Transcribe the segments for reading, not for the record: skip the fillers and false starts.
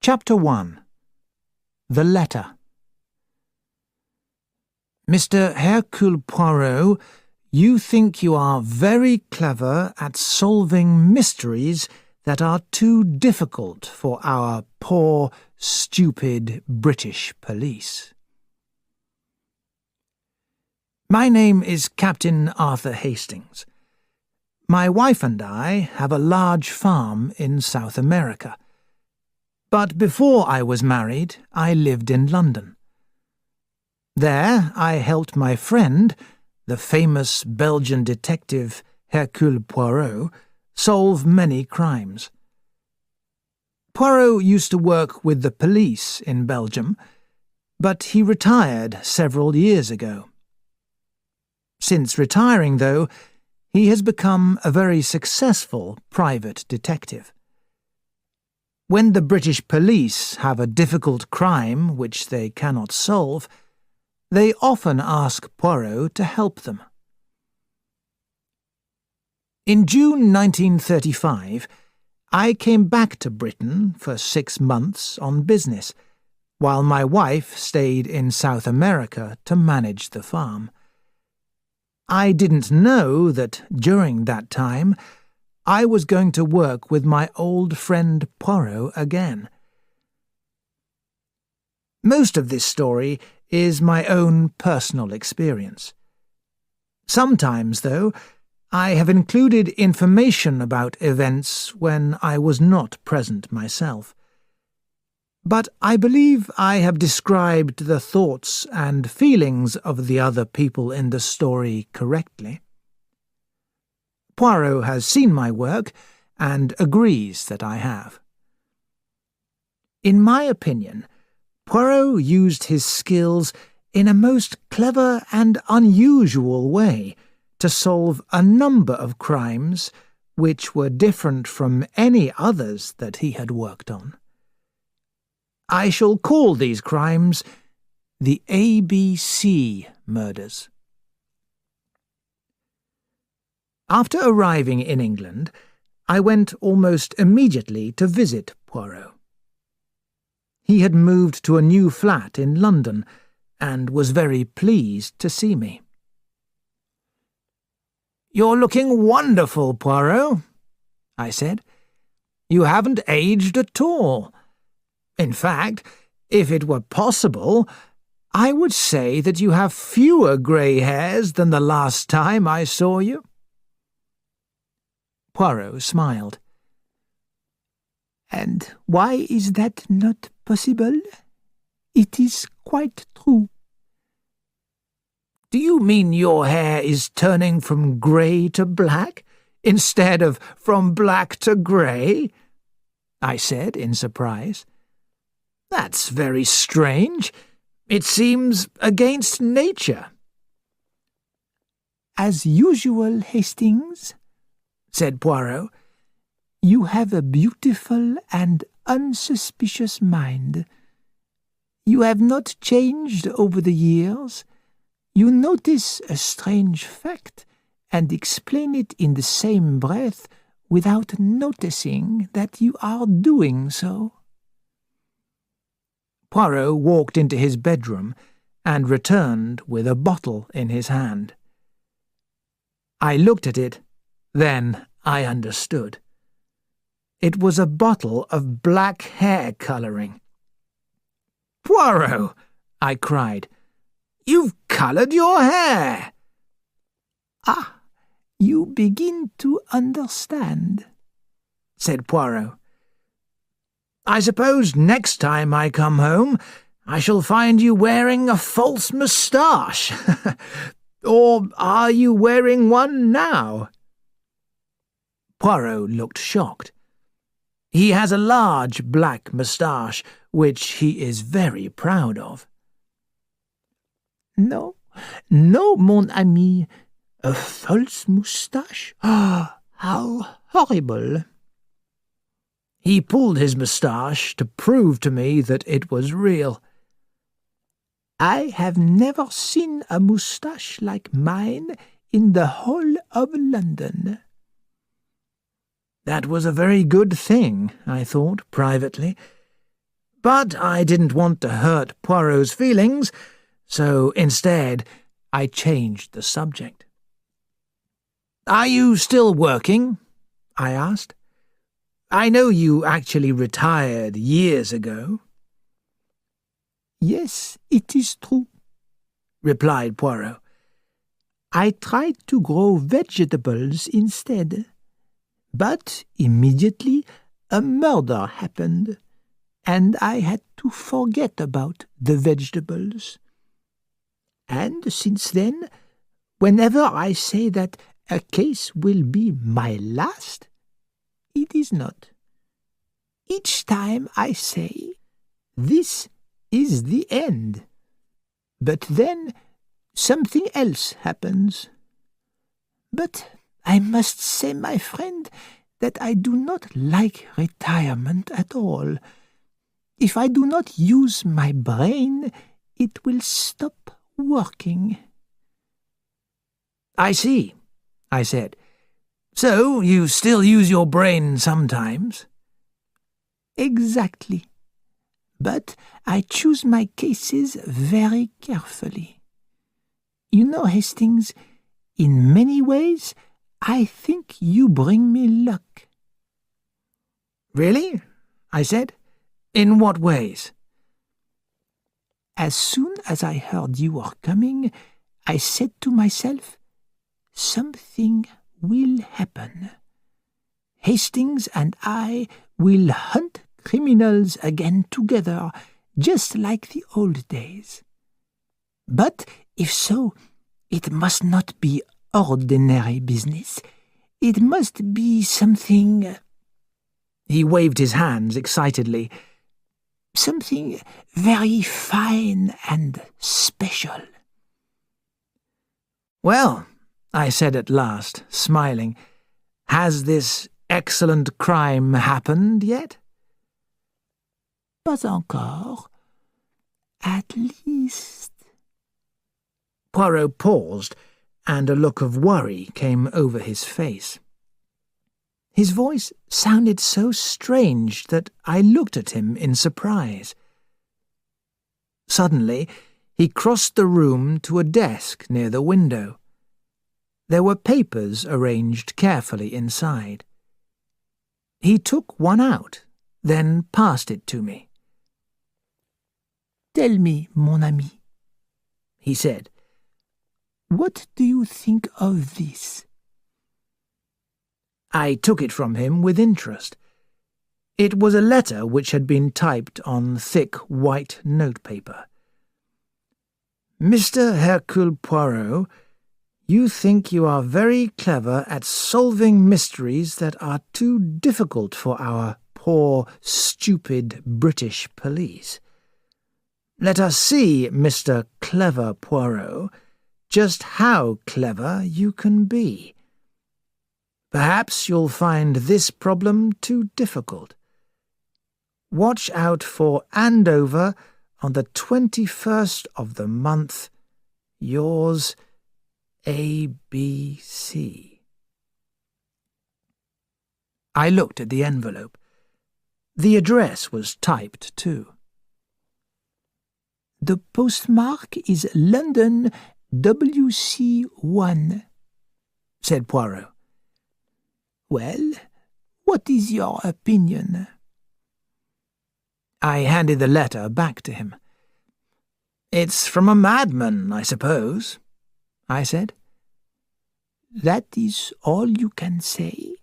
Chapter 1. The Letter. Mr. Hercule Poirot, you think you are very clever at solving mysteries that are too difficult for our poor, stupid British police. My name is Captain Arthur Hastings. My wife and I have a large farm in South America. But before I was married, I lived in London. There I helped my friend, the famous Belgian detective Hercule Poirot, solve many crimes. Poirot used to work with the police in Belgium, but he retired several years ago. Since retiring, though, he has become a very successful private detective. When the British police have a difficult crime which they cannot solve, they often ask Poirot to help them. In June 1935, I came back to Britain for 6 months on business, while my wife stayed in South America to manage the farm. I didn't know that during that time I was going to work with my old friend Poirot again. Most of this story is my own personal experience. Sometimes, though, I have included information about events when I was not present myself. But I believe I have described the thoughts and feelings of the other people in the story correctly. Poirot has seen my work and agrees that I have. In my opinion, Poirot used his skills in a most clever and unusual way to solve a number of crimes which were different from any others that he had worked on. I shall call these crimes the ABC murders. After arriving in England, I went almost immediately to visit Poirot. He had moved to a new flat in London and was very pleased to see me. "You're looking wonderful, Poirot," I said. "You haven't aged at all. In fact, if it were possible, I would say that you have fewer grey hairs than the last time I saw you." Poirot smiled. "And why is that not possible? It is quite true." "Do you mean your hair is turning from grey to black, instead of from black to grey?" I said in surprise. "That's very strange. It seems against nature." "As usual, Hastings," said Poirot, "you have a beautiful and unsuspicious mind. You have not changed over the years. You notice a strange fact and explain it in the same breath without noticing that you are doing so." Poirot walked into his bedroom and returned with a bottle in his hand. I looked at it. Then I understood. It was a bottle of black hair colouring. "Poirot," I cried, "you've coloured your hair!" "Ah, you begin to understand," said Poirot. "I suppose next time I come home I shall find you wearing a false moustache. Or are you wearing one now?" Poirot looked shocked. He has a large black moustache, which he is very proud of. "No, no, mon ami, a false moustache? Ah, how horrible!" He pulled his moustache to prove to me that it was real. "I have never seen a moustache like mine in the whole of London." That was a very good thing, I thought privately. But I didn't want to hurt Poirot's feelings, so instead I changed the subject. "Are you still working?" I asked. "I know you actually retired years ago." "Yes, it is true," replied Poirot. "I tried to grow vegetables instead. But immediately a murder happened, and I had to forget about the vegetables. And since then, whenever I say that a case will be my last, it is not. Each time I say, this is the end. But then something else happens. But I must say, my friend, that I do not like retirement at all. If I do not use my brain, it will stop working." "I see," I said. "So you still use your brain sometimes?" "Exactly. But I choose my cases very carefully. You know, Hastings, in many ways, I think you bring me luck." "Really?" I said. "In what ways?" "As soon as I heard you were coming, I said to myself, something will happen. Hastings and I will hunt criminals again together, just like the old days. But if so, it must not be ordinary business. It must be something—" He waved his hands excitedly. "Something very fine and special." "Well," I said at last, smiling, "has this excellent crime happened yet?" "Pas encore. At least—" Poirot paused, and a look of worry came over his face. His voice sounded so strange that I looked at him in surprise. Suddenly, he crossed the room to a desk near the window. There were papers arranged carefully inside. He took one out, then passed it to me. "Tell me, mon ami," he said, "what do you think of this?" I took it from him with interest. It was a letter which had been typed on thick white notepaper. "Mr. Hercule Poirot, you think you are very clever at solving mysteries that are too difficult for our poor, stupid British police. Let us see, Mr. Clever Poirot, just how clever you can be. Perhaps you'll find this problem too difficult. Watch out for Andover on the 21st of the month. Yours, ABC." I looked at the envelope. The address was typed too. "The postmark is London WC1, said Poirot. "Well, what is your opinion?" I handed the letter back to him. "It's from a madman, I suppose," I said. "That is all you can say?"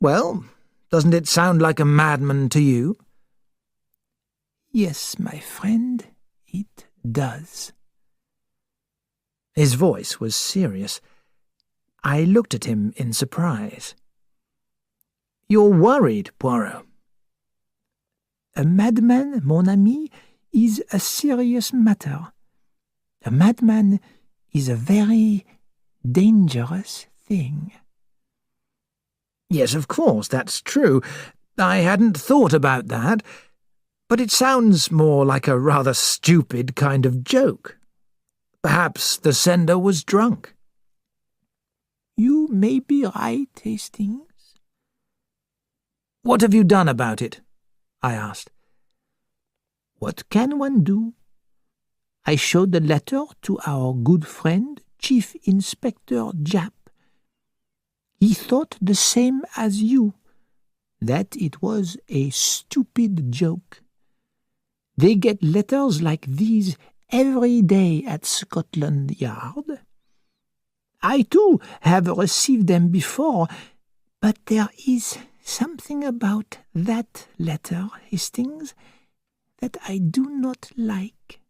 "Well, doesn't it sound like a madman to you?" "Yes, my friend, it does." His voice was serious. I looked at him in surprise. "You're worried, Poirot." "A madman, mon ami, is a serious matter. A madman is a very dangerous thing." "Yes, of course, that's true. I hadn't thought about that. But it sounds more like a rather stupid kind of joke. Perhaps the sender was drunk." "You may be right, Hastings." "What have you done about it?" I asked. "What can one do? I showed the letter to our good friend, Chief Inspector Japp. He thought the same as you, that it was a stupid joke. They get letters like these every day at Scotland Yard. I too have received them before, but there is something about that letter, Hastings, that I do not like."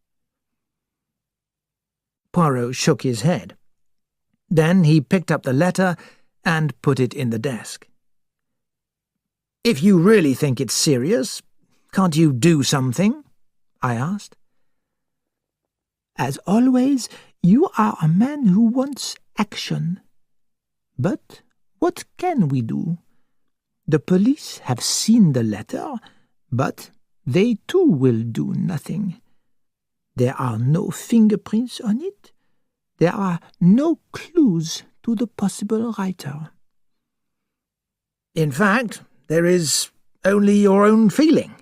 Poirot shook his head. Then he picked up the letter and put it in the desk. "If you really think it's serious, can't you do something?" I asked. "As always, you are a man who wants action. But what can we do? The police have seen the letter, but they too will do nothing. There are no fingerprints on it. There are no clues to the possible writer." "In fact, there is only your own feeling."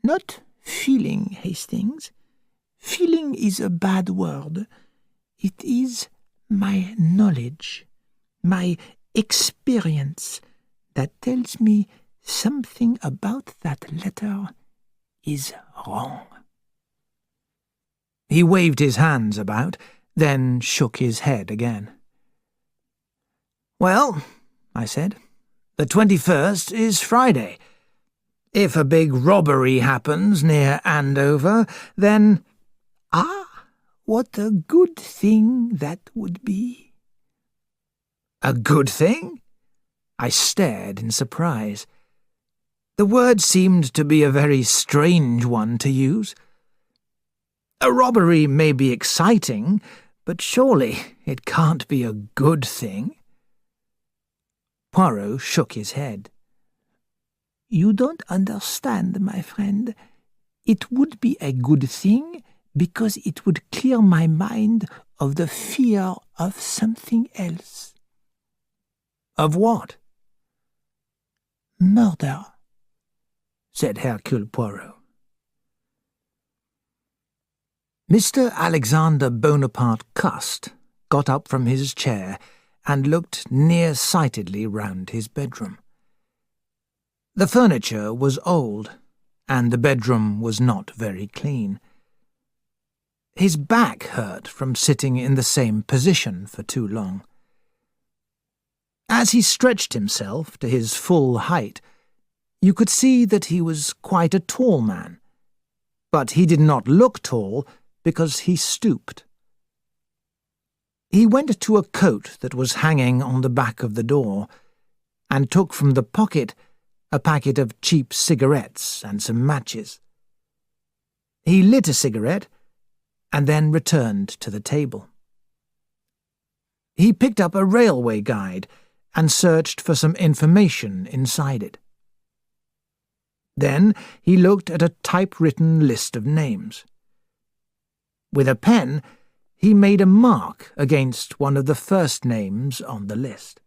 "Not feeling, Hastings. Feeling is a bad word. It is my knowledge, my experience, that tells me something about that letter is wrong." He waved his hands about, then shook his head again. "Well," I said, "the 21st is Friday. If a big robbery happens near Andover, then—" "Ah, what a good thing that would be." "A good thing?" I stared in surprise. The word seemed to be a very strange one to use. A robbery may be exciting, but surely it can't be a good thing. Poirot shook his head. "You don't understand, my friend. It would be a good thing because it would clear my mind of the fear of something else." "Of what?" "Murder," said Hercule Poirot. Mr. Alexander Bonaparte Cust got up from his chair and looked near-sightedly round his bedroom. The furniture was old, and the bedroom was not very clean. His back hurt from sitting in the same position for too long. As he stretched himself to his full height, you could see that he was quite a tall man, but he did not look tall because he stooped. He went to a coat that was hanging on the back of the door, and took from the pocket a packet of cheap cigarettes and some matches. He lit a cigarette, and then returned to the table. He picked up a railway guide and searched for some information inside it. Then he looked at a typewritten list of names. With a pen, he made a mark against one of the first names on the list.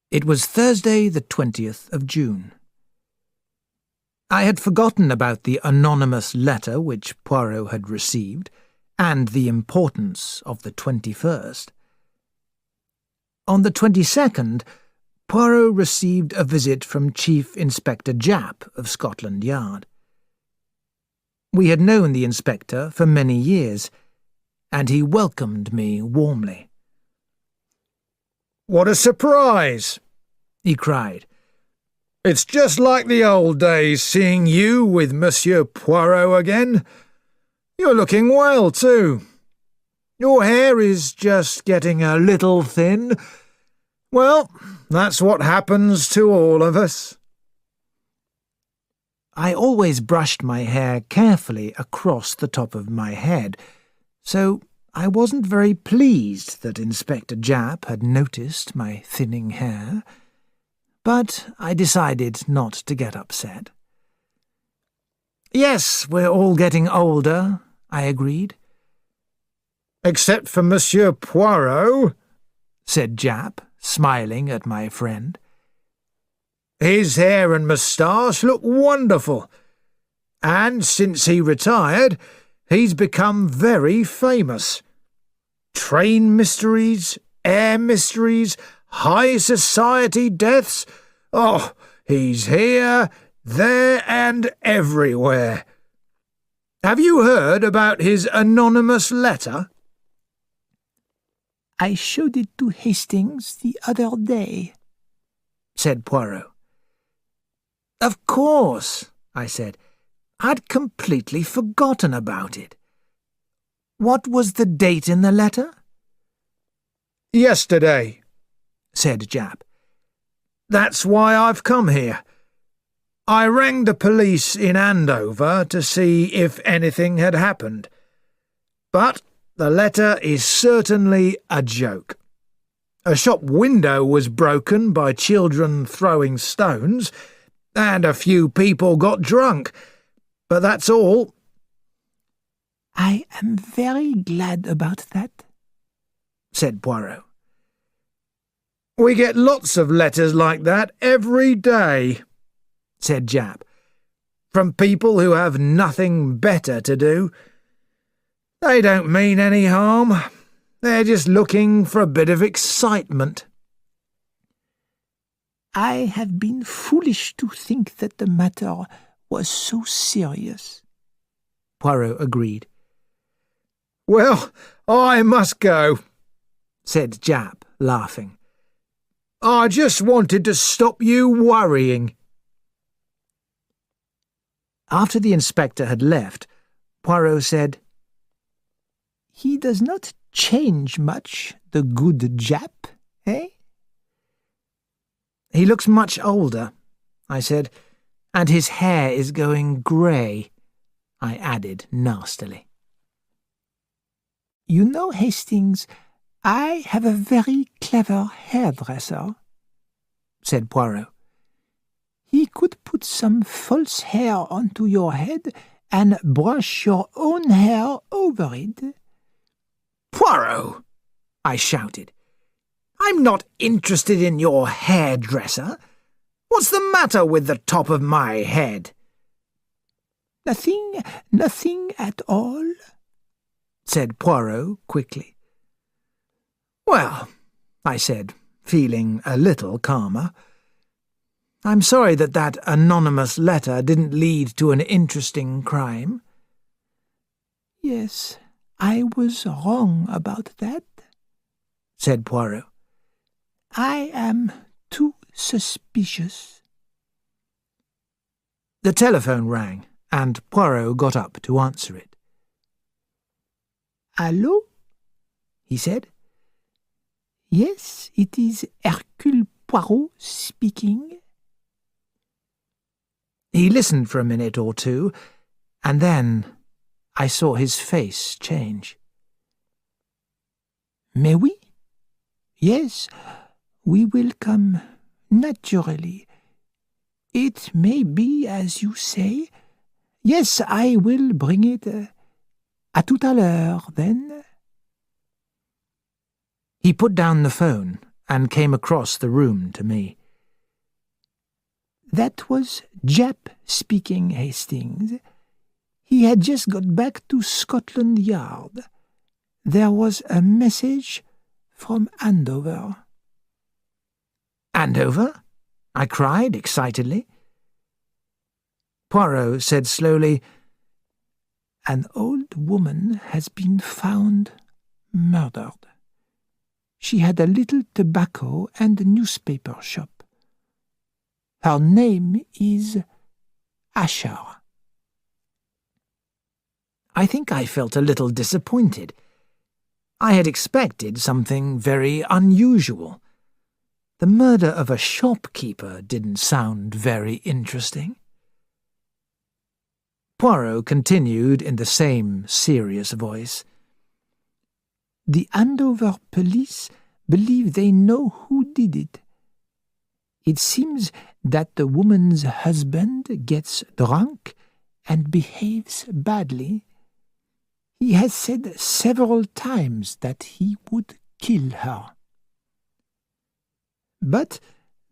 It was Thursday, the 20th of June. I had forgotten about the anonymous letter which Poirot had received, and the importance of the 21st. On the 22nd, Poirot received a visit from Chief Inspector Japp of Scotland Yard. We had known the inspector for many years, and he welcomed me warmly. "What a surprise!" he cried. "It's just like the old days seeing you with Monsieur Poirot again. You're looking well, too. Your hair is just getting a little thin. Well, that's what happens to all of us." I always brushed my hair carefully across the top of my head, so I wasn't very pleased that Inspector Japp had noticed my thinning hair, but I decided not to get upset. "Yes, we're all getting older," I agreed. "Except for Monsieur Poirot," said Japp, smiling at my friend. His hair and moustache look wonderful. And since he retired, he's become very famous. Train mysteries, air mysteries, high society deaths. Oh, he's here, there and everywhere. Have you heard about his anonymous letter? I showed it to Hastings the other day, said Poirot. Of course, I said. I'd completely forgotten about it. What was the date in the letter? Yesterday, said Japp. That's why I've come here. I rang the police in Andover to see if anything had happened. But the letter is certainly a joke. A shop window was broken by children throwing stones, and a few people got drunk. But that's all. I am very glad about that, said Poirot. We get lots of letters like that every day, said Japp, from people who have nothing better to do. They don't mean any harm. They're just looking for a bit of excitement. I have been foolish to think that the matter was so serious, Poirot agreed. Well, I must go, said Japp, laughing. I just wanted to stop you worrying. After the inspector had left, Poirot said, He does not change much, the good Japp, eh? He looks much older, I said, and his hair is going grey, I added nastily. You know, Hastings, I have a very clever hairdresser, said Poirot. He could put some false hair onto your head and brush your own hair over it. Poirot, I shouted. I'm not interested in your hairdresser. What's the matter with the top of my head? Nothing at all, said Poirot quickly. Well, I said, feeling a little calmer, I'm sorry that anonymous letter didn't lead to an interesting crime. Yes, I was wrong about that, said Poirot. I am too suspicious. The telephone rang, and Poirot got up to answer it. Allô? He said. Yes, it is Hercule Poirot speaking. He listened for a minute or two, and then I saw his face change. Mais oui. Yes, we will come naturally. It may be as you say. Yes, I will bring it. À tout à l'heure, then. He put down the phone and came across the room to me. That was Japp speaking, Hastings. He had just got back to Scotland Yard. There was a message from Andover. Andover? I cried excitedly. Poirot said slowly, An old woman has been found murdered. She had a little tobacco and newspaper shop. Her name is Asher. I think I felt a little disappointed. I had expected something very unusual. The murder of a shopkeeper didn't sound very interesting. Poirot continued in the same serious voice. The Andover police believe they know who did it. It seems that the woman's husband gets drunk and behaves badly. He has said several times that he would kill her. But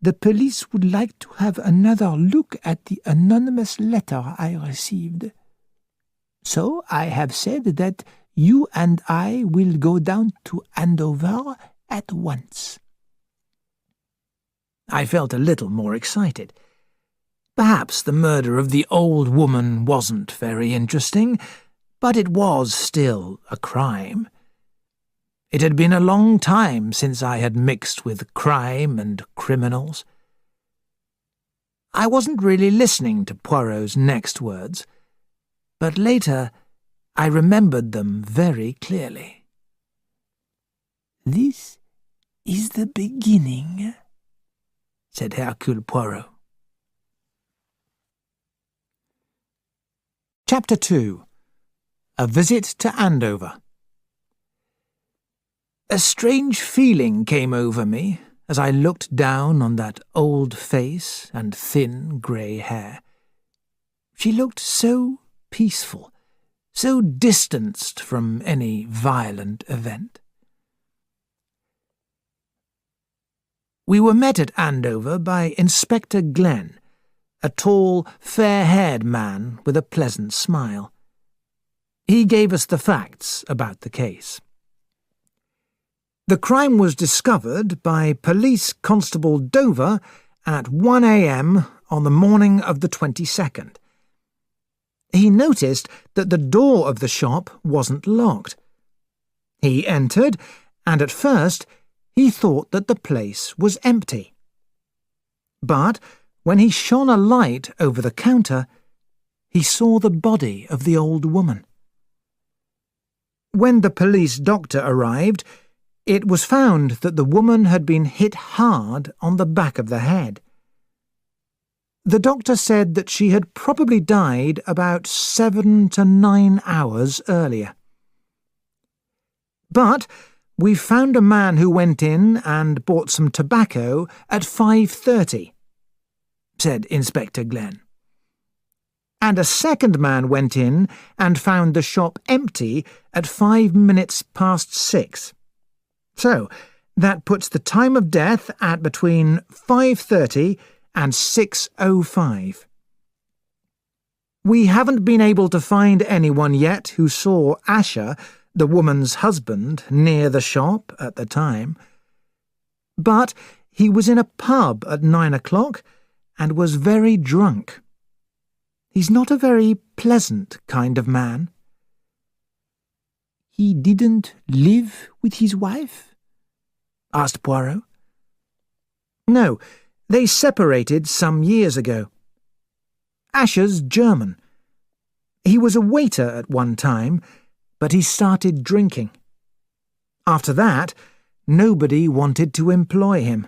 The police would like to have another look at the anonymous letter I received. So I have said that you and I will go down to Andover at once." I felt a little more excited. Perhaps the murder of the old woman wasn't very interesting, but it was still a crime. It had been a long time since I had mixed with crime and criminals. I wasn't really listening to Poirot's next words, but later I remembered them very clearly. "This is the beginning," said Hercule Poirot. Chapter 2. A Visit to Andover. A strange feeling came over me as I looked down on that old face and thin grey hair. She looked so peaceful, so distanced from any violent event. We were met at Andover by Inspector Glenn, a tall, fair-haired man with a pleasant smile. He gave us the facts about the case. The crime was discovered by Police Constable Dover at 1 a.m. on the morning of the 22nd. He noticed that the door of the shop wasn't locked. He entered, and at first he thought that the place was empty. But when he shone a light over the counter, he saw the body of the old woman. When the police doctor arrived, it was found that the woman had been hit hard on the back of the head. The doctor said that she had probably died about 7 to 9 hours earlier. "But we found a man who went in and bought some tobacco at 5:30, said Inspector Glenn. "And a second man went in and found the shop empty at 5 minutes past 6. So that puts the time of death at between 5:30 and 6:05. We haven't been able to find anyone yet who saw Asher, the woman's husband, near the shop at the time. But he was in a pub at 9 o'clock and was very drunk. He's not a very pleasant kind of man." "He didn't live with his wife?" asked Poirot. "No, they separated some years ago. Asher's German. He was a waiter at one time, but he started drinking. After that, nobody wanted to employ him.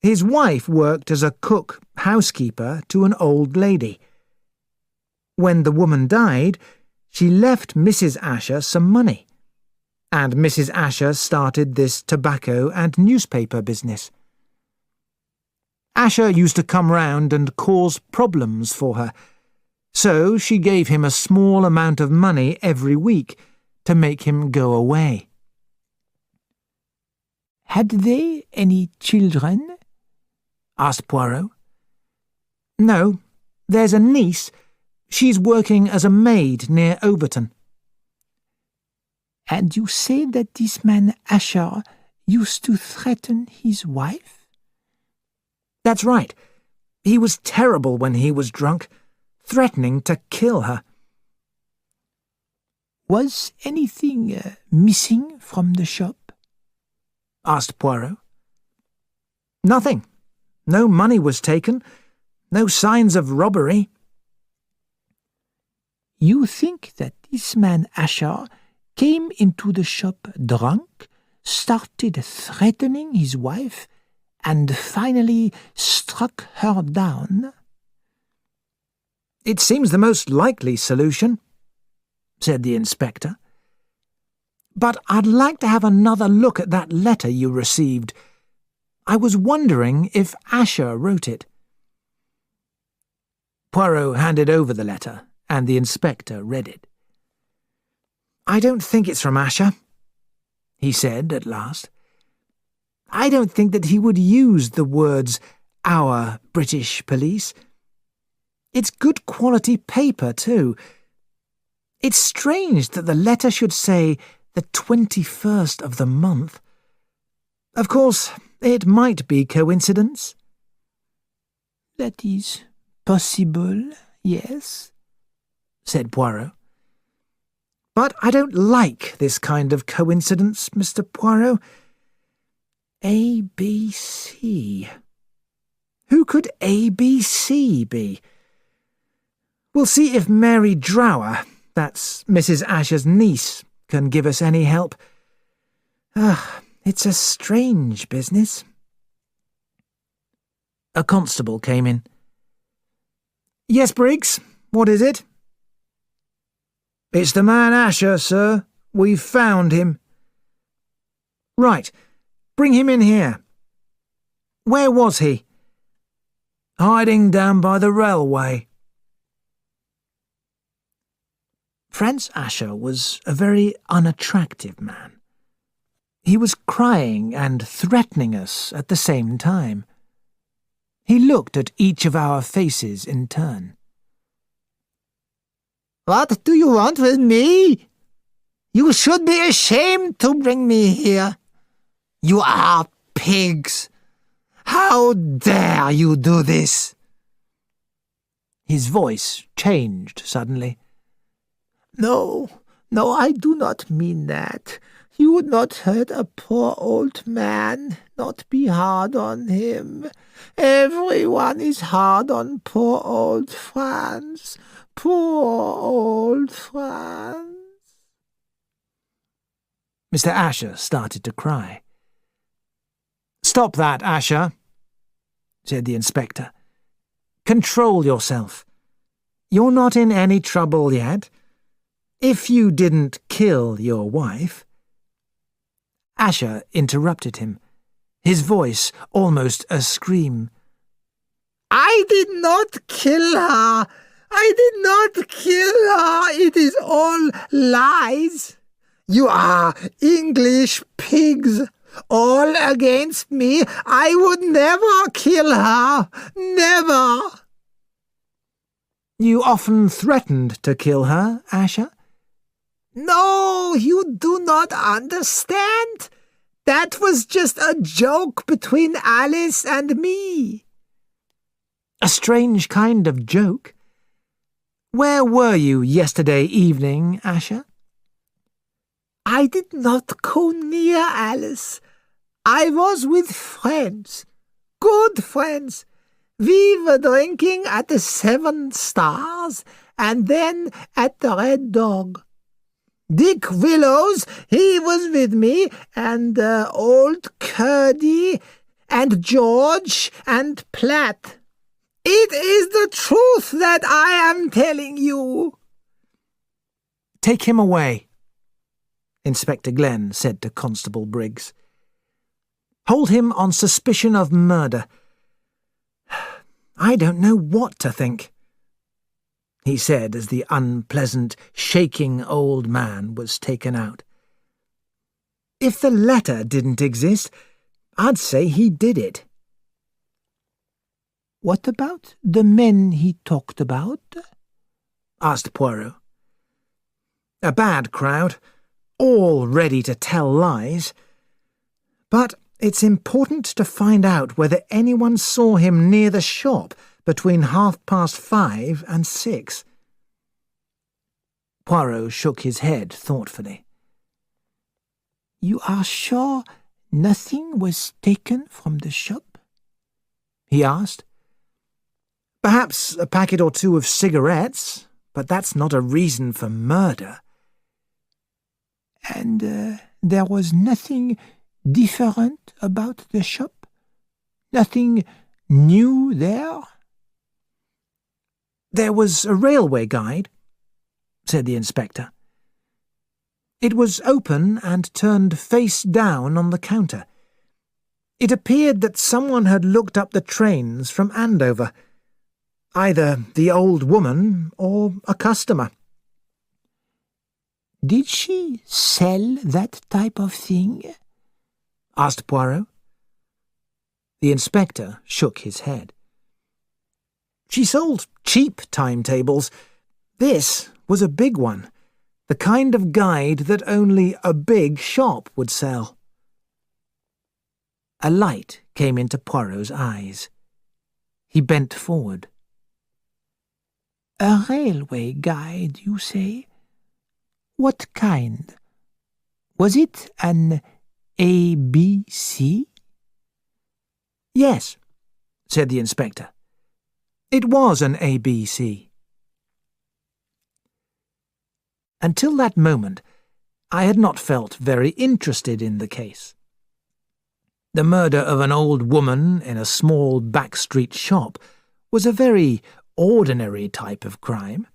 His wife worked as a cook housekeeper to an old lady. When the woman died, she left Mrs. Asher some money, and Mrs. Asher started this tobacco and newspaper business. Asher used to come round and cause problems for her, so she gave him a small amount of money every week to make him go away." "Had they any children?" asked Poirot. "No, there's a niece. She's working as a maid near Overton." "And you say that this man Asher used to threaten his wife?" "That's right. He was terrible when he was drunk, threatening to kill her." "Was anything missing from the shop?" asked Poirot. "Nothing. No money was taken. No signs of robbery." "You think that this man Asher came into the shop drunk, started threatening his wife, and finally struck her down?" "It seems the most likely solution," said the inspector. "But I'd like to have another look at that letter you received. I was wondering if Asher wrote it." Poirot handed over the letter, and the inspector read it. "I don't think it's from Asher," he said at last. I don't think that he would use the words "our British police." It's good quality paper, too. It's strange that the letter should say the 21st of the month. Of course, it might be coincidence. That is possible, yes, said Poirot. But I don't like this kind of coincidence, Mr. Poirot. ABC. Who could ABC be? We'll see if Mary Drower, that's Mrs. Asher's niece, can give us any help. It's a strange business. A constable came in. Yes, Briggs, what is it? It's the man Asher, sir. We've found him. Right, bring him in here. Where was he? Hiding down by the railway. Franz Asher was a very unattractive man. He was crying and threatening us at the same time. He looked at each of our faces in turn. What do you want with me? You should be ashamed to bring me here. You are pigs. How dare you do this? His voice changed suddenly. No, I do not mean that. You would not hurt a poor old man, not be hard on him. Everyone is hard on poor old Franz. Poor old Franz. Mr. Asher started to cry. Stop that, Asher, said the inspector. Control yourself. You're not in any trouble yet. If you didn't kill your wife... Asher interrupted him, his voice almost a scream. I did not kill her. I did not kill her. It is all lies. You are English pigs, all against me. I would never kill her. Never. You often threatened to kill her, Asher? No, you do not understand. That was just a joke between Alice and me. A strange kind of joke. Where were you yesterday evening, Asher? I did not go near Alice. I was with friends, good friends. We were drinking at the 7 Stars and then at the Red Dog. Dick Willows, he was with me, and old Curdy, and George, and Platt. It is the truth that I am telling you. Take him away, Inspector Glenn said to Constable Briggs. Hold him on suspicion of murder. I don't know what to think, he said as the unpleasant, shaking old man was taken out. If the letter didn't exist, I'd say he did it. What about the men he talked about? Asked Poirot. A bad crowd, all ready to tell lies. But it's important to find out whether anyone saw him near the shop between 5:30 and 6. Poirot shook his head thoughtfully. You are sure nothing was taken from the shop? He asked. Perhaps a packet or two of cigarettes, but that's not a reason for murder. And there was nothing different about the shop? Nothing new there? There was a railway guide, said the inspector. It was open and turned face down on the counter. It appeared that someone had looked up the trains from Andover, either the old woman or a customer. Did she sell that type of thing? Asked Poirot. The inspector shook his head. She sold cheap timetables. This was a big one, the kind of guide that only a big shop would sell. A light came into Poirot's eyes. He bent forward. A railway guide, you say? What kind? Was it an ABC? Yes, said the inspector. It was an ABC. Until that moment, I had not felt very interested in the case. The murder of an old woman in a small back-street shop was a very ordinary type of crime.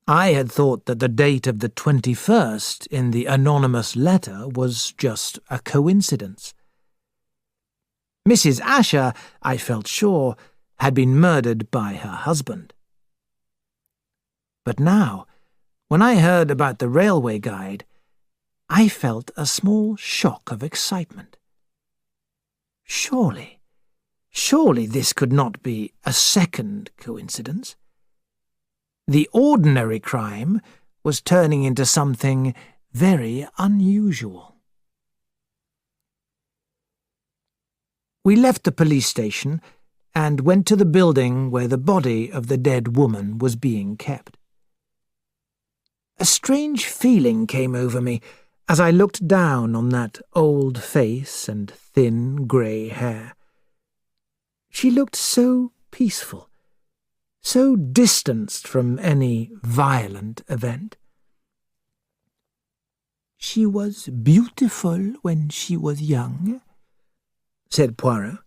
I had thought that the date of the 21st in the anonymous letter was just a coincidence. Mrs. Asher, I felt sure, had been murdered by her husband. But now, when I heard about the railway guide, I felt a small shock of excitement. Surely this could not be a second coincidence. The ordinary crime was turning into something very unusual. We left the police station and went to the building where the body of the dead woman was being kept. A strange feeling came over me as I looked down on that old face and thin grey hair. She looked so peaceful, so distanced from any violent event. She was beautiful when she was young, said Poirot.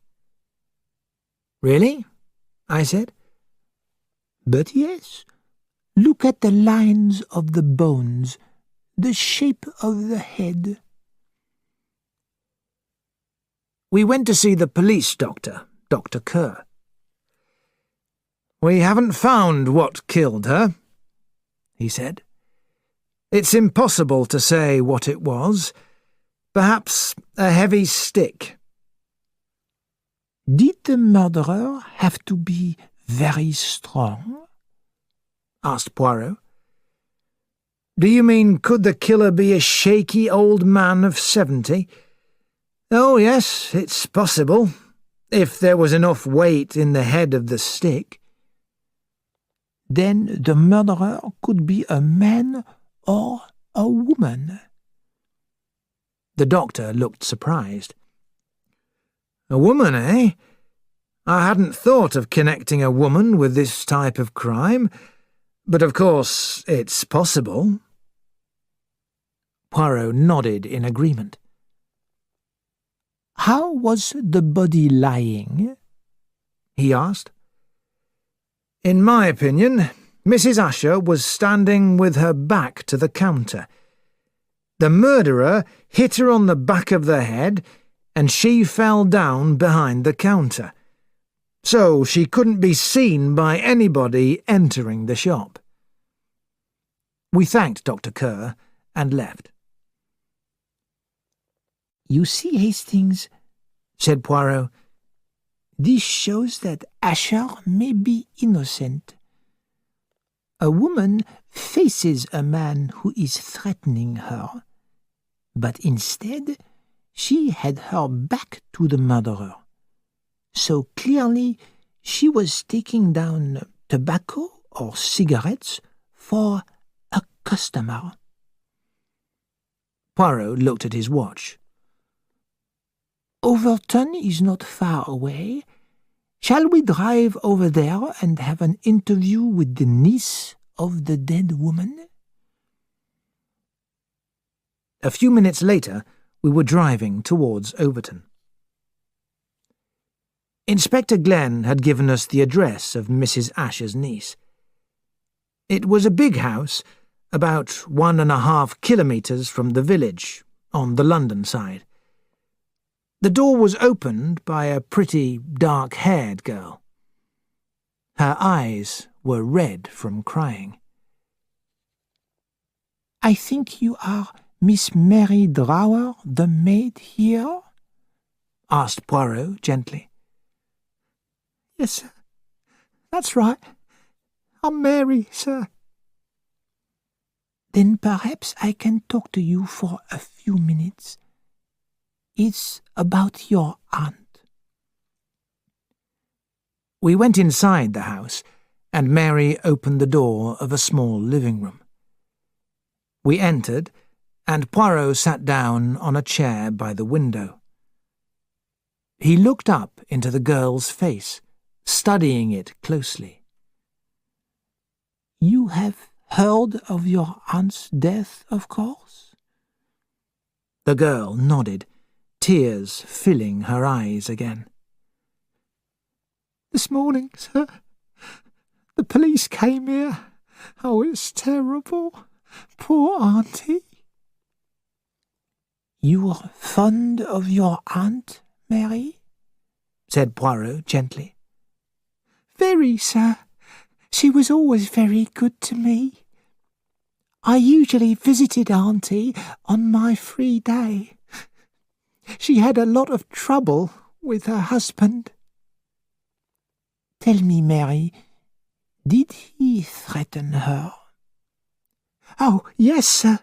Really? I said. But yes, look at the lines of the bones, the shape of the head. We went to see the police doctor, Dr. Kerr. We haven't found what killed her, he said. It's impossible to say what it was. Perhaps a heavy stick. Did the murderer have to be very strong? Asked Poirot. Do you mean, could the killer be a shaky old man of 70? Oh, yes, it's possible, if there was enough weight in the head of the stick. Then the murderer could be a man or a woman. The doctor looked surprised. A woman, eh? I hadn't thought of connecting a woman with this type of crime, but of course it's possible. Poirot nodded in agreement. How was the body lying? He asked. In my opinion, Mrs. Asher was standing with her back to the counter. The murderer hit her on the back of the head, and she fell down behind the counter, so she couldn't be seen by anybody entering the shop. We thanked Dr. Kerr and left. You see, Hastings, said Poirot, this shows that Asher may be innocent. A woman faces a man who is threatening her, but instead she had her back to the murderer. So clearly she was taking down tobacco or cigarettes for a customer. Poirot looked at his watch. Overton is not far away. Shall we drive over there and have an interview with the niece of the dead woman? A few minutes later, we were driving towards Overton. Inspector Glenn had given us the address of Mrs. Asher's niece. It was a big house, about 1.5 kilometres from the village, on the London side. The door was opened by a pretty dark-haired girl. Her eyes were red from crying. I think you are Miss Mary Drower, the maid here? asked Poirot gently. Yes, sir. That's right. I'm Mary, sir. Then perhaps I can talk to you for a few minutes. It's about your aunt. We went inside the house, and Mary opened the door of a small living room. We entered, and Poirot sat down on a chair by the window. He looked up into the girl's face, studying it closely. You have heard of your aunt's death, of course? The girl nodded, tears filling her eyes again. This morning, sir, the police came here. Oh, it's terrible. Poor auntie. You are fond of your aunt, Mary? Said Poirot gently. Very, sir. She was always very good to me. I usually visited auntie on my free day. She had a lot of trouble with her husband. Tell me, Mary, did he threaten her? Oh, yes, sir.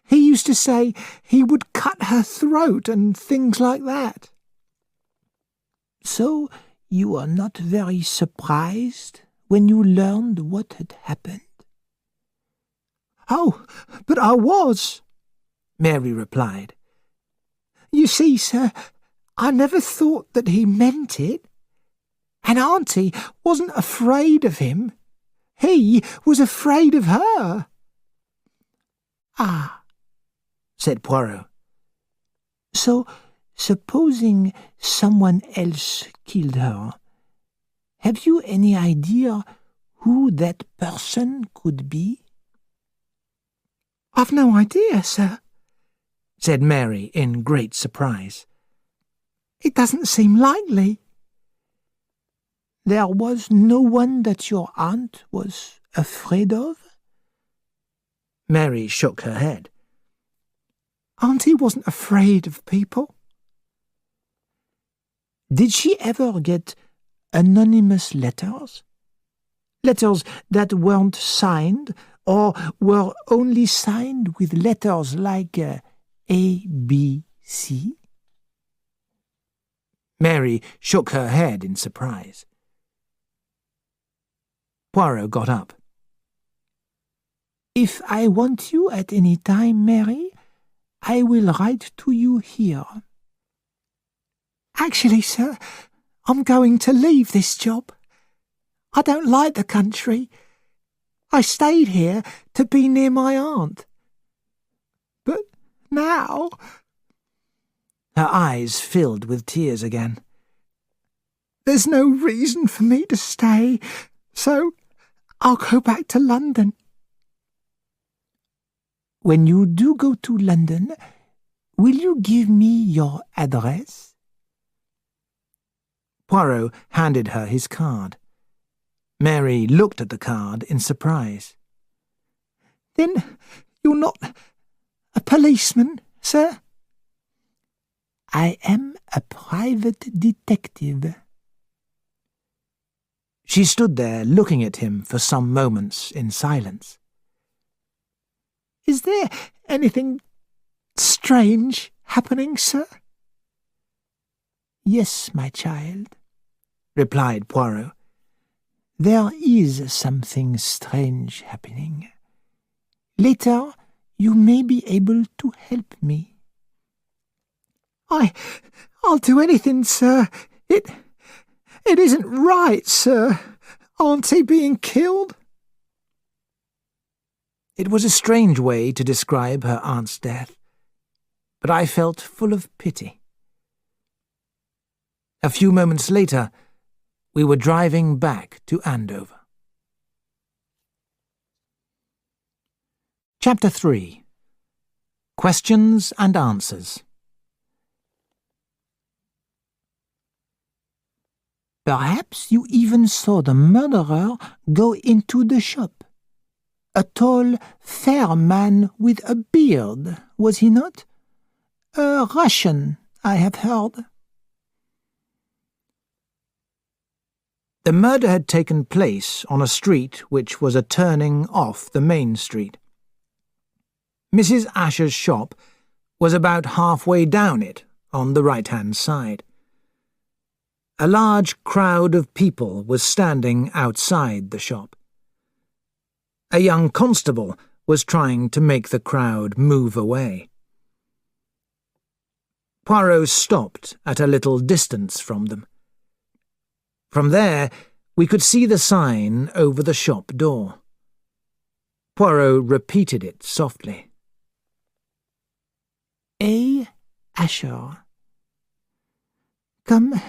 He used to say he would cut her throat and things like that. So you are not very surprised when you learned what had happened? Oh, but I was, Mary replied. You see, sir, I never thought that he meant it. And auntie wasn't afraid of him. He was afraid of her. Ah, said Poirot. So, supposing someone else killed her, have you any idea who that person could be? I've no idea, sir, said Mary in great surprise. It doesn't seem likely. There was no one that your aunt was afraid of? Mary shook her head. Auntie wasn't afraid of people. Did she ever get anonymous letters? Letters that weren't signed, or were only signed with letters like ABC? Mary shook her head in surprise. Poirot got up. If I want you at any time, Mary, I will write to you here. Actually, sir, I'm going to leave this job. I don't like the country. I stayed here to be near my aunt. But now... Her eyes filled with tears again. There's no reason for me to stay, so I'll go back to London. When you do go to London, will you give me your address? Poirot handed her his card. Mary looked at the card in surprise. Then you're not a policeman, sir? I am a private detective. She stood there looking at him for some moments in silence. Is there anything strange happening, sir? Yes, my child, replied Poirot. There is something strange happening. Later, you may be able to help me. I'll do anything, sir. It isn't right, sir. Auntie being killed. It was a strange way to describe her aunt's death, but I felt full of pity. A few moments later, we were driving back to Andover. Chapter 3. Questions and Answers. Perhaps you even saw the murderer go into the shop. A tall, fair man with a beard, was he not? A Russian, I have heard. The murder had taken place on a street which was a turning off the main street. Mrs. Asher's shop was about halfway down it, on the right-hand side. A large crowd of people was standing outside the shop. A young constable was trying to make the crowd move away. Poirot stopped at a little distance from them. From there, we could see the sign over the shop door. Poirot repeated it softly. A. Asher. Come,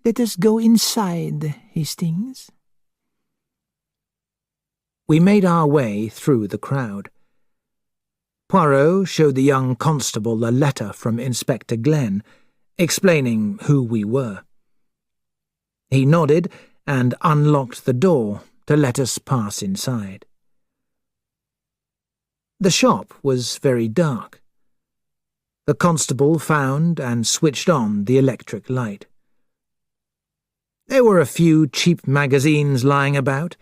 let us go inside, Hastings. We made our way through the crowd. Poirot showed the young constable a letter from Inspector Glenn, explaining who we were. He nodded and unlocked the door to let us pass inside. The shop was very dark. The constable found and switched on the electric light. There were a few cheap magazines lying about,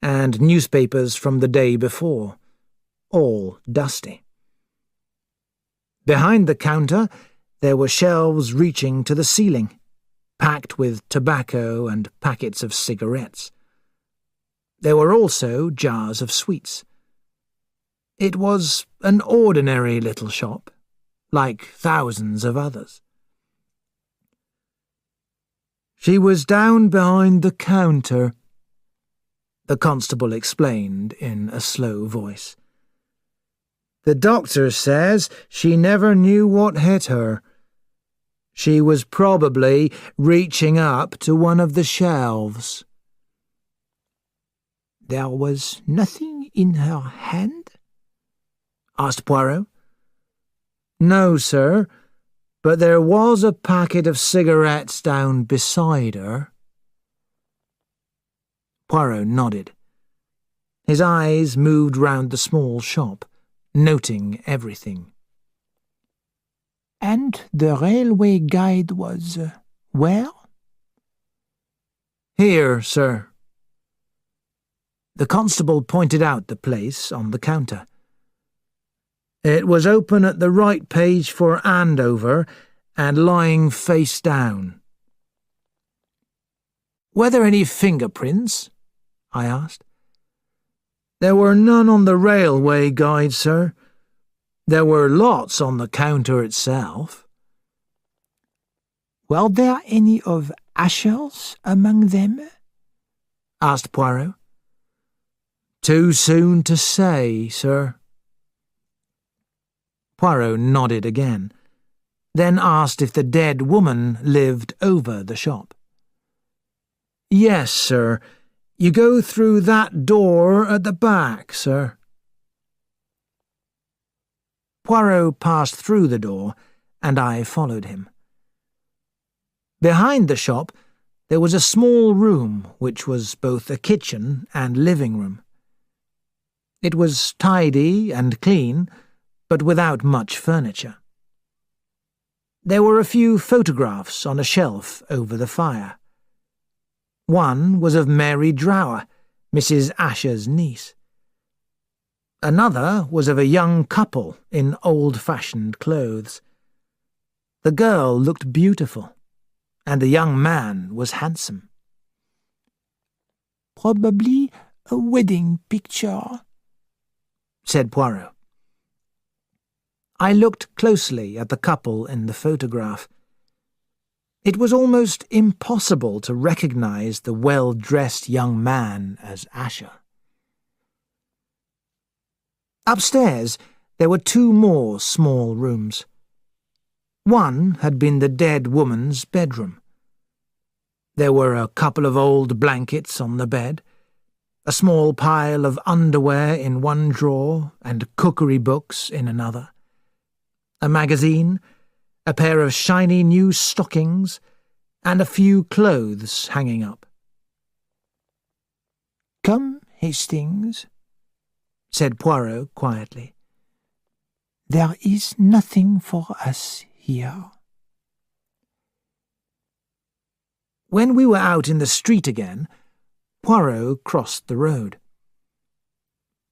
and newspapers from the day before, all dusty. Behind the counter there were shelves reaching to the ceiling, packed with tobacco and packets of cigarettes. There were also jars of sweets. It was an ordinary little shop, like thousands of others. She was down behind the counter, the constable explained in a slow voice. The doctor says she never knew what hit her. She was probably reaching up to one of the shelves. There was nothing in her hand? Asked Poirot. No, sir, but there was a packet of cigarettes down beside her. Poirot nodded. His eyes moved round the small shop, noting everything. And the railway guide was where? Here, sir. The constable pointed out the place on the counter. It was open at the right page for Andover and lying face down. Were there any fingerprints? I asked. There were none on the railway guide, sir. There were lots on the counter itself. Were there any of Asher's among them? Asked Poirot. Too soon to say, sir. Poirot nodded again, then asked if the dead woman lived over the shop. Yes, sir. You go through that door at the back, sir. Poirot passed through the door, and I followed him. Behind the shop there was a small room which was both a kitchen and living room. It was tidy and clean, but without much furniture. There were a few photographs on a shelf over the fire. One was of Mary Drower, Mrs. Asher's niece. Another was of a young couple in old-fashioned clothes. The girl looked beautiful, and the young man was handsome. Probably a wedding picture, said Poirot. I looked closely at the couple in the photograph. It was almost impossible to recognize the well-dressed young man as Asher. Upstairs there were two more small rooms. One had been the dead woman's bedroom. There were a couple of old blankets on the bed, a small pile of underwear in one drawer and cookery books in another, a magazine, a pair of shiny new stockings, and a few clothes hanging up. "Come, Hastings," said Poirot quietly. "There is nothing for us here." When we were out in the street again, Poirot crossed the road.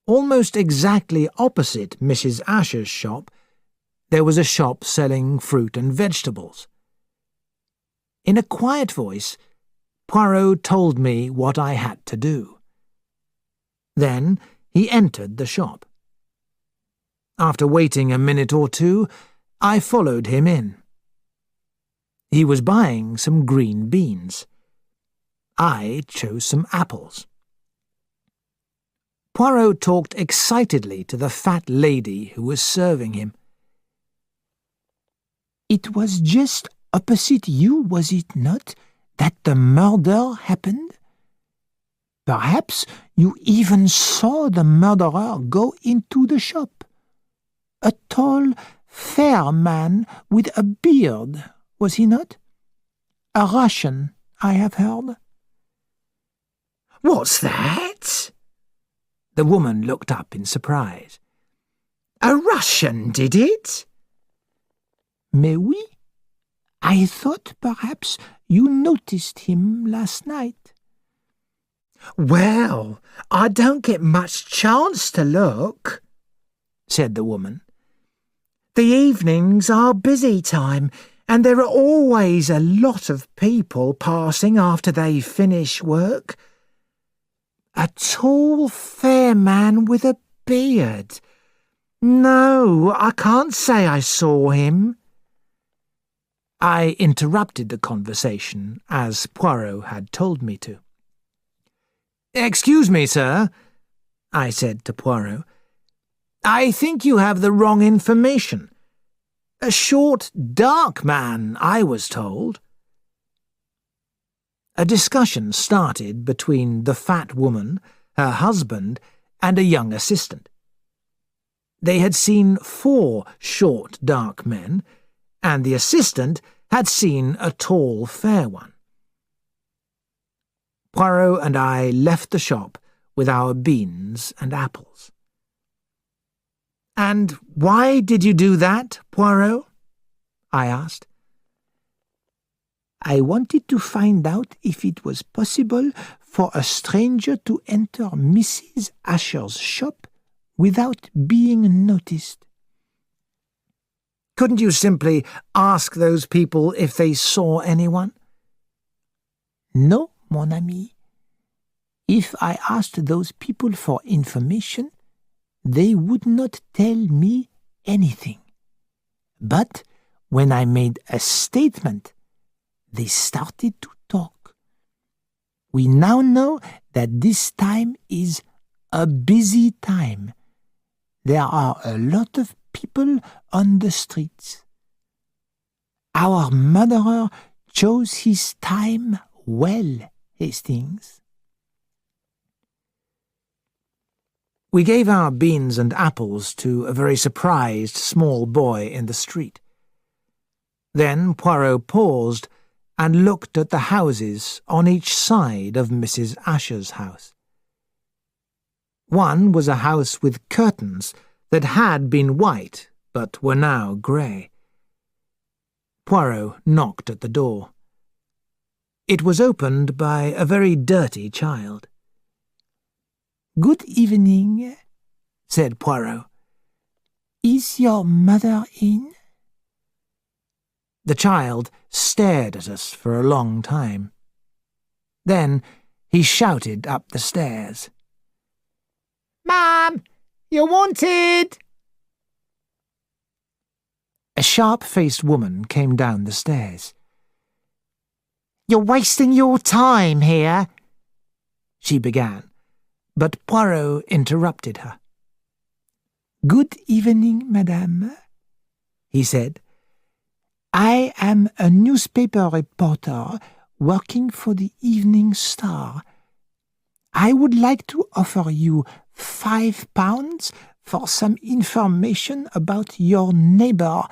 Almost exactly opposite Mrs. Asher's shop, there was a shop selling fruit and vegetables. In a quiet voice, Poirot told me what I had to do. Then he entered the shop. After waiting a minute or two, I followed him in. He was buying some green beans. I chose some apples. Poirot talked excitedly to the fat lady who was serving him. "It was just opposite you, was it not, that the murder happened? Perhaps you even saw the murderer go into the shop. A tall, fair man with a beard, was he not? A Russian, I have heard." "What's that?" The woman looked up in surprise. "A Russian did it?" "Mais oui. I thought perhaps you noticed him last night." "Well, I don't get much chance to look," said the woman. "The evenings are busy time, and there are always a lot of people passing after they finish work. A tall, fair man with a beard. No, I can't say I saw him." I interrupted the conversation, as Poirot had told me to. "Excuse me, sir," I said to Poirot. "I think you have the wrong information. A short, dark man, I was told." A discussion started between the fat woman, her husband, and a young assistant. They had seen 4 short, dark men, and the assistant had seen a tall, fair one. Poirot and I left the shop with our beans and apples. "And why did you do that, Poirot?" I asked. "I wanted to find out if it was possible for a stranger to enter Mrs. Asher's shop without being noticed." "Couldn't you simply ask those people if they saw anyone?" "No, mon ami. If I asked those people for information, they would not tell me anything. But when I made a statement, they started to talk. We now know that this time is a busy time. There are a lot of people on the streets. Our murderer chose his time well, Hastings." We gave our beans and apples to a very surprised small boy in the street. Then Poirot paused and looked at the houses on each side of Mrs. Asher's house. One was a house with curtains that had been white but were now grey. Poirot knocked at the door. It was opened by a very dirty child. "Good evening," said Poirot. "Is your mother in?" The child stared at us for a long time. Then he shouted up the stairs. "Ma'am, you're wanted!" A sharp-faced woman came down the stairs. "You're wasting your time here," she began, but Poirot interrupted her. "Good evening, madame," he said. "I am a newspaper reporter working for the Evening Star. I would like to offer you £5 for some information about your neighbour,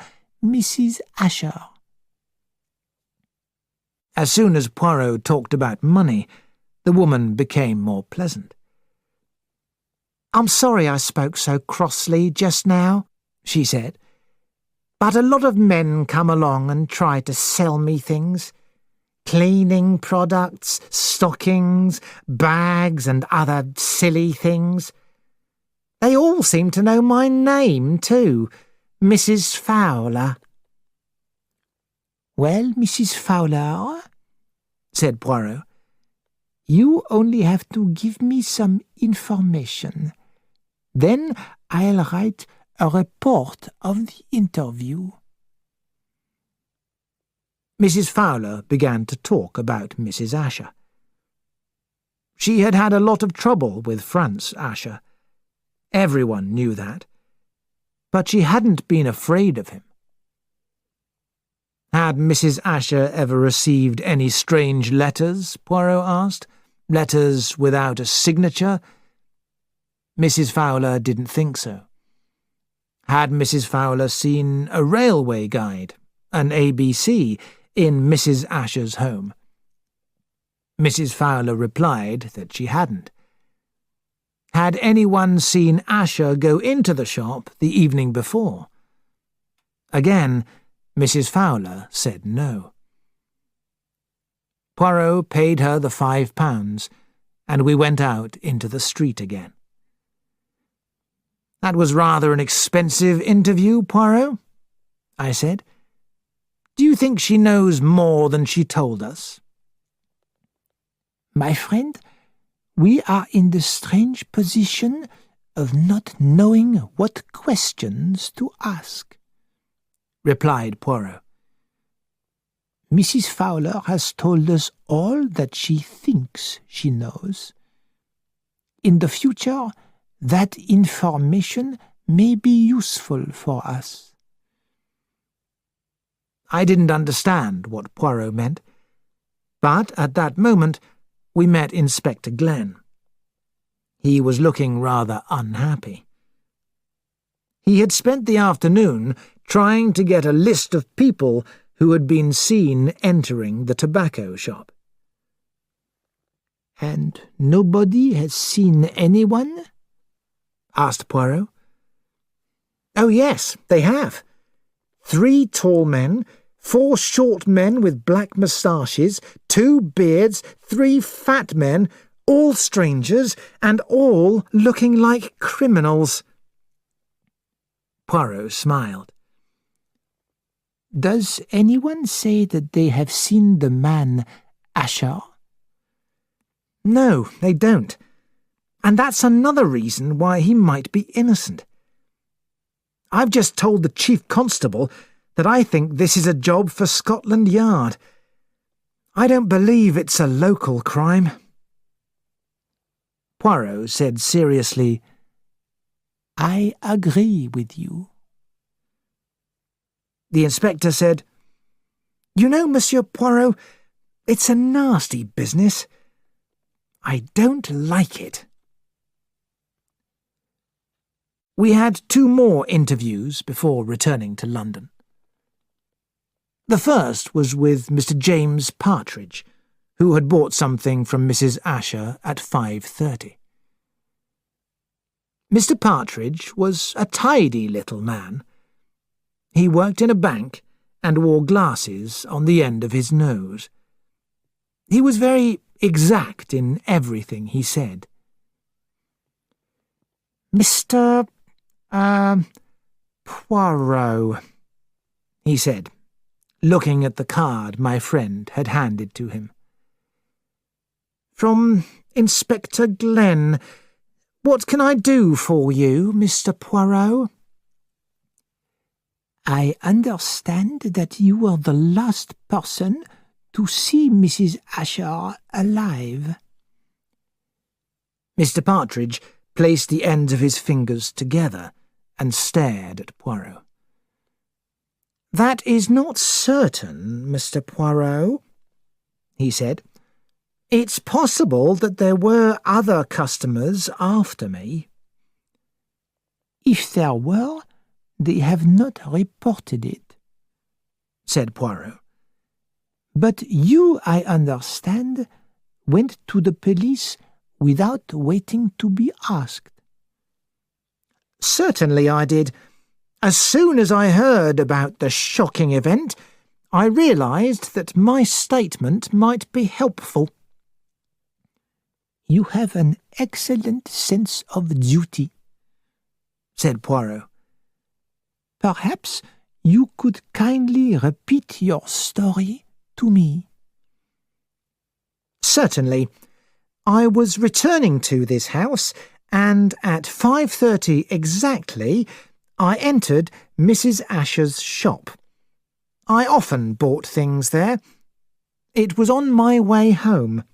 Mrs. Asher." As soon as Poirot talked about money, the woman became more pleasant. "I'm sorry I spoke so crossly just now," she said, "but a lot of men come along and try to sell me things. cleaning products, stockings, bags, and other silly things. They all seem to know my name, too, Mrs. Fowler." "Well, Mrs. Fowler," said Poirot, "you only have to give me some information. Then I'll write a report of the interview." Mrs. Fowler began to talk about Mrs. Asher. She had had a lot of trouble with Franz Asher. Everyone knew that. But she hadn't been afraid of him. Had Mrs. Asher ever received any strange letters, Poirot asked? Letters without a signature? Mrs. Fowler didn't think so. Had Mrs. Fowler seen a railway guide, an ABC, in Mrs. Asher's home? Mrs. Fowler replied that she hadn't. Had anyone seen Asher go into the shop the evening before? Again, Mrs. Fowler said no. Poirot paid her the £5, and we went out into the street again. "That was rather an expensive interview, Poirot," I said. "Do you think she knows more than she told us?" "My friend, we are in the strange position of not knowing what questions to ask," replied Poirot. "Mrs. Fowler has told us all that she thinks she knows. In the future, that information may be useful for us." I didn't understand what Poirot meant, but at that moment we met Inspector Glenn. He was looking rather unhappy. He had spent the afternoon trying to get a list of people who had been seen entering the tobacco shop. "And nobody has seen anyone?" asked Poirot. "Oh, yes, they have. 3 tall men, 4 short men with black moustaches, 2 beards, 3 fat men, all strangers, and all looking like criminals." Poirot smiled. "Does anyone say that they have seen the man Asher?" "No, they don't. And that's another reason why he might be innocent. I've just told the Chief Constable that I think this is a job for Scotland Yard. I don't believe it's a local crime." Poirot said seriously, "I agree with you." The inspector said, "You know, Monsieur Poirot, it's a nasty business. I don't like it." We had 2 more interviews before returning to London. The first was with Mr. James Partridge, who had bought something from Mrs. Asher at 5:30. Mr. Partridge was a tidy little man. He worked in a bank and wore glasses on the end of his nose. He was very exact in everything he said. "Mr. Poirot," he said, looking at the card my friend had handed to him. "From Inspector Glenn. What can I do for you, Mr. Poirot?" "I understand that you were the last person to see Mrs. Asher alive." Mr. Partridge placed the ends of his fingers together and stared at Poirot. "That is not certain, Mr. Poirot," he said. "It's possible that there were other customers after me." "If there were, they have not reported it," said Poirot. "But you, I understand, went to the police without waiting to be asked." "Certainly I did. As soon as I heard about the shocking event, I realised that my statement might be helpful. You have an excellent sense of duty, said Poirot. Perhaps you could kindly repeat your story to me. Certainly. I was returning to this house, and at 5:30 exactly, I entered Mrs. Asher's shop. I often bought things there. It was on my way home.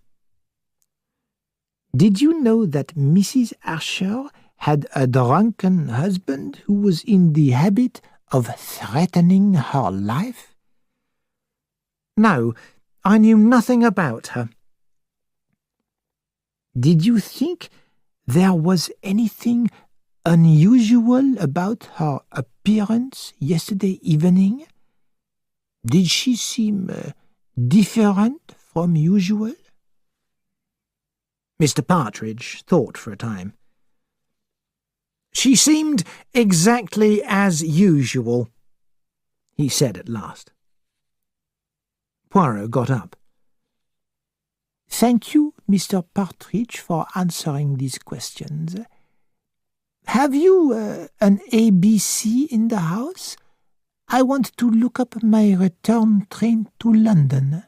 Did you know that Mrs. Asher had a drunken husband who was in the habit of threatening her life? No, I knew nothing about her. Did you think there was anything unusual about her appearance yesterday evening? Did she seem different from usual? Mr. Partridge thought for a time. She seemed exactly as usual, he said at last. Poirot got up. Thank you, Mr. Partridge, for answering these questions. Have you an ABC in the house? I want to look up my return train to London.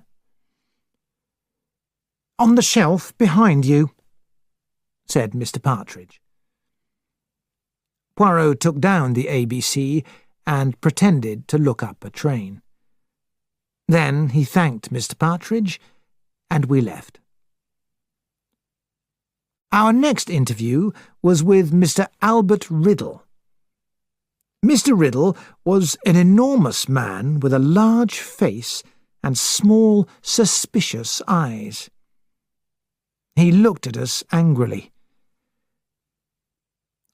On the shelf behind you, said Mr. Partridge. Poirot took down the ABC and pretended to look up a train. Then he thanked Mr. Partridge, and we left. Our next interview was with Mr. Albert Riddle. Mr. Riddle was an enormous man with a large face and small, suspicious eyes. He looked at us angrily.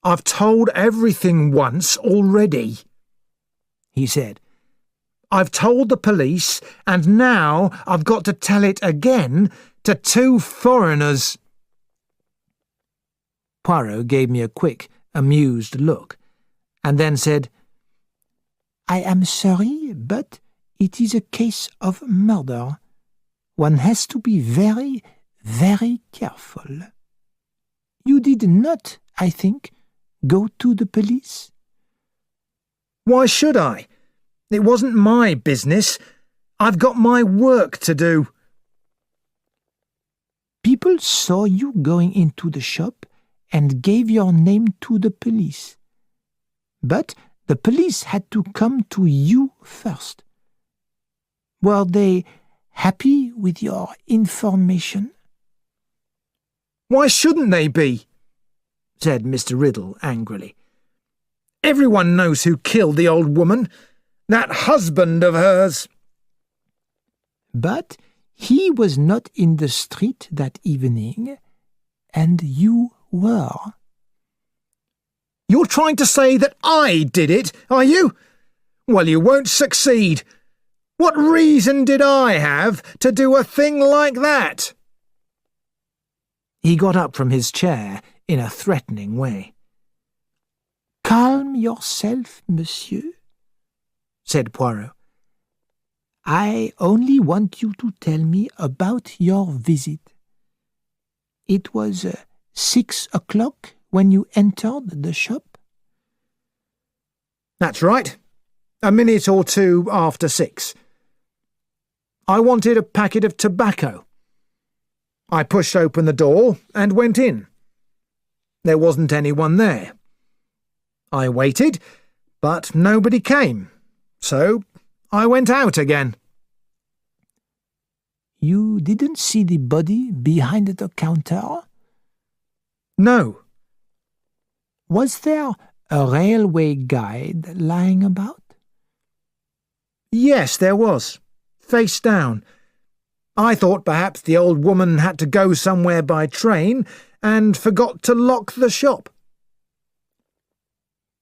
"I've told everything once already," he said. "I've told the police, and now I've got to tell it again to 2 foreigners." Poirot gave me a quick, amused look, and then said, I am sorry, but it is a case of murder. One has to be very, very careful. You did not, I think, go to the police? "Why should I? It wasn't my business. I've got my work to do." People saw you going into the shop and gave your name to the police. But the police had to come to you first. Were they happy with your information? "Why shouldn't they be?" said Mr. Riddle angrily. "Everyone knows who killed the old woman. That husband of hers." But he was not in the street that evening, and you were. "You're trying to say that I did it, are you? Well, you won't succeed. What reason did I have to do a thing like that?" He got up from his chair in a threatening way. Calm yourself, monsieur, said Poirot. I only want you to tell me about your visit. It was 6 o'clock when you entered the shop? That's right. A minute or two after 6. I wanted a packet of tobacco. I pushed open the door and went in. There wasn't anyone there. I waited, but nobody came, so I went out again. You didn't see the body behind the counter? No. Was there a railway guide lying about? Yes, there was, face down. I thought perhaps the old woman had to go somewhere by train and forgot to lock the shop.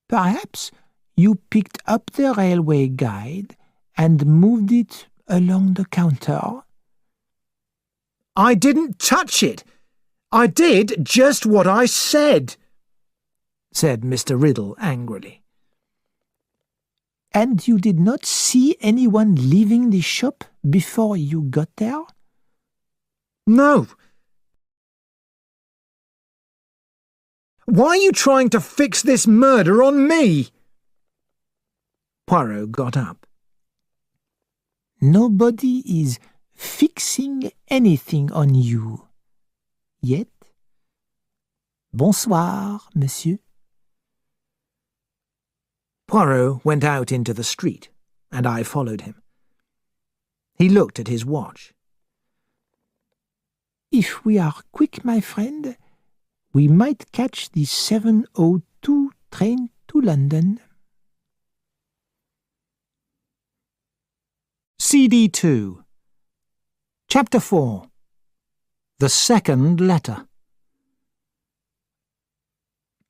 Perhaps you picked up the railway guide and moved it along the counter? I didn't touch it. I did just what I said, said Mr. Riddle angrily. And you did not see anyone leaving the shop before you got there? No. Why are you trying to fix this murder on me? Poirot got up. Nobody is fixing anything on you. Yet. Bonsoir, monsieur. Poirot went out into the street, and I followed him. He looked at his watch. If we are quick, my friend, we might catch the 7:02 train to London. CD2 Chapter 4 The Second Letter.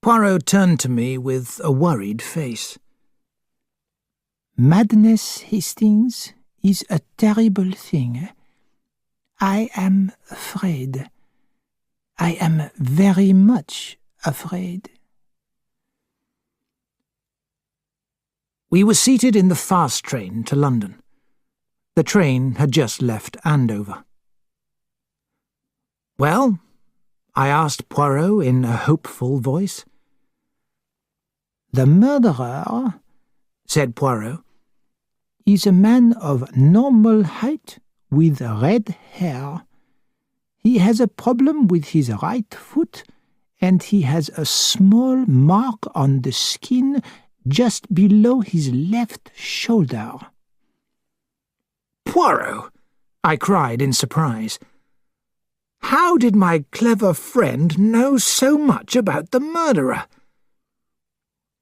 Poirot turned to me with a worried face. Madness, Hastings, is a terrible thing. I am afraid. I am very much afraid. We were seated in the fast train to London. The train had just left Andover. "Well?" I asked Poirot in a hopeful voice. The murderer, said Poirot, is a man of normal height with red hair. He has a problem with his right foot, and he has a small mark on the skin just below his left shoulder. "Poirot!" I cried in surprise. "How did my clever friend know so much about the murderer?"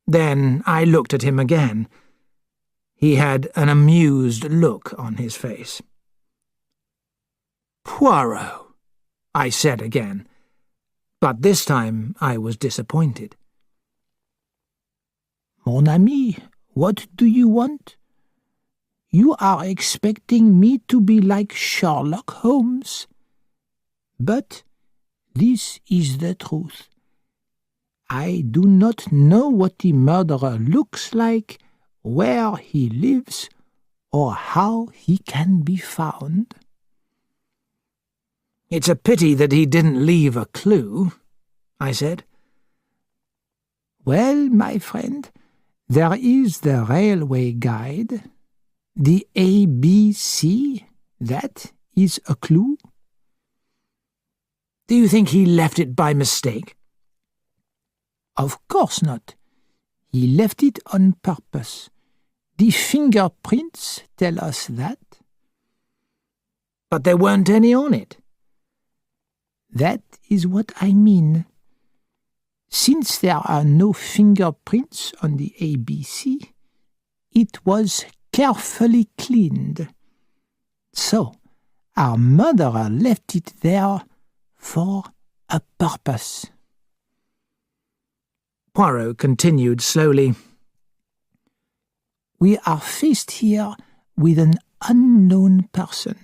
Then I looked at him again. He had an amused look on his face. "Poirot," I said again, but this time I was disappointed. Mon ami, what do you want? You are expecting me to be like Sherlock Holmes. But this is the truth. I do not know what the murderer looks like, where he lives, or how he can be found. "It's a pity that he didn't leave a clue," I said. Well, my friend, there is the railway guide. The ABC, that is a clue. "Do you think he left it by mistake?" Of course not. He left it on purpose. The fingerprints tell us that. "But there weren't any on it." That is what I mean. Since there are no fingerprints on the ABC, it was carefully cleaned. So, our murderer left it there for a purpose. Poirot continued slowly. We are faced here with an unknown person.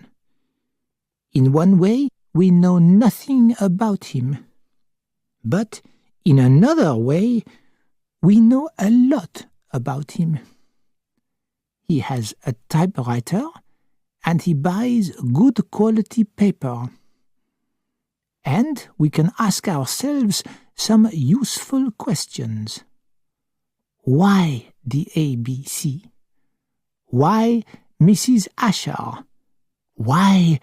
In one way, we know nothing about him. But in another way, we know a lot about him. He has a typewriter, and he buys good quality paper. And we can ask ourselves some useful questions. Why the ABC? Why Mrs. Asher? Why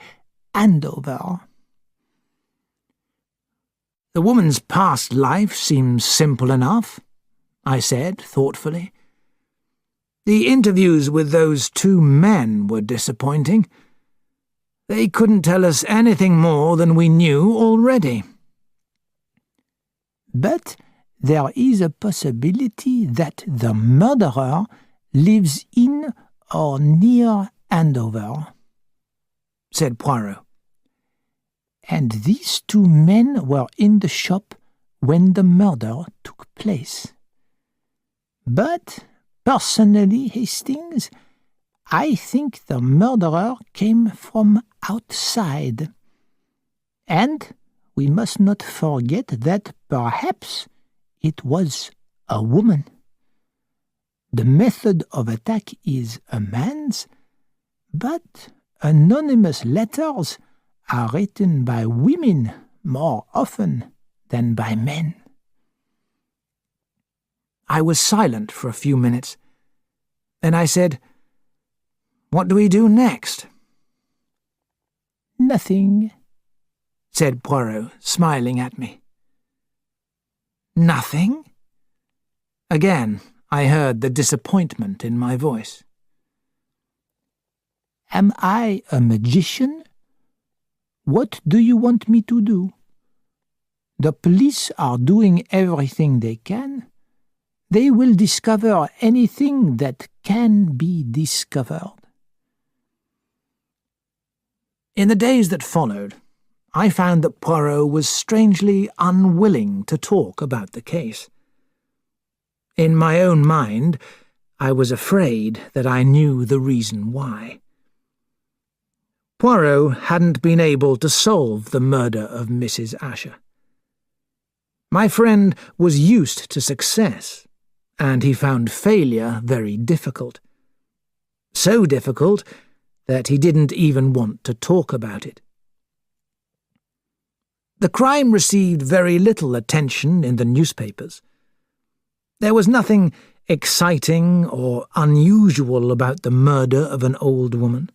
Andover? "The woman's past life seems simple enough," I said thoughtfully. "The interviews with those two men were disappointing. They couldn't tell us anything more than we knew already." But there is a possibility that the murderer lives in or near Andover, said Poirot. And these two men were in the shop when the murder took place. But, personally, Hastings, I think the murderer came from outside. And we must not forget that perhaps it was a woman. The method of attack is a man's, but anonymous letters are written by women more often than by men. I was silent for a few minutes. Then I said, "What do we do next?" "Nothing," said Poirot, smiling at me. "Nothing?" Again, I heard the disappointment in my voice. "Am I a magician? What do you want me to do? The police are doing everything they can. They will discover anything that can be discovered." In the days that followed, I found that Poirot was strangely unwilling to talk about the case. In my own mind, I was afraid that I knew the reason why. Poirot hadn't been able to solve the murder of Mrs. Asher. My friend was used to success, and he found failure very difficult. So difficult that he didn't even want to talk about it. The crime received very little attention in the newspapers. There was nothing exciting or unusual about the murder of an old woman.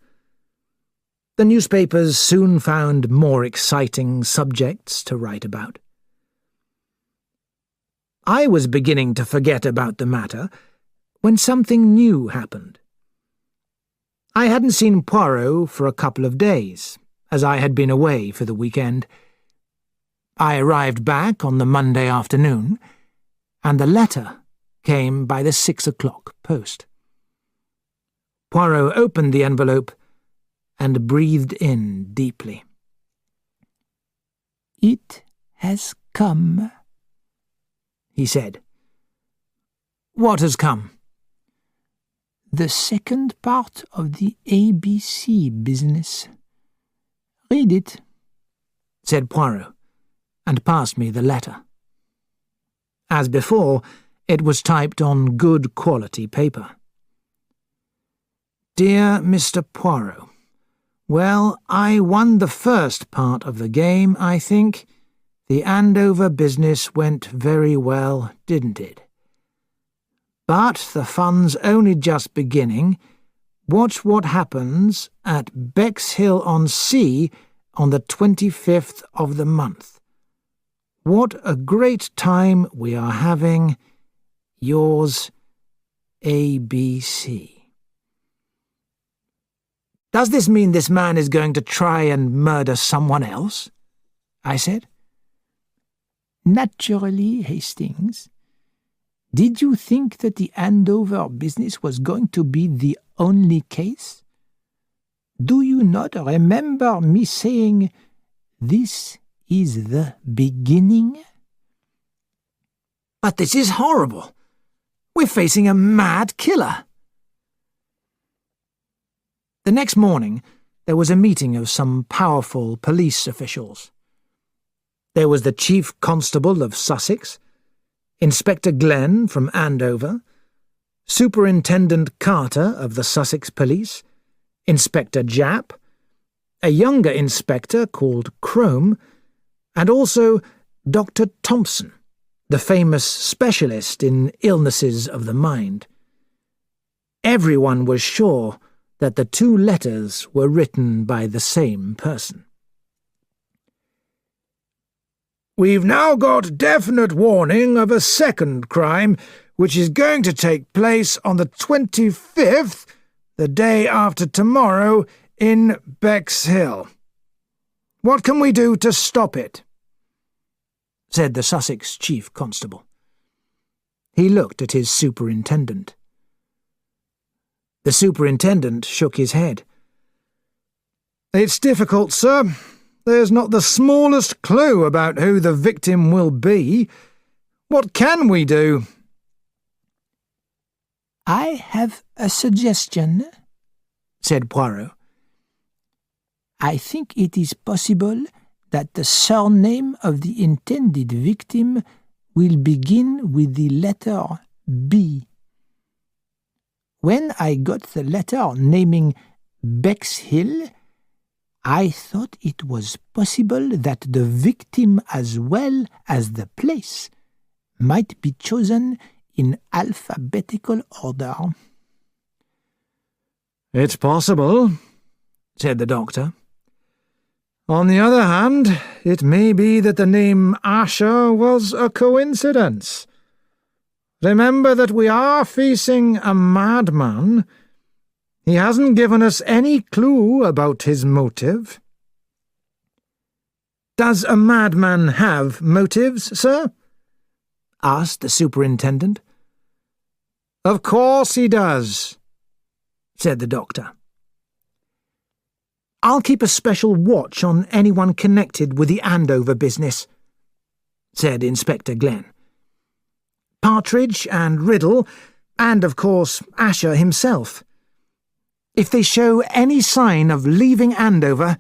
The newspapers soon found more exciting subjects to write about. I was beginning to forget about the matter when something new happened. I hadn't seen Poirot for a couple of days, as I had been away for the weekend. I arrived back on the Monday afternoon, and the letter came by the 6 o'clock post. Poirot opened the envelope and breathed in deeply. "It has come," he said. "What has come?" "The second part of the ABC business. Read it," said Poirot, and passed me the letter. As before, it was typed on good quality paper. "Dear Mr. Poirot, well, I won the first part of the game, I think. The Andover business went very well, didn't it? But the fun's only just beginning. Watch what happens at Bexhill-on-Sea on the 25th of the month. What a great time we are having. Yours, ABC." "Does this mean this man is going to try and murder someone else?" I said. "Naturally, Hastings. Did you think that the Andover business was going to be the only case? Do you not remember me saying, 'This is the beginning'?" "But this is horrible. We're facing a mad killer." The next morning, there was a meeting of some powerful police officials. There was the Chief Constable of Sussex, Inspector Glenn from Andover, Superintendent Carter of the Sussex Police, Inspector Japp, a younger inspector called Crome, and also Dr. Thompson, the famous specialist in illnesses of the mind. Everyone was sure that the two letters were written by the same person. "We've now got definite warning of a second crime which is going to take place on the 25th, the day after tomorrow, in Bexhill. What can we do to stop it?" said the Sussex Chief Constable. He looked at his superintendent. The superintendent shook his head. "It's difficult, sir. There's not the smallest clue about who the victim will be. What can we do?" "I have a suggestion," said Poirot. "I think it is possible that the surname of the intended victim will begin with the letter B. When I got the letter naming Bexhill, I thought it was possible that the victim as well as the place might be chosen in alphabetical order. It's possible, said the doctor. On the other hand, it may be that the name Asher was a coincidence. Remember that we are facing a madman. He hasn't given us any clue about his motive. Does a madman have motives, sir? Asked the superintendent. Of course he does, said the doctor. I'll keep a special watch on anyone connected with the Andover business, said Inspector Glenn. Partridge and Riddle, and of course Asher himself. If they show any sign of leaving Andover,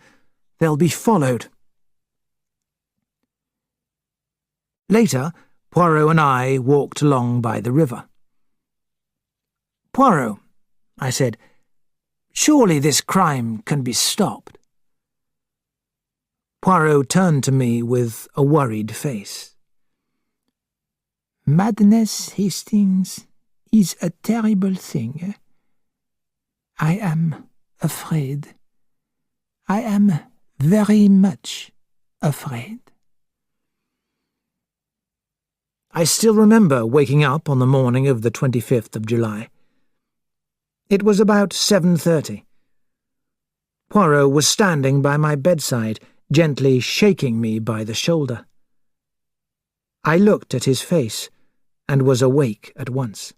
they'll be followed. Later, Poirot and I walked along by the river. Poirot, I said, surely this crime can be stopped. Poirot turned to me with a worried face. Madness, Hastings, is a terrible thing. I am afraid. I am very much afraid. I still remember waking up on the morning of the 25th of July. It was about 7:30. Poirot was standing by my bedside, gently shaking me by the shoulder. I looked at his face and was awake at once.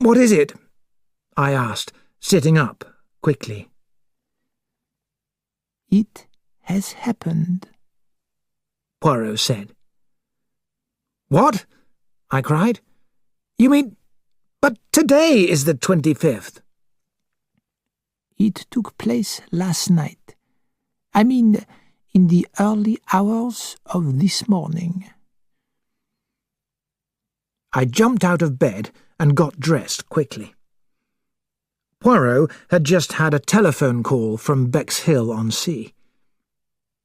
"What is it?" I asked, sitting up quickly. "It has happened," Poirot said. "What?" I cried. "You mean... But today is the 25th. "It took place last night. I mean, in the early hours of this morning." I jumped out of bed and got dressed quickly. Poirot had just had a telephone call from Bexhill-on-Sea.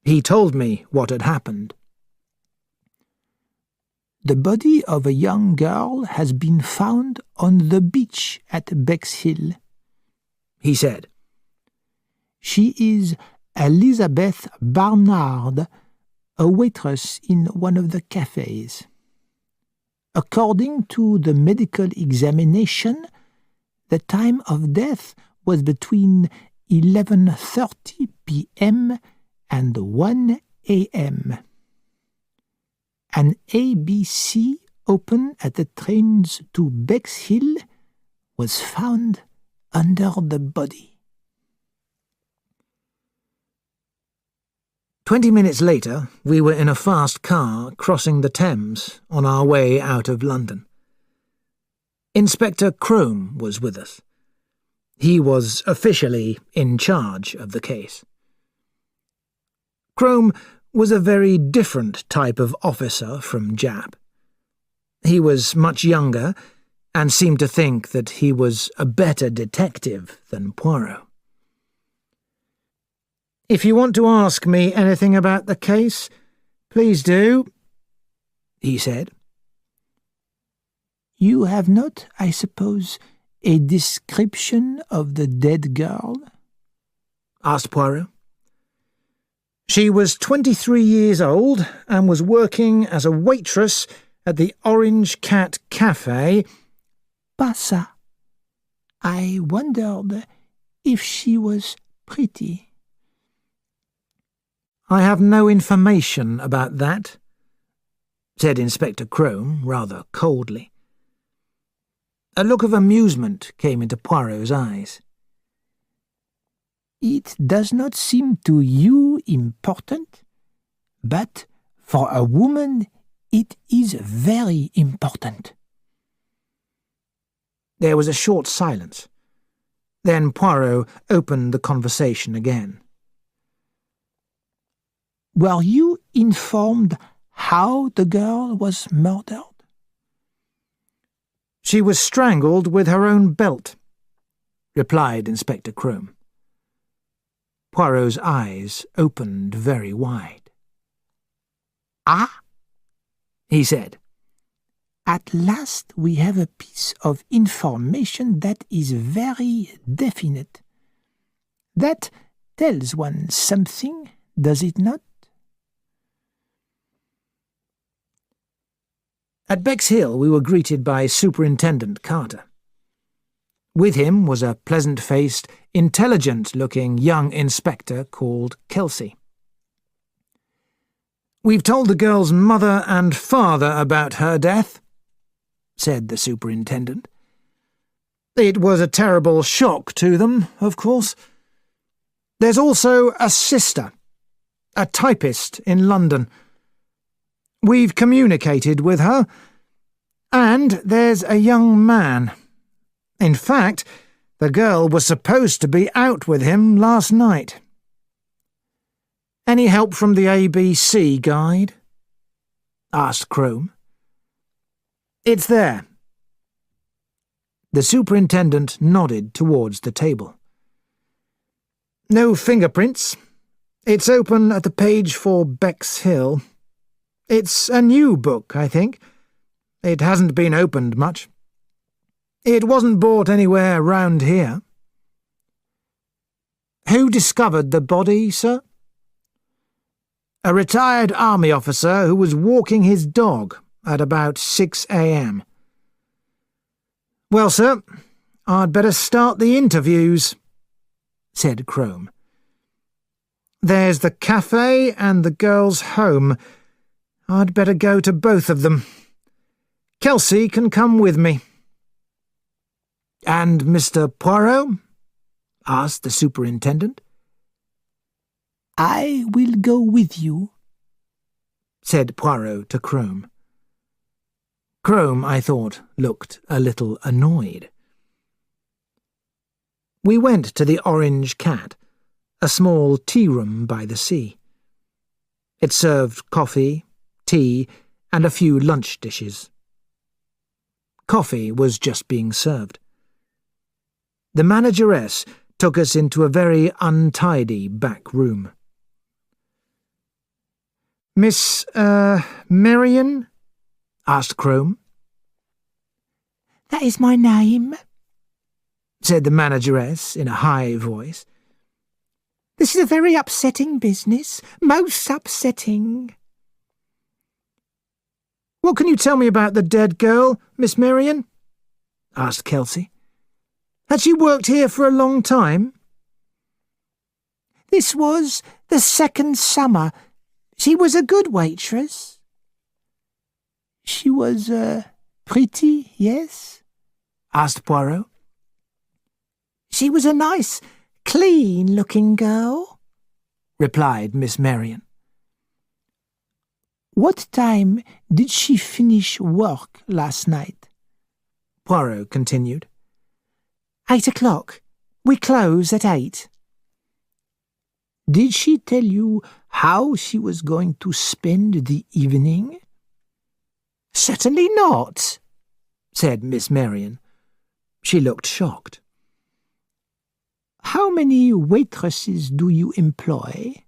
He told me what had happened. "The body of a young girl has been found on the beach at Bexhill," he said. "She is Elizabeth Barnard, a waitress in one of the cafes. According to the medical examination, the time of death was between 11:30 p.m. and 1 a.m. An ABC open at the trains to Bexhill was found under the body." 20 minutes later, we were in a fast car crossing the Thames on our way out of London. Inspector Crome was with us. He was officially in charge of the case. Crome was a very different type of officer from Japp. He was much younger and seemed to think that he was a better detective than Poirot. "If you want to ask me anything about the case, please do," he said. "You have not, I suppose, a description of the dead girl?" asked Poirot. "She was 23 years old and was working as a waitress at the Orange Cat Cafe." "Pas ça. I wondered if she was pretty." "I have no information about that," said Inspector Crome rather coldly. A look of amusement came into Poirot's eyes. "It does not seem to you important, but for a woman it is very important." There was a short silence. Then Poirot opened the conversation again. "Were you informed how the girl was murdered?" "She was strangled with her own belt," replied Inspector Crome. Poirot's eyes opened very wide. "Ah," he said. "At last we have a piece of information that is very definite. That tells one something, does it not?" At Bexhill we were greeted by Superintendent Carter. With him was a pleasant-faced, intelligent-looking young inspector called Kelsey. "We've told the girl's mother and father about her death," said the superintendent. "It was a terrible shock to them, of course. There's also a sister, a typist in London. We've communicated with her, and there's a young man. In fact, the girl was supposed to be out with him last night." "Any help from the ABC guide?" asked Crome. "It's there." The superintendent nodded towards the table. "No fingerprints. It's open at the page for Bexhill. It's a new book, I think. It hasn't been opened much. It wasn't bought anywhere round here." "Who discovered the body, sir?" "A retired army officer who was walking his dog at about 6 a.m. "Well, sir, I'd better start the interviews," said Crome. "There's the cafe and the girl's home. I'd better go to both of them. Kelsey can come with me." "And Mr. Poirot?" asked the superintendent. "I will go with you," said Poirot to Crome. Crome, I thought, looked a little annoyed. We went to the Orange Cat, a small tea-room by the sea. It served coffee, tea, and a few lunch dishes. Coffee was just being served. The manageress took us into a very untidy back room. "Miss, Marion?" asked Crome. "That is my name," said the manageress in a high voice. "This is a very upsetting business, most upsetting." "What can you tell me about the dead girl, Miss Marion?" asked Kelsey. "Had she worked here for a long time?" "This was the second summer. She was a good waitress." "She was, pretty, yes?" asked Poirot. "She was a nice, clean-looking girl," replied Miss Marion. "What time did she finish work last night?" Poirot continued. 8 o'clock. We close at 8. "Did she tell you how she was going to spend the evening?" "Certainly not," said Miss Marion. She looked shocked. "How many waitresses do you employ?"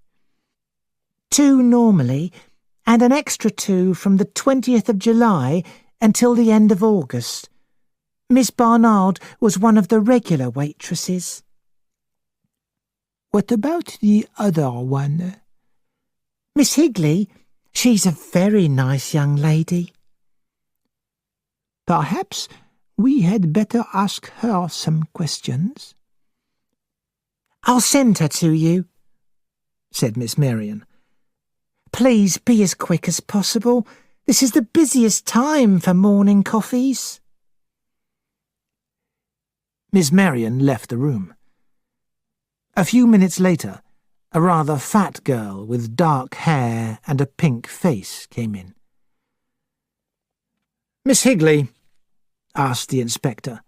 2 normally, and an extra 2 from the 20th of July until the end of August. Miss Barnard was one of the regular waitresses." "What about the other one?" "Miss Higley. She's a very nice young lady." "Perhaps we had better ask her some questions." "I'll send her to you," said Miss Marion. "Please be as quick as possible. This is the busiest time for morning coffees." Miss Marion left the room. A few minutes later, a rather fat girl with dark hair and a pink face came in. "Miss Higley," asked the inspector,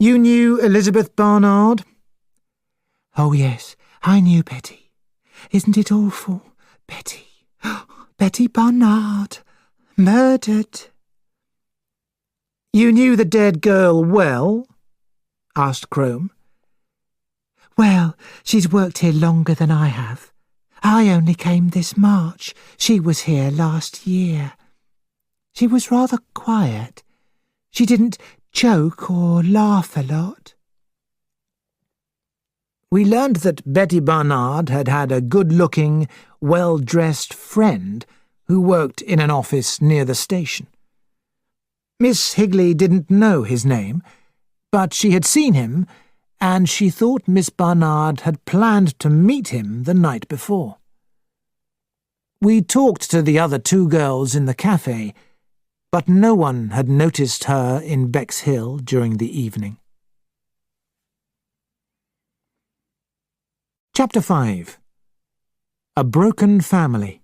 "you knew Elizabeth Barnard?" "Oh, yes, I knew Betty. Isn't it awful? Betty. Betty Barnard. Murdered." You knew the dead girl well? Asked Crome. Well, she's worked here longer than I have. I only came this March. She was here last year. She was rather quiet. She didn't joke or laugh a lot. We learned that Betty Barnard had had a good-looking, well-dressed friend who worked in an office near the station. Miss Higley didn't know his name, but she had seen him, and she thought Miss Barnard had planned to meet him the night before. We talked to the other two girls in the cafe, but no one had noticed her in Bexhill during the evening. Chapter 5. A Broken Family.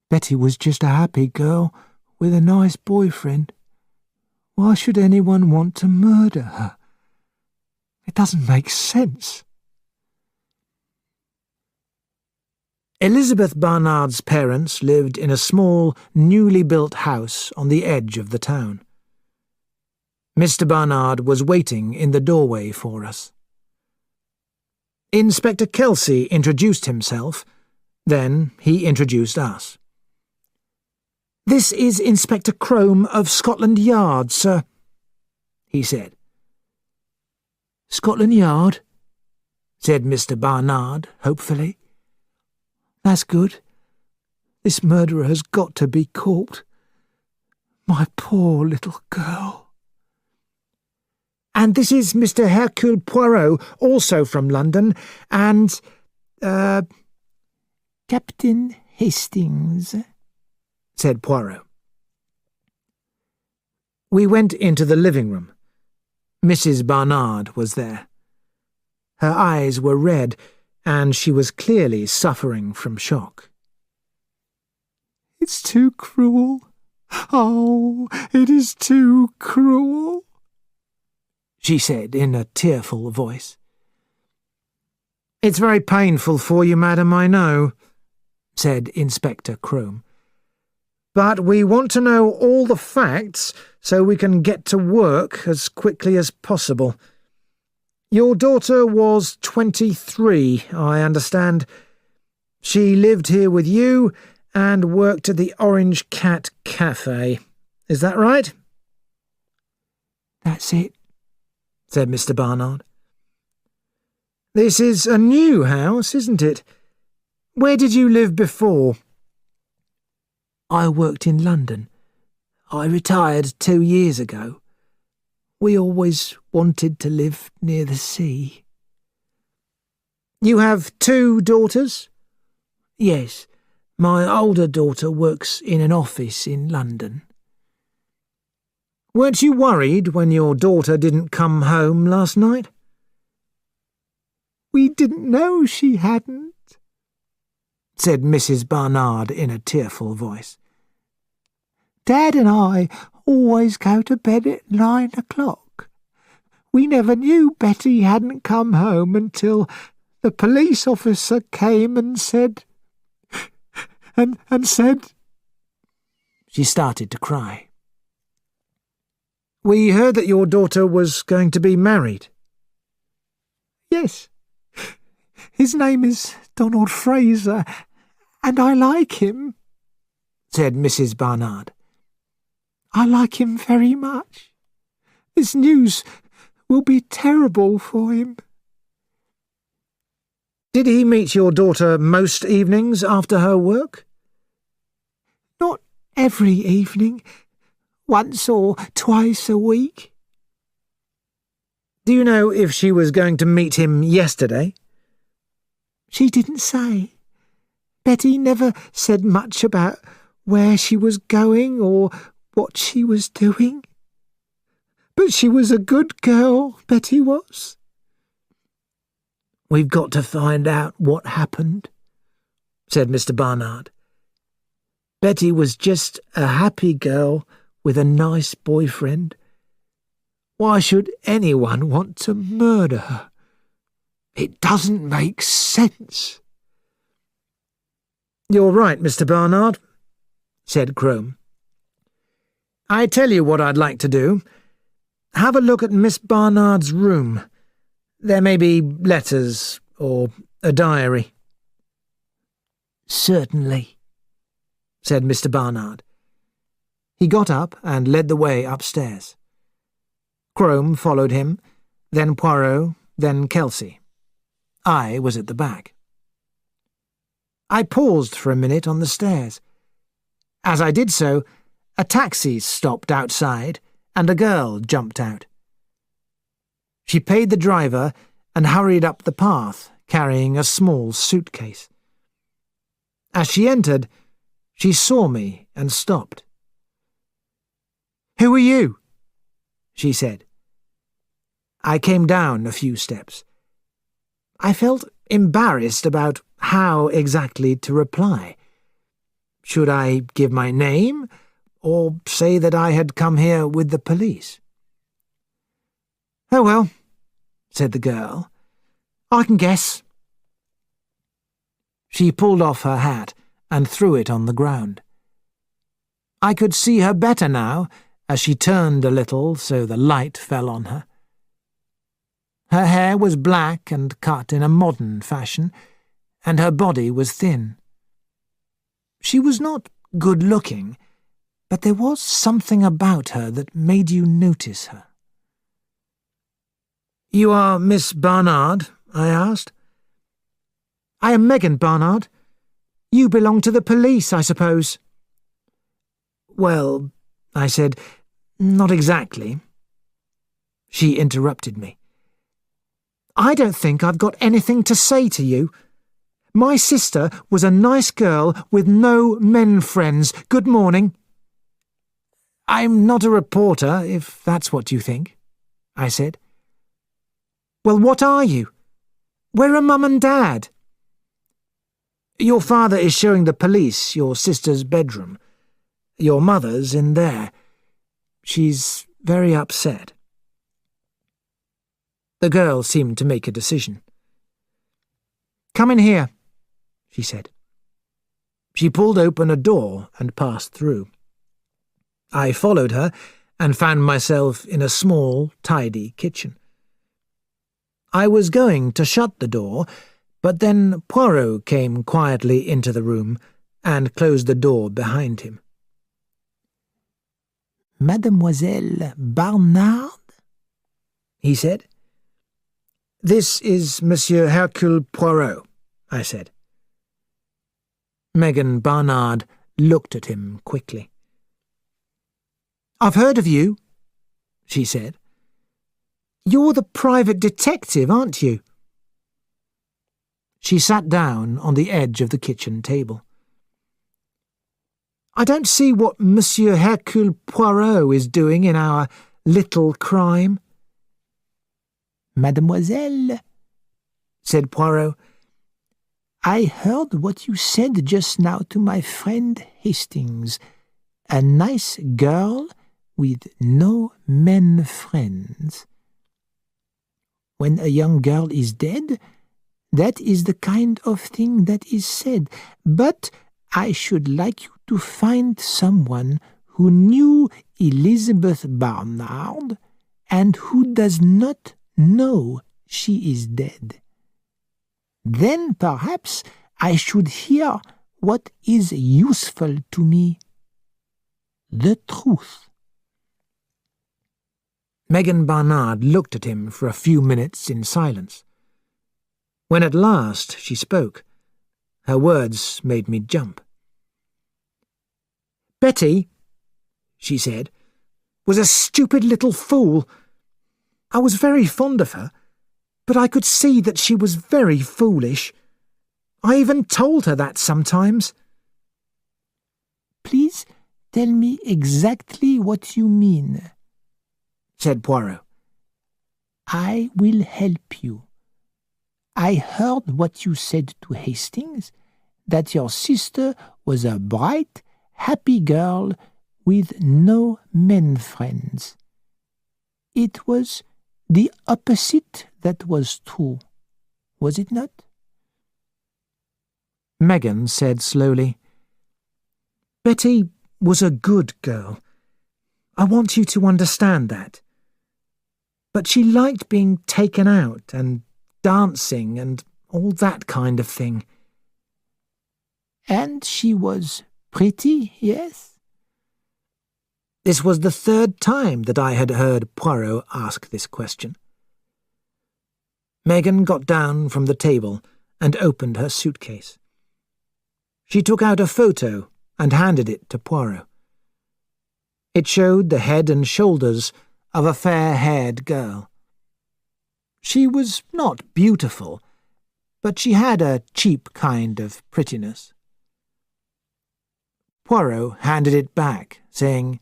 Betty was just a happy girl with a nice boyfriend. Why should anyone want to murder her? It doesn't make sense. Elizabeth Barnard's parents lived in a small, newly built house on the edge of the town. Mr. Barnard was waiting in the doorway for us. Inspector Kelsey introduced himself, then he introduced us. "This is Inspector Crome of Scotland Yard, sir," he said. "Scotland Yard?" said Mr. Barnard, hopefully. "That's good. This murderer has got to be caught. My poor little girl." "And this is Mr. Hercule Poirot, also from London, and, Captain Hastings," said Poirot. We went into the living room. Mrs. Barnard was there. Her eyes were red, and she was clearly suffering from shock. "It's too cruel. Oh, it is too cruel," she said in a tearful voice. "It's very painful for you, madam, I know," said Inspector Crome. "But we want to know all the facts so we can get to work as quickly as possible. Your daughter was 23, I understand. She lived here with you and worked at the Orange Cat Cafe. Is that right?" "That's it," said Mr. Barnard. "This is a new house, isn't it? Where did you live before?" "I worked in London. I retired 2 years ago. We always wanted to live near the sea." "You have 2 daughters?" "Yes. My older daughter works in an office in London." "Weren't you worried when your daughter didn't come home last night?" "We didn't know she hadn't," said Mrs. Barnard in a tearful voice. "Dad and I always go to bed at 9 o'clock. We never knew Betty hadn't come home until the police officer came and said... and said..." She started to cry. "We heard that your daughter was going to be married." "Yes. His name is Donald Fraser, and I like him," said Mrs. Barnard. "I like him very much. This news will be terrible for him." "Did he meet your daughter most evenings after her work?" "Not every evening. Once or twice a week." "Do you know if she was going to meet him yesterday?" "She didn't say. Betty never said much about where she was going or what she was doing. But she was a good girl, Betty was." "We've got to find out what happened," said Mr. Barnard. "Betty was just a happy girl with a nice boyfriend. Why should anyone want to murder her? It doesn't make sense." "You're right, Mr. Barnard," said Crome. I tell you what I'd like to do. Have a look at Miss Barnard's room. There may be letters or a diary." "Certainly," said Mr. Barnard. He got up and led the way upstairs. Crome followed him, then Poirot, then Kelsey. I was at the back. I paused for a minute on the stairs. As I did so, a taxi stopped outside and a girl jumped out. She paid the driver and hurried up the path, carrying a small suitcase. As she entered, she saw me and stopped. "Who are you?" she said. I came down a few steps. I felt embarrassed about how exactly to reply. Should I give my name, or say that I had come here with the police? "Oh well," said the girl. "I can guess." She pulled off her hat and threw it on the ground. I could see her better now, as she turned a little so the light fell on her. Her hair was black and cut in a modern fashion, and her body was thin. She was not good-looking, but there was something about her that made you notice her. "You are Miss Barnard?" I asked. "I am Megan Barnard. You belong to the police, I suppose." "Well," I said, "not exactly." She interrupted me. "I don't think I've got anything to say to you. My sister was a nice girl with no men friends. Good morning." "I'm not a reporter, if that's what you think," I said. "Well, what are you? Where are Mum and Dad?" "Your father is showing the police your sister's bedroom. Your mother's in there. She's very upset." The girl seemed to make a decision. "Come in here," she said. She pulled open a door and passed through. I followed her and found myself in a small, tidy kitchen. I was going to shut the door, but then Poirot came quietly into the room and closed the door behind him. "Mademoiselle Barnard?" he said. "This is Monsieur Hercule Poirot," I said. Megan Barnard looked at him quickly. "I've heard of you," she said. "You're the private detective, aren't you?" She sat down on the edge of the kitchen table. "I don't see what Monsieur Hercule Poirot is doing in our little crime." "Mademoiselle," said Poirot, "I heard what you said just now to my friend Hastings. A nice girl with no men friends. When a young girl is dead, that is the kind of thing that is said. But I should like you to find someone who knew Elizabeth Barnard and who does not know she is dead. Then perhaps I should hear what is useful to me. The truth." Megan Barnard looked at him for a few minutes in silence. When at last she spoke, her words made me jump. "Betty," she said, "was a stupid little fool. I was very fond of her, but I could see that she was very foolish. I even told her that sometimes." "Please tell me exactly what you mean," said Poirot. "I will help you. I heard what you said to Hastings, that your sister was a bright, happy girl with no men friends. It was the opposite that was true, was it not?" Megan said slowly, "Betty was a good girl. I want you to understand that. But she liked being taken out and dancing and all that kind of thing. And she was pretty, yes? This was the third time that I had heard Poirot ask this question. Megan got down from the table and opened her suitcase. She took out a photo and handed it to Poirot. It showed the head and shoulders of a fair-haired girl. She was not beautiful, but she had a cheap kind of prettiness. Poirot handed it back, saying,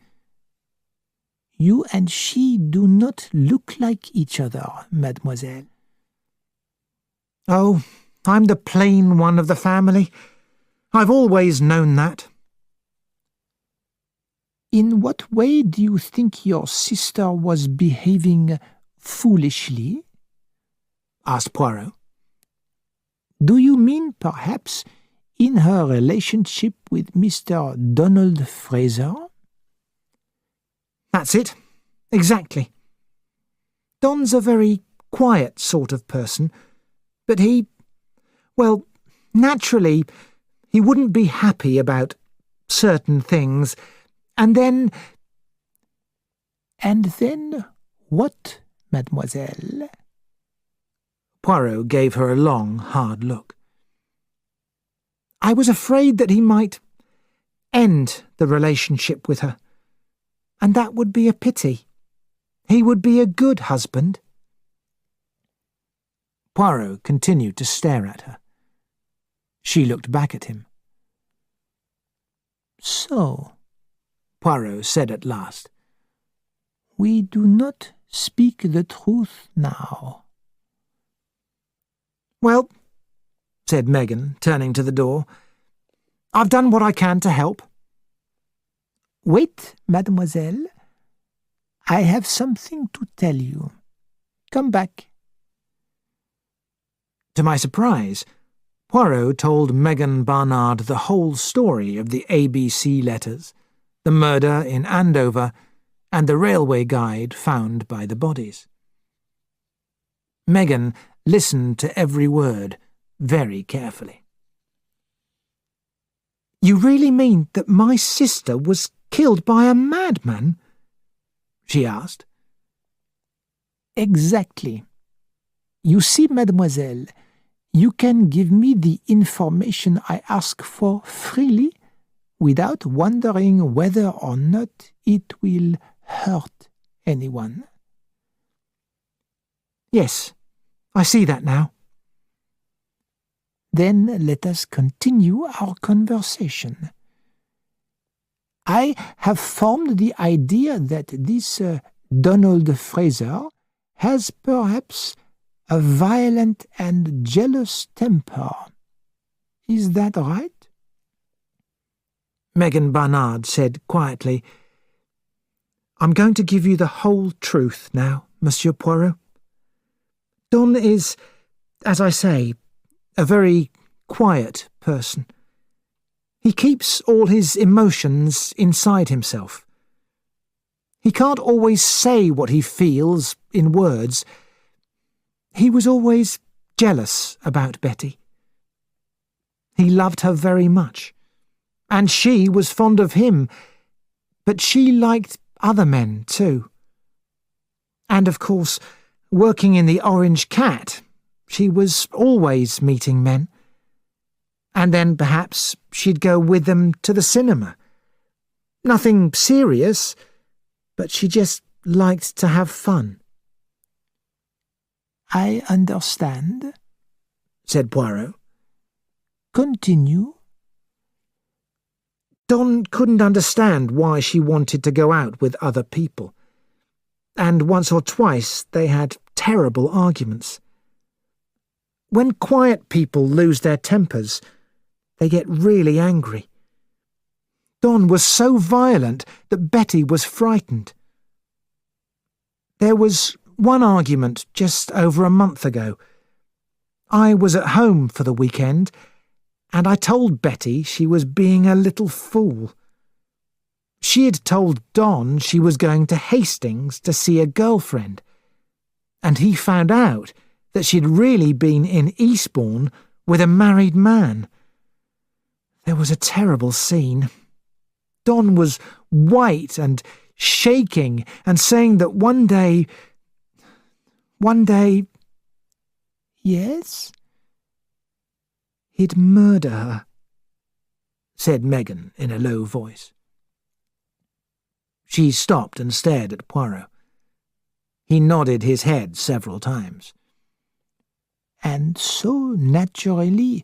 "You and she do not look like each other, mademoiselle." "Oh, I'm the plain one of the family. I've always known that." "In what way do you think your sister was behaving foolishly?" asked Poirot. "Do you mean, perhaps, in her relationship with Mr. Donald Fraser?" "That's it. Exactly. Don's a very quiet sort of person, but well, naturally, he wouldn't be happy about certain things. And then what, mademoiselle?" Poirot gave her a long, hard look. "I was afraid that he might end the relationship with her, and that would be a pity. He would be a good husband." Poirot continued to stare at her. She looked back at him. "So," Poirot said at last, "we do not speak the truth now." "Well," said Megan, turning to the door, "I've done what I can to help." "Wait, mademoiselle. I have something to tell you. Come back." To my surprise, Poirot told Megan Barnard the whole story of the ABC letters, the murder in Andover, and the railway guide found by the bodies. Megan listened to every word very carefully. "You really mean that my sister was killed by a madman?" she asked. "Exactly. You see, mademoiselle, you can give me the information I ask for freely, without wondering whether or not it will hurt anyone." "Yes, I see that now." "Then let us continue our conversation. I have formed the idea that this Donald Fraser has perhaps a violent and jealous temper. Is that right?" Megan Barnard said quietly, "I'm going to give you the whole truth now, Monsieur Poirot. Don is, as I say, a very quiet person. He keeps all his emotions inside himself. He can't always say what he feels in words. He was always jealous about Betty. He loved her very much, and she was fond of him, but she liked other men too. And of course, working in the Orange Cat, she was always meeting men. And then perhaps she'd go with them to the cinema. Nothing serious, but she just liked to have fun." "I understand," said Poirot. "Continue." Don couldn't understand why she wanted to go out with other people, and once or twice they had terrible arguments. When quiet people lose their tempers, they get really angry. Don was so violent that Betty was frightened. There was one argument just over a month ago. I was at home for the weekend, and I told Betty she was being a little fool. She had told Don she was going to Hastings to see a girlfriend, and he found out that she'd really been in Eastbourne with a married man. There was a terrible scene. Don was white and shaking and saying that one day... Yes? He'd murder her, said Megan in a low voice. She stopped and stared at Poirot. He nodded his head several times. And so, naturally,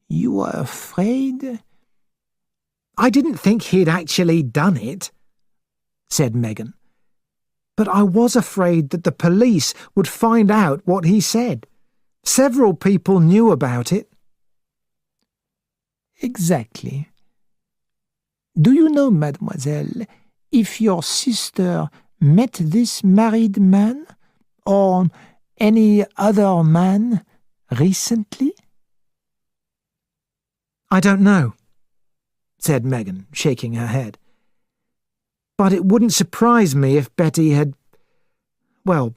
you were afraid? I didn't think he'd actually done it, said Megan. But I was afraid that the police would find out what he said. Several people knew about it. Exactly. Do you know, mademoiselle, if your sister met this married man, or any other man, recently? I don't know, said Megan, shaking her head. But it wouldn't surprise me if Betty had, well,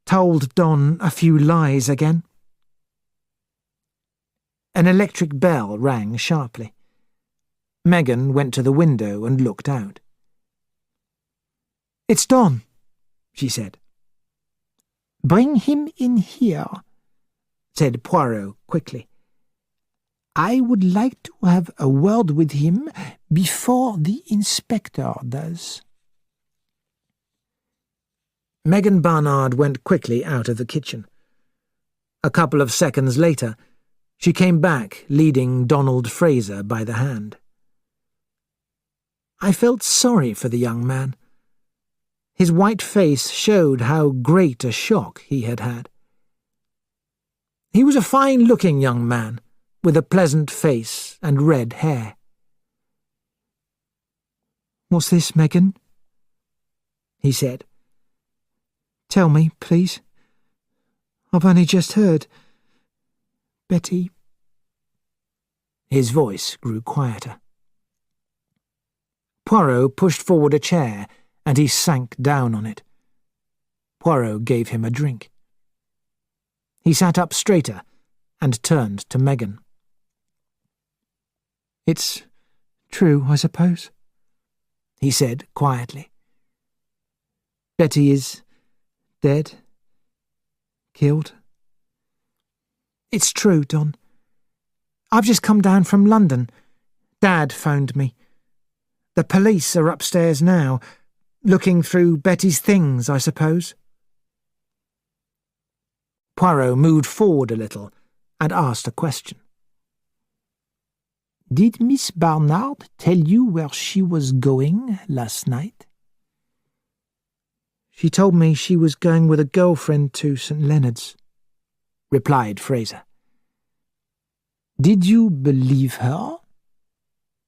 told Don a few lies again. An electric bell rang sharply. Megan went to the window and looked out. "It's Don," she said. "Bring him in here," said Poirot quickly. "I would like to have a word with him before the inspector does." Megan Barnard went quickly out of the kitchen. A couple of seconds later, she came back leading Donald Fraser by the hand. I felt sorry for the young man. His white face showed how great a shock he had had. He was a fine-looking young man, with a pleasant face and red hair. "What's this, Megan?" he said. "Tell me, please. I've only just heard. Betty..." His voice grew quieter. Poirot pushed forward a chair, and he sank down on it. Poirot gave him a drink. He sat up straighter and turned to Megan. "It's true, I suppose," he said quietly. "Betty is dead, killed." "It's true, Don. I've just come down from London. Dad phoned me. The police are upstairs now, looking through Betty's things, I suppose." Poirot moved forward a little and asked a question. "Did Miss Barnard tell you where she was going last night?" "She told me she was going with a girlfriend to St. Leonard's," replied Fraser. "Did you believe her?"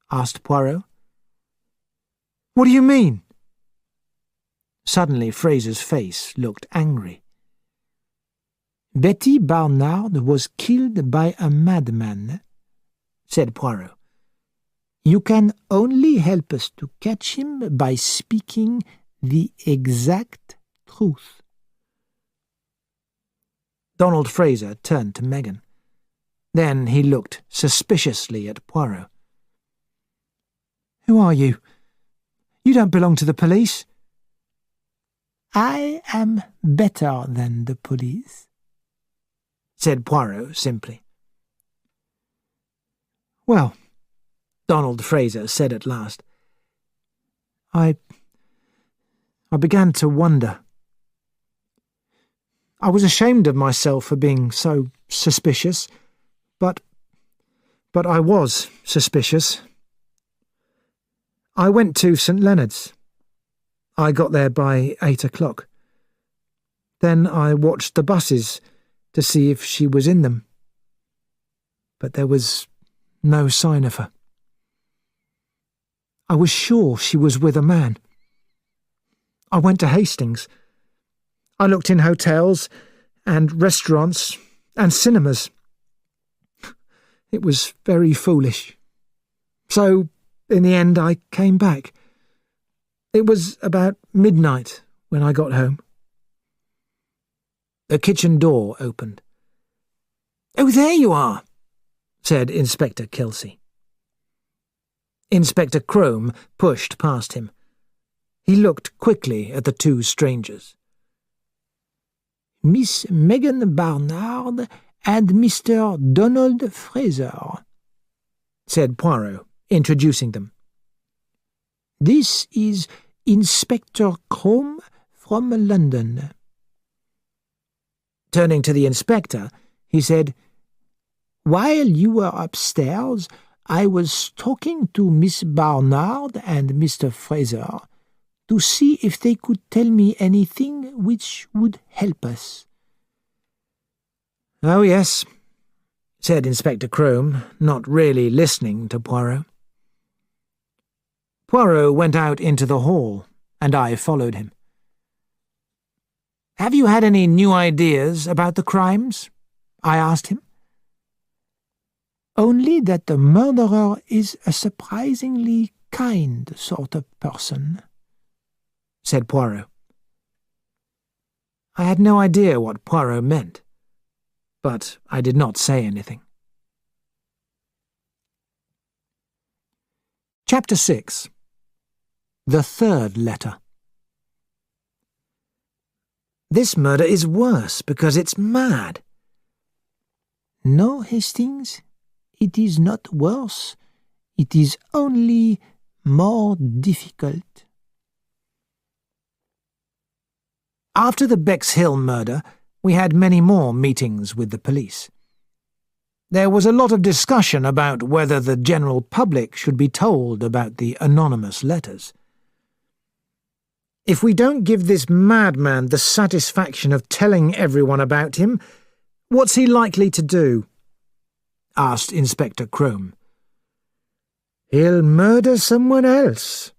asked Poirot. "What do you mean?" Suddenly Fraser's face looked angry. "Betty Barnard was killed by a madman," said Poirot. "You can only help us to catch him by speaking the exact truth." Donald Fraser turned to Megan. Then he looked suspiciously at Poirot. "Who are you? You don't belong to the police." "I am better than the police," said Poirot simply. "Well," Donald Fraser said at last, I began to wonder. I was ashamed of myself for being so suspicious, but I was suspicious. I went to St. Leonard's. I got there by 8 o'clock. Then I watched the buses to see if she was in them. But there was no sign of her. I was sure she was with a man. I went to Hastings. I looked in hotels and restaurants and cinemas. It was very foolish. So, in the end, I came back. It was about midnight when I got home. The kitchen door opened. "Oh, there you are," said Inspector Kelsey. Inspector Crome pushed past him. He looked quickly at the two strangers. "Miss Megan Barnard and Mr. Donald Fraser," said Poirot, introducing them. "This is Inspector Crome from London." Turning to the inspector, he said, "While you were upstairs, I was talking to Miss Barnard and Mr. Fraser to see if they could tell me anything which would help us." "Oh, yes," said Inspector Crome, not really listening to Poirot. Poirot went out into the hall, and I followed him. "Have you had any new ideas about the crimes?" I asked him. "Only that the murderer is a surprisingly kind sort of person," said Poirot. I had no idea what Poirot meant, but I did not say anything. Chapter 6. The Third Letter. This murder is worse because it's mad. "No, Hastings, it is not worse. It is only more difficult." After the Bexhill murder, we had many more meetings with the police. There was a lot of discussion about whether the general public should be told about the anonymous letters. "If we don't give this madman the satisfaction of telling everyone about him, what's he likely to do?" asked Inspector Crome. "He'll murder someone else,"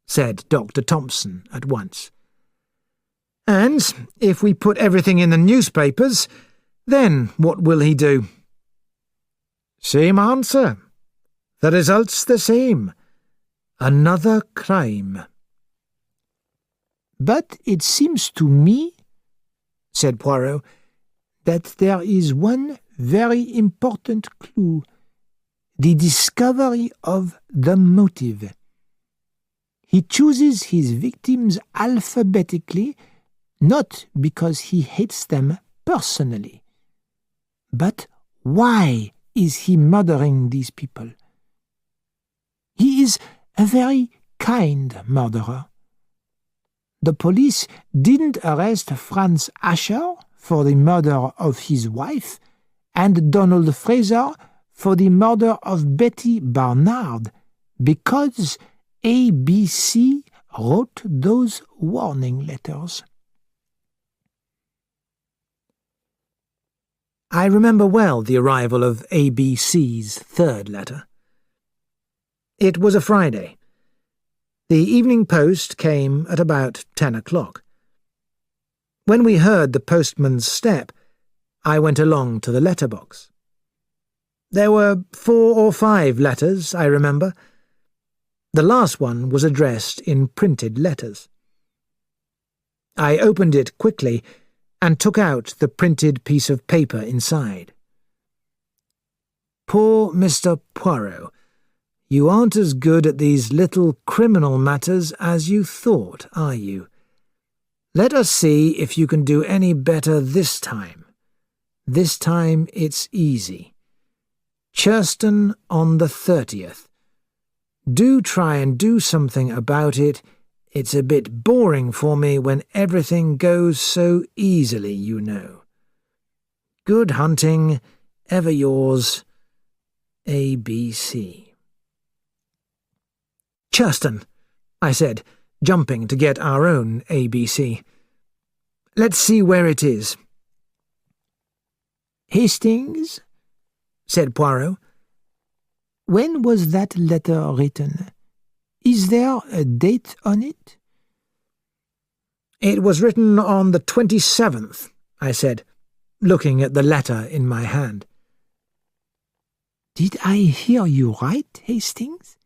said Dr. Thompson at once. "And if we put everything in the newspapers, then what will he do?" "Same answer. The result's the same. Another crime." "But it seems to me," said Poirot, "that there is one very important clue, the discovery of the motive. He chooses his victims alphabetically, not because he hates them personally. But why is he murdering these people? He is a very kind murderer. The police didn't arrest Franz Asher for the murder of his wife and Donald Fraser for the murder of Betty Barnard because ABC wrote those warning letters." I remember well the arrival of ABC's third letter. It was a Friday. The evening post came at about 10 o'clock. When we heard the postman's step, I went along to the letterbox. There were 4 or 5 letters, I remember. The last one was addressed in printed letters. I opened it quickly and took out the printed piece of paper inside. "Poor Mr. Poirot, you aren't as good at these little criminal matters as you thought, are you? Let us see if you can do any better this time. This time it's easy. Churston on the 30th. Do try and do something about it. It's a bit boring for me when everything goes so easily, you know. Good hunting, ever yours, ABC." "Churston," I said, jumping to get our own ABC. "Let's see where it is." "Hastings," said Poirot, "when was that letter written? Is there a date on it?" "It was written on the 27th, I said, looking at the letter in my hand. "Did I hear you right, Hastings?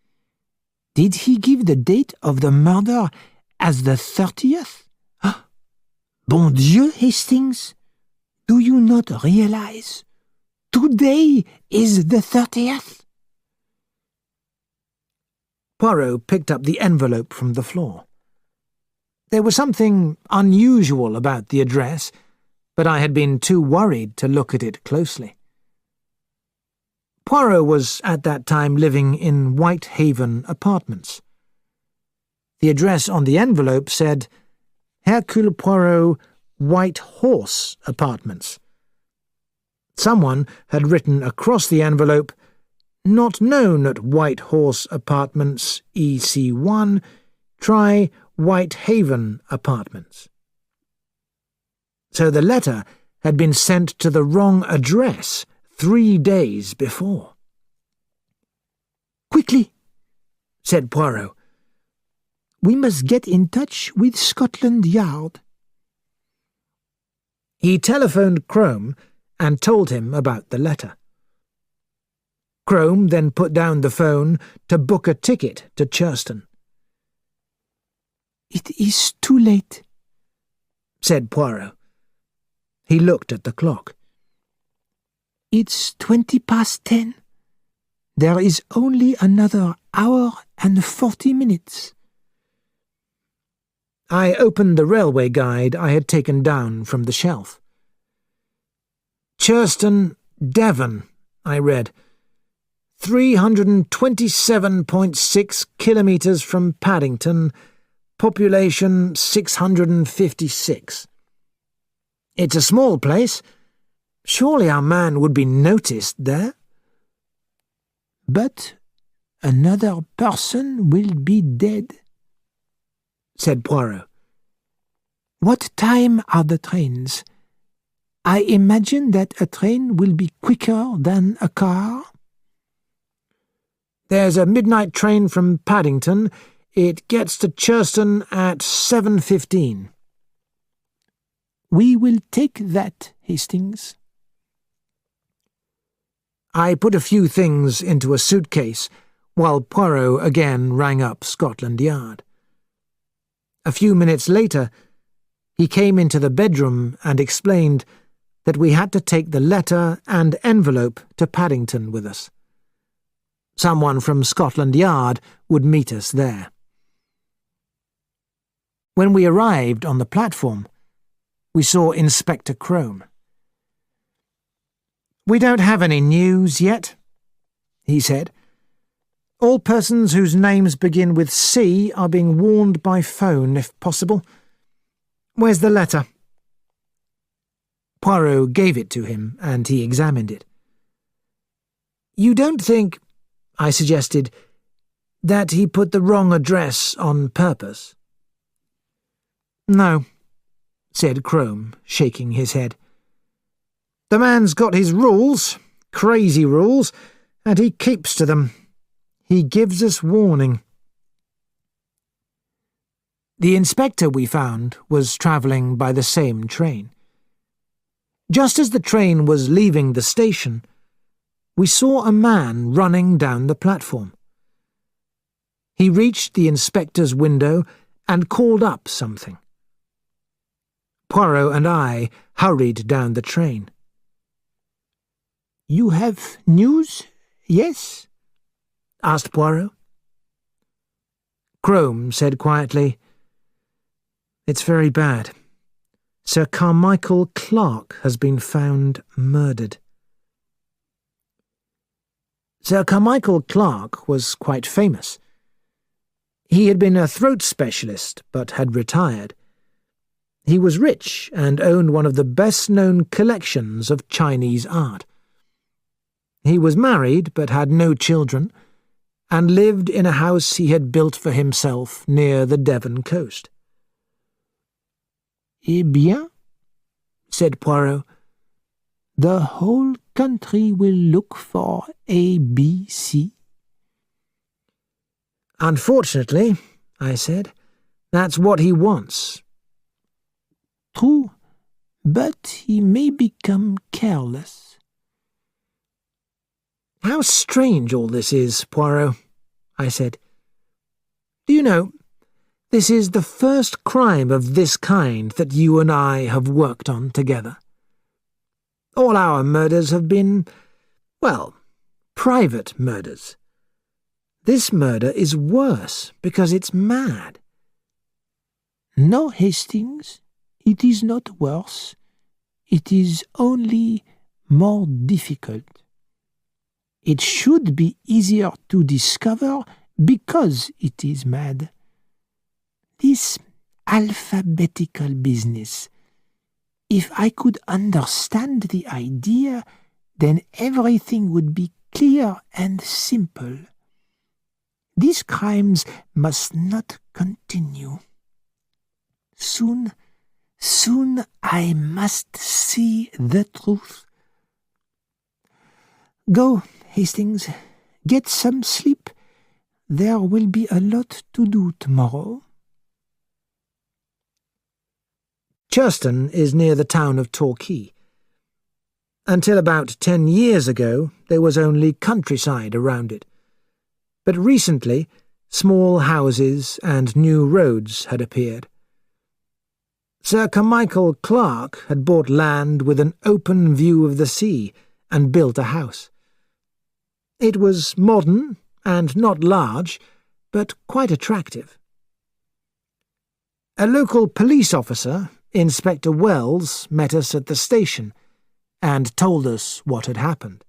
Did he give the date of the murder as the 30th? Bon Dieu, Hastings, do you not realize? Today is the 30th. Poirot picked up the envelope from the floor. There was something unusual about the address, but I had been too worried to look at it closely. Poirot was at that time living in Whitehaven Apartments. The address on the envelope said Hercule Poirot, White Horse Apartments. Someone had written across the envelope, "Not known at White Horse Apartments, EC1, try Whitehaven Apartments." So the letter had been sent to the wrong address 3 days before. "Quickly," said Poirot. "We must get in touch with Scotland Yard." He telephoned Crome and told him about the letter. Crome then put down the phone to book a ticket to Churston. "It is too late," said Poirot. He looked at the clock. "It's 10:20. There is only another hour and 40 minutes. I opened the railway guide I had taken down from the shelf. Churston, Devon, I read. 327.6 kilometres from Paddington, population 656. It's a small place. Surely our man would be noticed there. "But another person will be dead," said Poirot. "What time are the trains? I imagine that a train will be quicker than a car." "There's a midnight train from Paddington. It gets to Churston at 7:15. "We will take that, Hastings." I put a few things into a suitcase, while Poirot again rang up Scotland Yard. A few minutes later, he came into the bedroom and explained that we had to take the letter and envelope to Paddington with us. Someone from Scotland Yard would meet us there. When we arrived on the platform, we saw Inspector Crome. "We don't have any news yet," he said. "All persons whose names begin with C are being warned by phone, if possible. Where's the letter?" Poirot gave it to him, and he examined it. "You don't think," I suggested, "that he put the wrong address on purpose?" "No," said Crome, shaking his head. "The man's got his rules, crazy rules, and he keeps to them. He gives us warning." The inspector we found was travelling by the same train. Just as the train was leaving the station, we saw a man running down the platform. He reached the inspector's window and called up something. Poirot and I hurried down the train. "You have news, yes?" asked Poirot. Crome said quietly, "It's very bad. Sir Carmichael Clark has been found murdered." Sir Carmichael Clark was quite famous. He had been a throat specialist, but had retired. He was rich and owned one of the best-known collections of Chinese art. He was married, but had no children, and lived in a house he had built for himself near the Devon coast. "Eh bien," said Poirot, "the whole country will look for ABC." "Unfortunately," I said, "that's what he wants." "True, but he may become careless." "How strange all this is, Poirot," I said. Do you know, this is the first crime of this kind that you and I have worked on together. All our murders have been, well, private murders. This murder is worse because it's mad. No, Hastings, it is not worse. It is only more difficult. It should be easier to discover because it is mad. This alphabetical business, if I could understand the idea, then everything would be clear and simple. These crimes must not continue. Soon I must see the truth. Go, Hastings, get some sleep. There will be a lot to do tomorrow. Churston is near the town of Torquay. Until about 10 years ago, there was only countryside around it. But recently, small houses and new roads had appeared. Sir Carmichael Clark had bought land with an open view of the sea and built a house. It was modern and not large, but quite attractive. A local police officer, Inspector Wells, met us at the station and told us what had happened.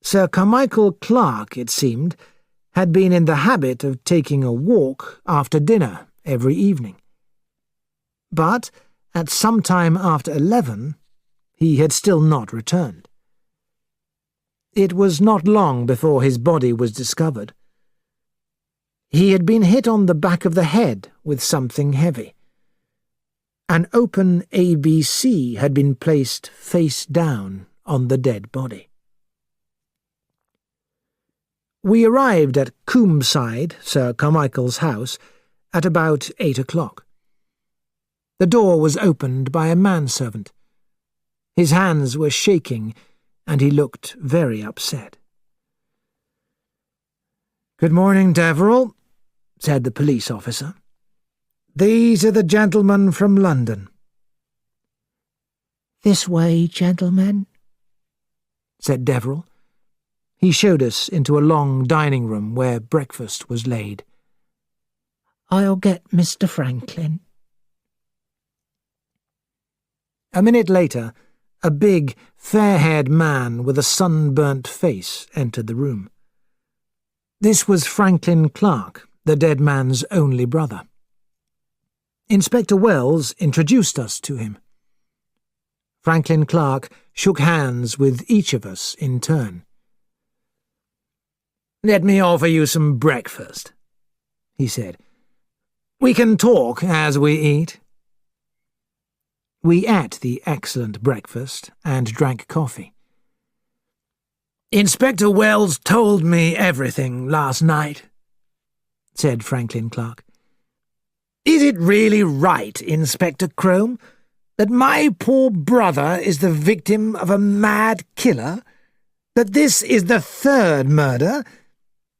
Sir Carmichael Clark, it seemed, had been in the habit of taking a walk after dinner every evening. But at some time after 11, he had still not returned. It was not long before his body was discovered. He had been hit on the back of the head with something heavy. An open ABC had been placed face down on the dead body. We arrived at Coomside, Sir Carmichael's house, at about 8 o'clock. The door was opened by a manservant. His hands were shaking, and he looked very upset. "Good morning, Deverell," said the police officer. "These are the gentlemen from London." "This way, gentlemen," said Deverell. He showed us into a long dining room where breakfast was laid. "I'll get Mr. Franklin." A minute later, a big, fair-haired man with a sunburnt face entered the room. This was Franklin Clark, the dead man's only brother. Inspector Wells introduced us to him. Franklin Clark shook hands with each of us in turn. "Let me offer you some breakfast," he said. "We can talk as we eat." We ate the excellent breakfast and drank coffee. "Inspector Wells told me everything last night," said Franklin Clark. "Is it really right, Inspector Crome, that my poor brother is the victim of a mad killer, that this is the third murder,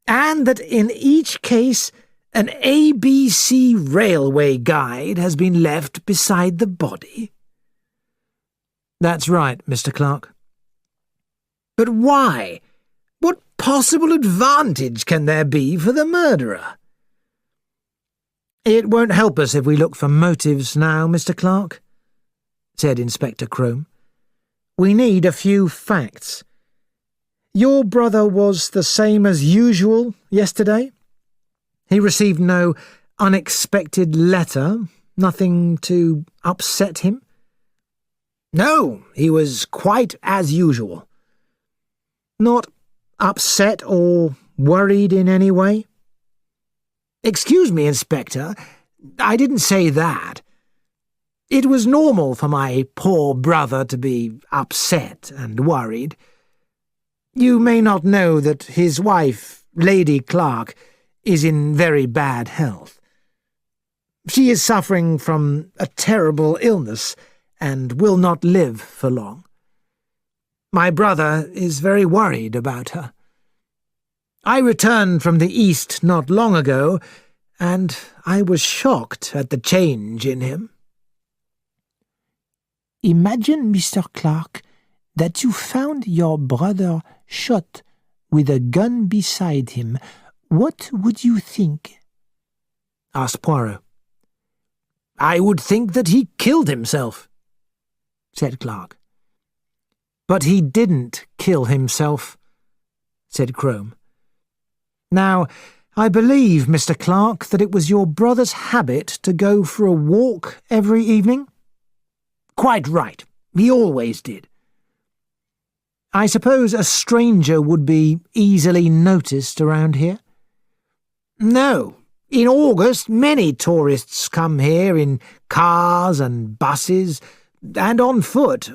and that in each case an ABC railway guide has been left beside the body?" "That's right, Mr. Clark." "But why? What possible advantage can there be for the murderer?" "It won't help us if we look for motives now, Mr. Clark," said Inspector Crome. "We need a few facts. Your brother was the same as usual yesterday? He received no unexpected letter, nothing to upset him?" "No, he was quite as usual." "Not upset or worried in any way?" "Excuse me, Inspector, I didn't say that. It was normal for my poor brother to be upset and worried. You may not know that his wife, Lady Clark, is in very bad health. She is suffering from a terrible illness and will not live for long. My brother is very worried about her. I returned from the East not long ago, and I was shocked at the change in him." "Imagine, Mr. Clark, that you found your brother shot with a gun beside him. What would you think?" asked Poirot. "I would think that he killed himself," said Clark. "But he didn't kill himself," said Crome. "Now, I believe, Mr. Clark, that it was your brother's habit to go for a walk every evening?" "Quite right. He always did." "I suppose a stranger would be easily noticed around here?" "No. In August, many tourists come here in cars and buses, and on foot,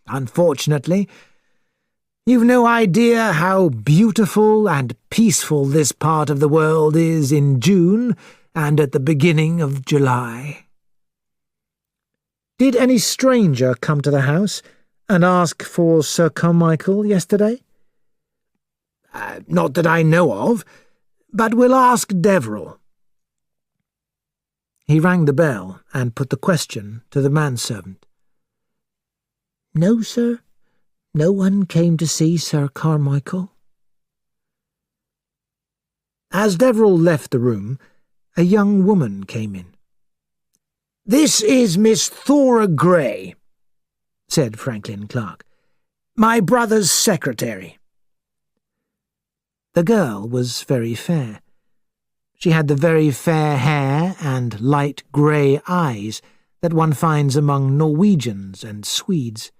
unfortunately. You've no idea how beautiful and peaceful this part of the world is in June and at the beginning of July." "Did any stranger come to the house and ask for Sir Carmichael yesterday?" "Not that I know of, but we'll ask Deverell." He rang the bell and put the question to the manservant. "No, sir. No one came to see Sir Carmichael." As Deverell left the room, a young woman came in. "This is Miss Thora Grey," said Franklin Clark, "my brother's secretary." The girl was very fair. She had the very fair hair and light grey eyes that one finds among Norwegians and Swedes.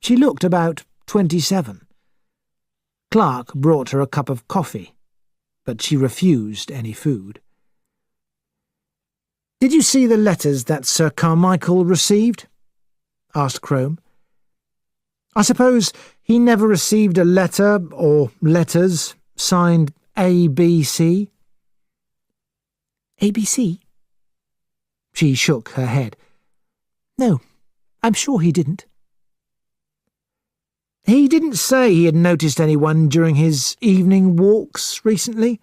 She looked about 27. Clark brought her a cup of coffee, but she refused any food. "Did you see the letters that Sir Carmichael received?" asked Crome. "I suppose he never received a letter or letters signed ABC?" "ABC?" She shook her head. "No, I'm sure he didn't." "He didn't say he had noticed anyone during his evening walks recently?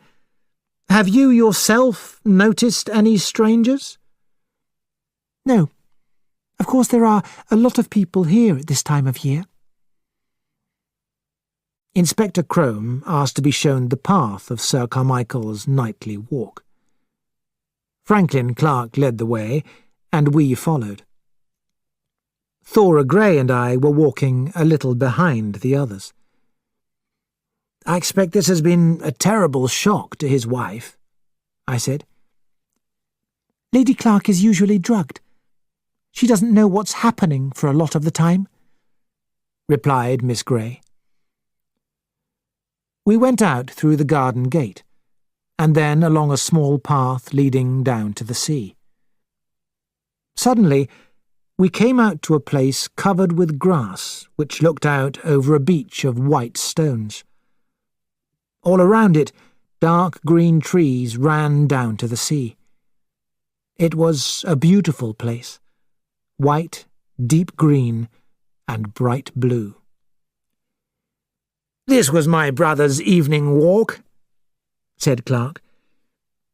Have you yourself noticed any strangers?" "No. Of course there are a lot of people here at this time of year." Inspector Crome asked to be shown the path of Sir Carmichael's nightly walk. Franklin Clark led the way, and we followed. Thora Grey and I were walking a little behind the others. "I expect this has been a terrible shock to his wife," I said. "Lady Clark is usually drugged. She doesn't know what's happening for a lot of the time," replied Miss Grey. We went out through the garden gate, and then along a small path leading down to the sea. Suddenly, we came out to a place covered with grass which looked out over a beach of white stones. All around it, dark green trees ran down to the sea. It was a beautiful place, white, deep green, and bright blue. "This was my brother's evening walk," said Clark.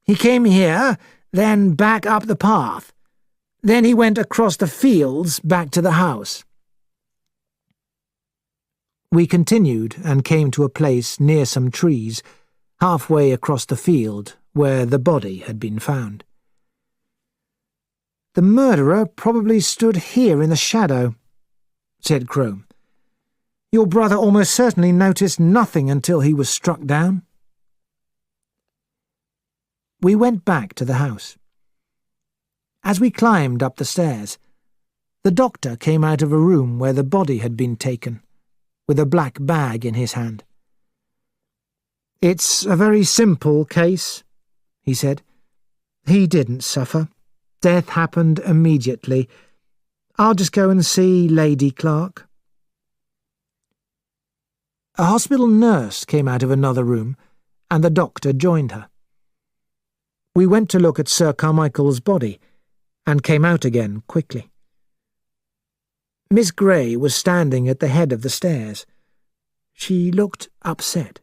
"He came here, then back up the path. Then he went across the fields back to the house." We continued and came to a place near some trees, halfway across the field where the body had been found. "The murderer probably stood here in the shadow," said Crome. "Your brother almost certainly noticed nothing until he was struck down." We went back to the house. As we climbed up the stairs, the doctor came out of a room where the body had been taken, with a black bag in his hand. "It's a very simple case," he said. "He didn't suffer. Death happened immediately. I'll just go and see Lady Clark." A hospital nurse came out of another room, and the doctor joined her. We went to look at Sir Carmichael's body, and came out again quickly. Miss Grey was standing at the head of the stairs. She looked upset.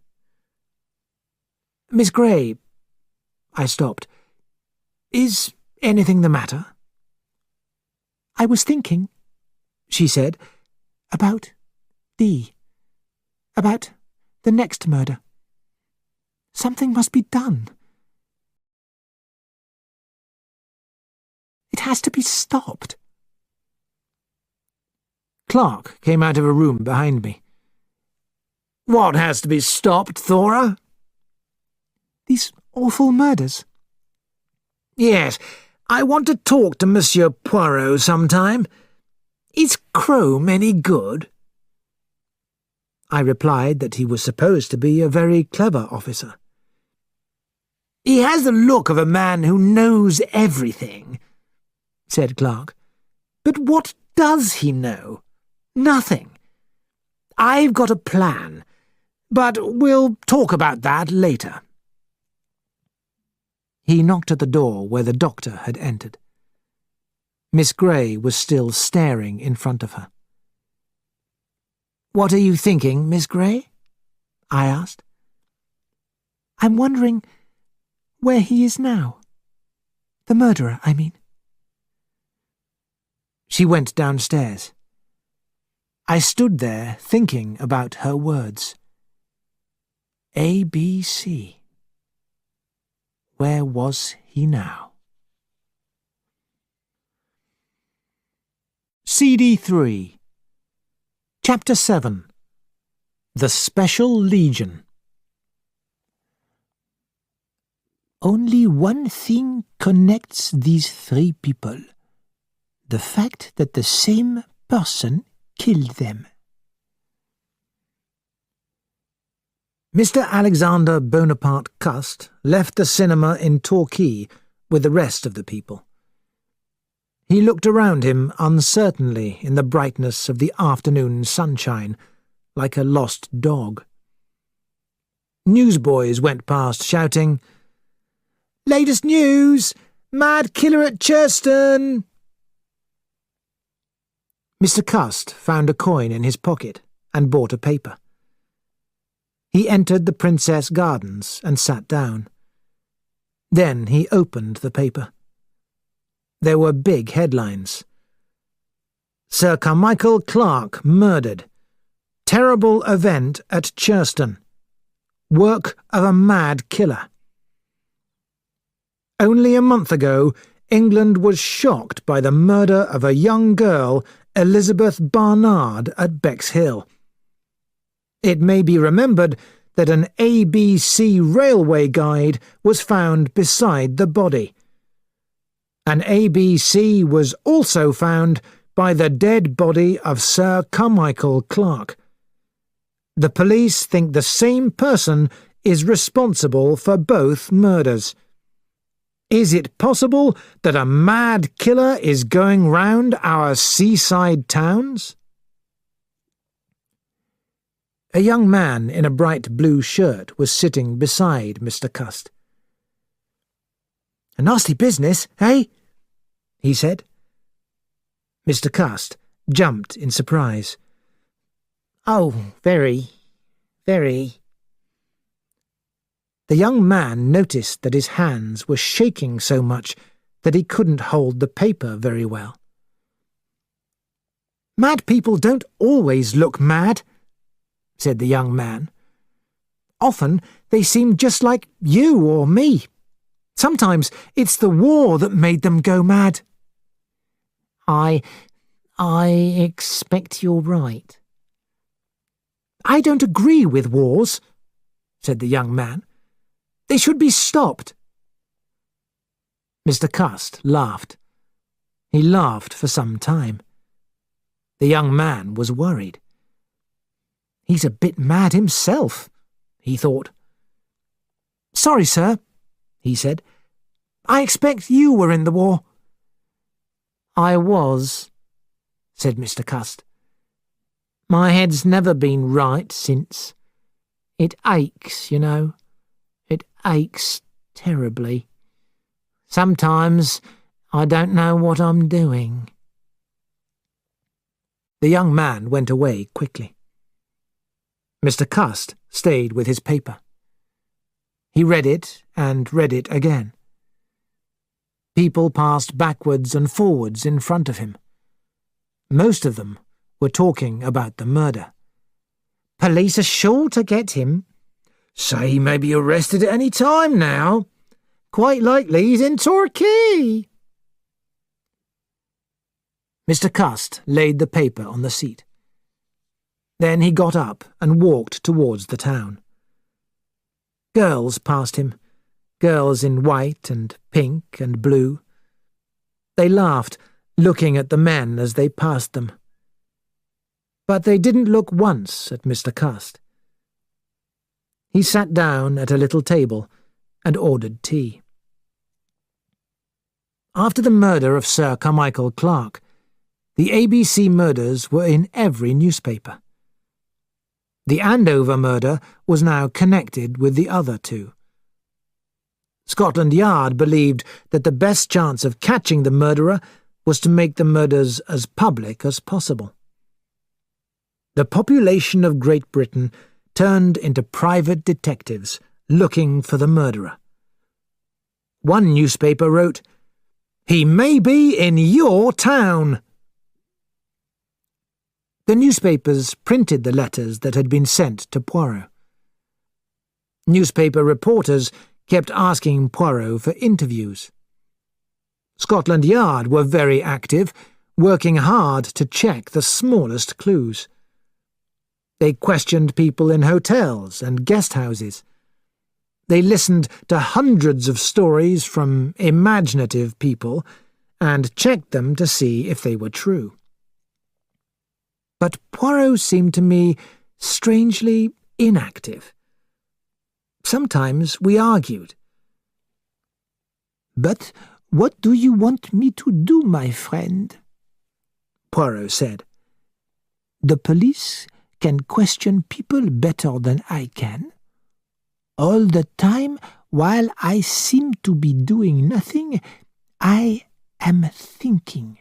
Miss Gray—" I stopped. "Is anything the matter?" "I was thinking," she said, "about about the next murder. Something must be done. It has to be stopped." Clark came out of a room behind me. "What has to be stopped, Thora?" "These awful murders." "Yes, I want to talk to Monsieur Poirot sometime. Is Crome any good?" I replied that he was supposed to be a very clever officer. "He has the look of a man who knows everything," said Clark. "But what does he know? Nothing. I've got a plan, but we'll talk about that later." He knocked at the door where the doctor had entered. Miss Gray was still staring in front of her. "What are you thinking, Miss Gray?" I asked. "I'm wondering where he is now. The murderer, I mean." She went downstairs. I stood there thinking about her words. ABC. Where was he now? CD3. Chapter 7. The Special Legion. Only one thing connects these three people: the fact that the same person killed them. Mr. Alexander Bonaparte Cust left the cinema in Torquay with the rest of the people. He looked around him uncertainly in the brightness of the afternoon sunshine, like a lost dog. Newsboys went past shouting, "Latest news! Mad killer at Churston!" Mr. Cust found a coin in his pocket and bought a paper. He entered the Princess Gardens and sat down. Then he opened the paper. There were big headlines. "Sir Carmichael Clark murdered. Terrible event at Churston. Work of a mad killer." Only a month ago, England was shocked by the murder of a young girl, Elizabeth Barnard, at Bexhill. It may be remembered that an ABC railway guide was found beside the body. An ABC was also found by the dead body of Sir Carmichael Clark. The police think the same person is responsible for both murders. Is it possible that a mad killer is going round our seaside towns? A young man in a bright blue shirt was sitting beside Mr. Cust. "A nasty business, eh?" he said. Mr. Cust jumped in surprise. "Oh, very, very." The young man noticed that his hands were shaking so much that he couldn't hold the paper very well. "Mad people don't always look mad," said the young man. "Often they seem just like you or me. Sometimes it's the war that made them go mad." I expect you're right." "I don't agree with wars," said the young man. "They should be stopped." Mr. Cust laughed. He laughed for some time. The young man was worried. "He's a bit mad himself," he thought. "Sorry, sir," he said. "I expect you were in the war." "I was," said Mr. Cust. "My head's never been right since. It aches, you know. It aches terribly. Sometimes I don't know what I'm doing." The young man went away quickly. Mr. Cust stayed with his paper. He read it and read it again. People passed backwards and forwards in front of him. Most of them were talking about the murder. Police are sure to get him. Say he may be arrested at any time now. Quite likely he's in Turkey. Mr. Cust laid the paper on the seat. Then he got up and walked towards the town. Girls passed him, girls in white and pink and blue. They laughed, looking at the men as they passed them. But they didn't look once at Mr. Cust. He sat down at a little table and ordered tea. After the murder of Sir Carmichael Clarke, the ABC murders were in every newspaper. The Andover murder was now connected with the other two. Scotland Yard believed that the best chance of catching the murderer was to make the murders as public as possible. The population of Great Britain turned into private detectives looking for the murderer. One newspaper wrote, "He may be in your town." The newspapers printed the letters that had been sent to Poirot. Newspaper reporters kept asking Poirot for interviews. Scotland Yard were very active, working hard to check the smallest clues. They questioned people in hotels and guest houses. They listened to hundreds of stories from imaginative people and checked them to see if they were true. But Poirot seemed to me strangely inactive. Sometimes we argued. "But what do you want me to do, my friend?" Poirot said. "The police can question people better than I can. All the time, while I seem to be doing nothing, I am thinking.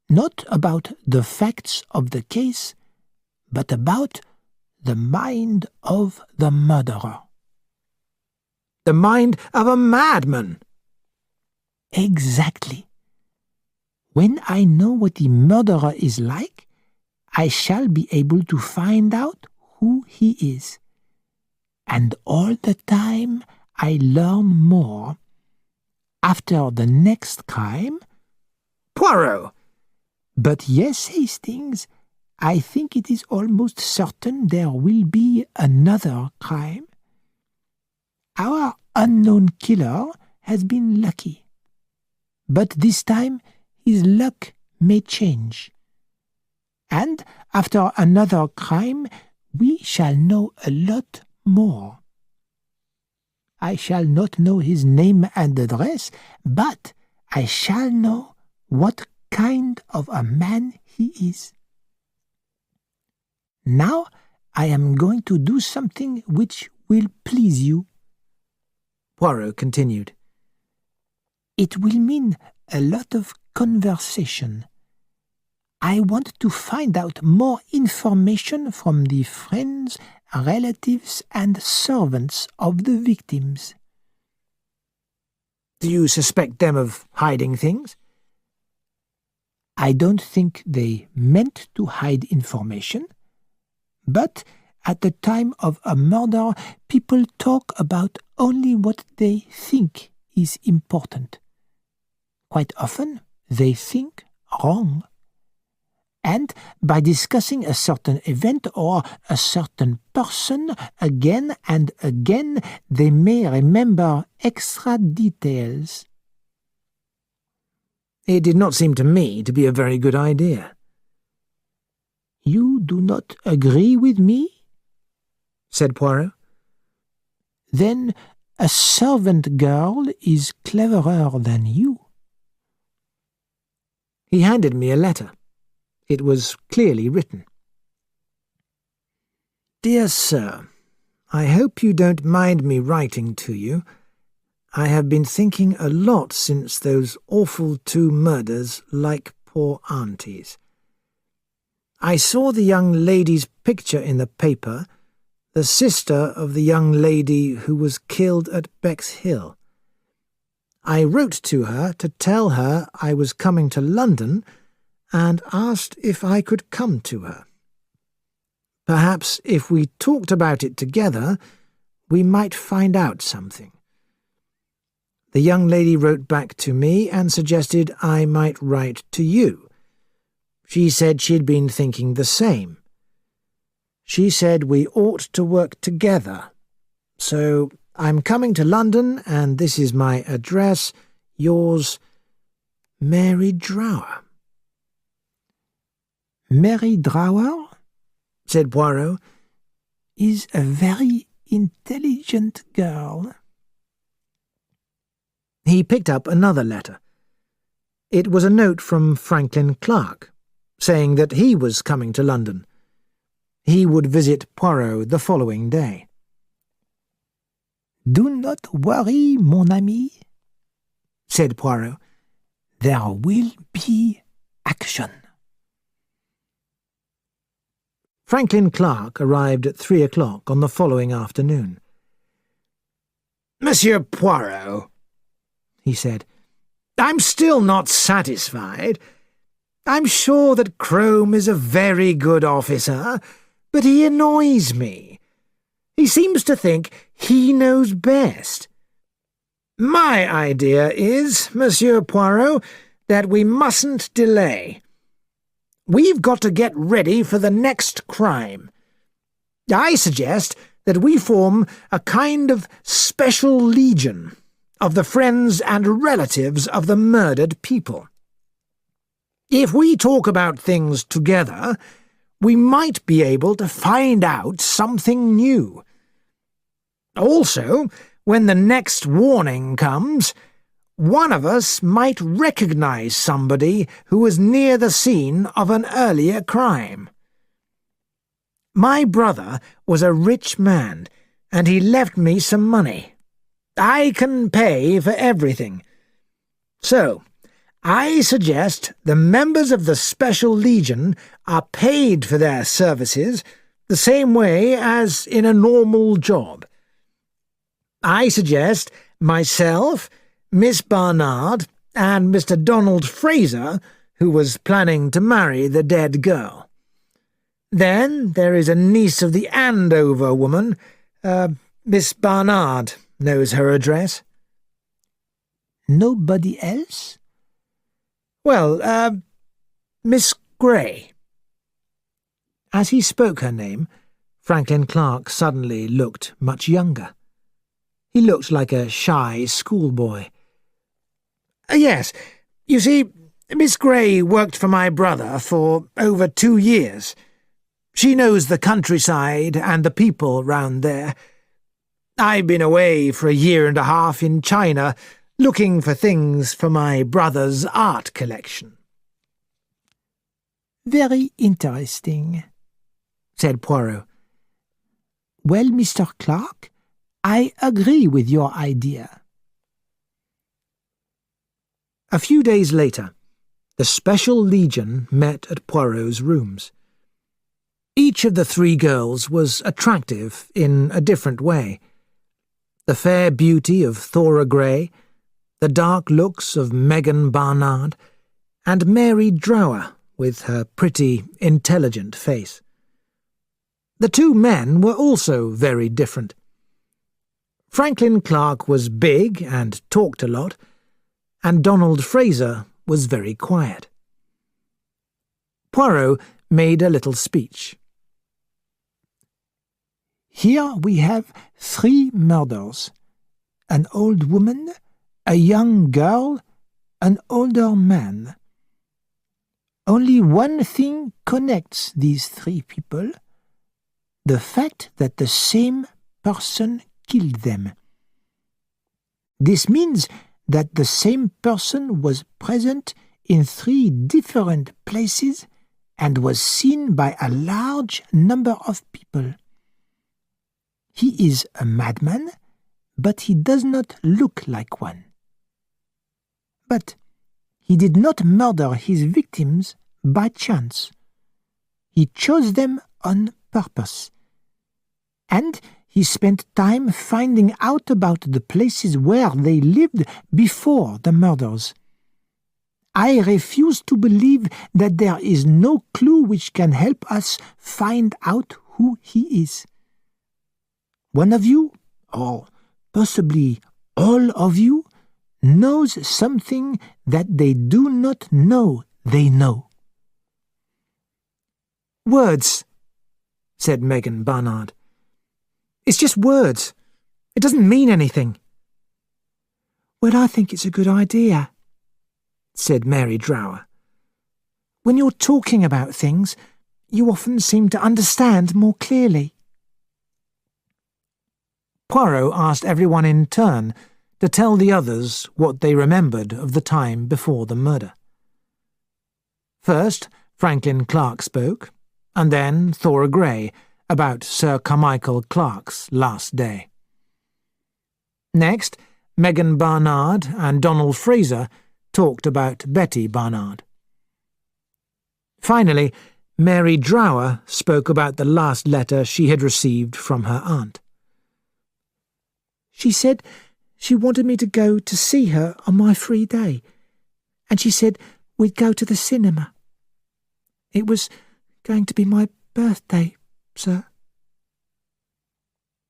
Not about the facts of the case, but about the mind of the murderer." "The mind of a madman." "Exactly. When I know what the murderer is like, I shall be able to find out who he is. And all the time I learn more. After the next crime—" "Poirot!" "But yes, Hastings, I think it is almost certain there will be another crime. Our unknown killer has been lucky. But this time his luck may change. And after another crime we shall know a lot more. I shall not know his name and address, but I shall know what kind of a man he is. Now I am going to do something which will please you." Poirot continued. "It will mean a lot of conversation. I want to find out more information from the friends, relatives, and servants of the victims." "Do you suspect them of hiding things?" "I don't think they meant to hide information. But at the time of a murder, people talk about only what they think is important. Quite often, they think wrong. And by discussing a certain event or a certain person again and again, they may remember extra details." "It did not seem to me to be a very good idea." "You do not agree with me?" said Poirot. "Then a servant girl is cleverer than you." He handed me a letter. It was clearly written. "Dear Sir, I hope you don't mind me writing to you. I have been thinking a lot since those awful 2 murders, like poor aunties. I saw the young lady's picture in the paper, the sister of the young lady who was killed at Bexhill. I wrote to her to tell her I was coming to London and asked if I could come to her. Perhaps if we talked about it together, we might find out something. The young lady wrote back to me and suggested I might write to you. She said she'd been thinking the same. She said we ought to work together. So I'm coming to London, and this is my address. Yours, Mary Drower. Mary Drower, said Poirot, is a very intelligent girl. He picked up another letter. It was a note from Franklin Clark, saying that he was coming to London. He would visit Poirot the following day. Do not worry, mon ami, said Poirot. There will be action. Franklin Clark arrived at 3 o'clock on the following afternoon. Monsieur Poirot, he said, I'm still not satisfied. I'm sure that Crome is a very good officer, but he annoys me. He seems to think he knows best. My idea is, Monsieur Poirot, that we mustn't delay. We've got to get ready for the next crime. I suggest that we form a kind of special legion of the friends and relatives of the murdered people. If we talk about things together, we might be able to find out something new. Also, when the next warning comes, one of us might recognize somebody who was near the scene of an earlier crime. My brother was a rich man, and he left me some money. I can pay for everything. So, I suggest the members of the Special Legion are paid for their services the same way as in a normal job. I suggest myself, Miss Barnard, and Mr. Donald Fraser, who was planning to marry the dead girl. Then there is a niece of the Andover woman. Miss Barnard knows her address. Nobody else? Well, Miss Gray. As he spoke her name, Franklin Clark suddenly looked much younger. He looked like a shy schoolboy. Yes, you see, Miss Gray worked for my brother for over 2 years. She knows the countryside and the people round there. I've been away for 1.5 years in China, looking for things for my brother's art collection. Very interesting, said Poirot. Well, Mr. Clark, I agree with your idea. A few days later, the Special Legion met at Poirot's rooms. Each of the 3 girls was attractive in a different way. The fair beauty of Thora Gray, the dark looks of Megan Barnard, and Mary Drower with her pretty, intelligent face. The 2 men were also very different. Franklin Clark was big and talked a lot, and Donald Fraser was very quiet. Poirot made a little speech. Here we have 3 murders: an old woman, a young girl, an older man. Only one thing connects these 3 people: the fact that the same person killed them. This means that the same person was present in 3 different places and was seen by a large number of people. He is a madman, but he does not look like one. But he did not murder his victims by chance. He chose them on purpose. and he spent time finding out about the places where they lived before the murders. I refuse to believe that there is no clue which can help us find out who he is. One of you, or possibly all of you, knows something that they do not know they know. Words, said Megan Barnard. It's just words. It doesn't mean anything. Well, I think it's a good idea, said Mary Drower. When you're talking about things, you often seem to understand more clearly. Poirot asked everyone in turn to tell the others what they remembered of the time before the murder. First, Franklin Clark spoke, and then Thora Grey about Sir Carmichael Clark's last day. Next, Megan Barnard and Donald Fraser talked about Betty Barnard. Finally, Mary Drower spoke about the last letter she had received from her aunt. She said she wanted me to go to see her on my free day, and she said we'd go to the cinema. It was going to be my birthday, sir.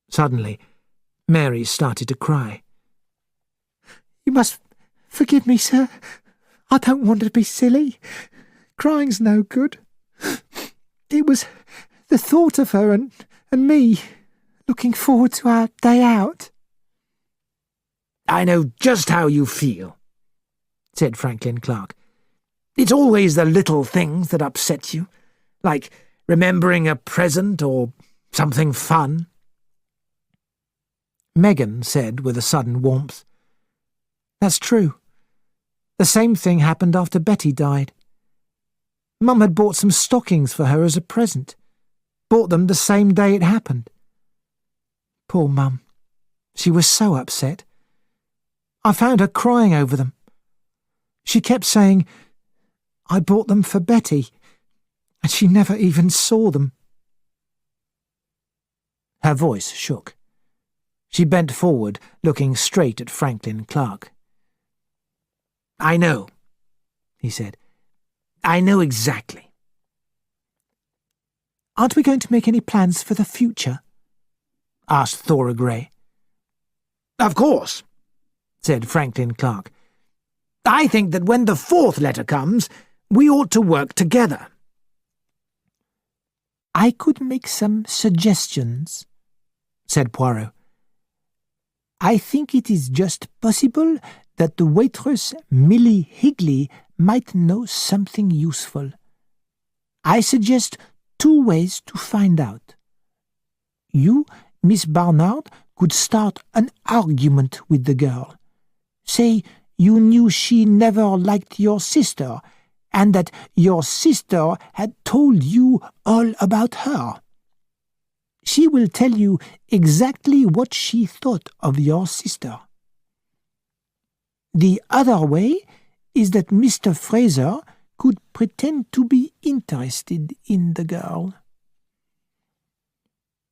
Suddenly, Mary started to cry. You must forgive me, sir. I don't want to be silly. Crying's no good. It was the thought of her and me looking forward to our day out. I know just how you feel, said Franklin Clark. It's always the little things that upset you, like remembering a present or something fun. Megan said with a sudden warmth, That's true. The same thing happened after Betty died. Mum had bought some stockings for her as a present. Bought them the same day it happened. Poor Mum. She was so upset. I found her crying over them. She kept saying, I bought them for Betty, and she never even saw them. Her voice shook. She bent forward, looking straight at Franklin Clark. I know, he said. I know exactly. Aren't we going to make any plans for the future? Asked Thora Grey. Of course, said Franklin Clark. I think that when the fourth letter comes, we ought to work together. I could make some suggestions, said Poirot. I think it is just possible that the waitress Millie Higley might know something useful. I suggest 2 ways to find out. You, Miss Barnard, could start an argument with the girl. Say you knew she never liked your sister, and that your sister had told you all about her. She will tell you exactly what she thought of your sister. The other way is that Mr. Fraser could pretend to be interested in the girl.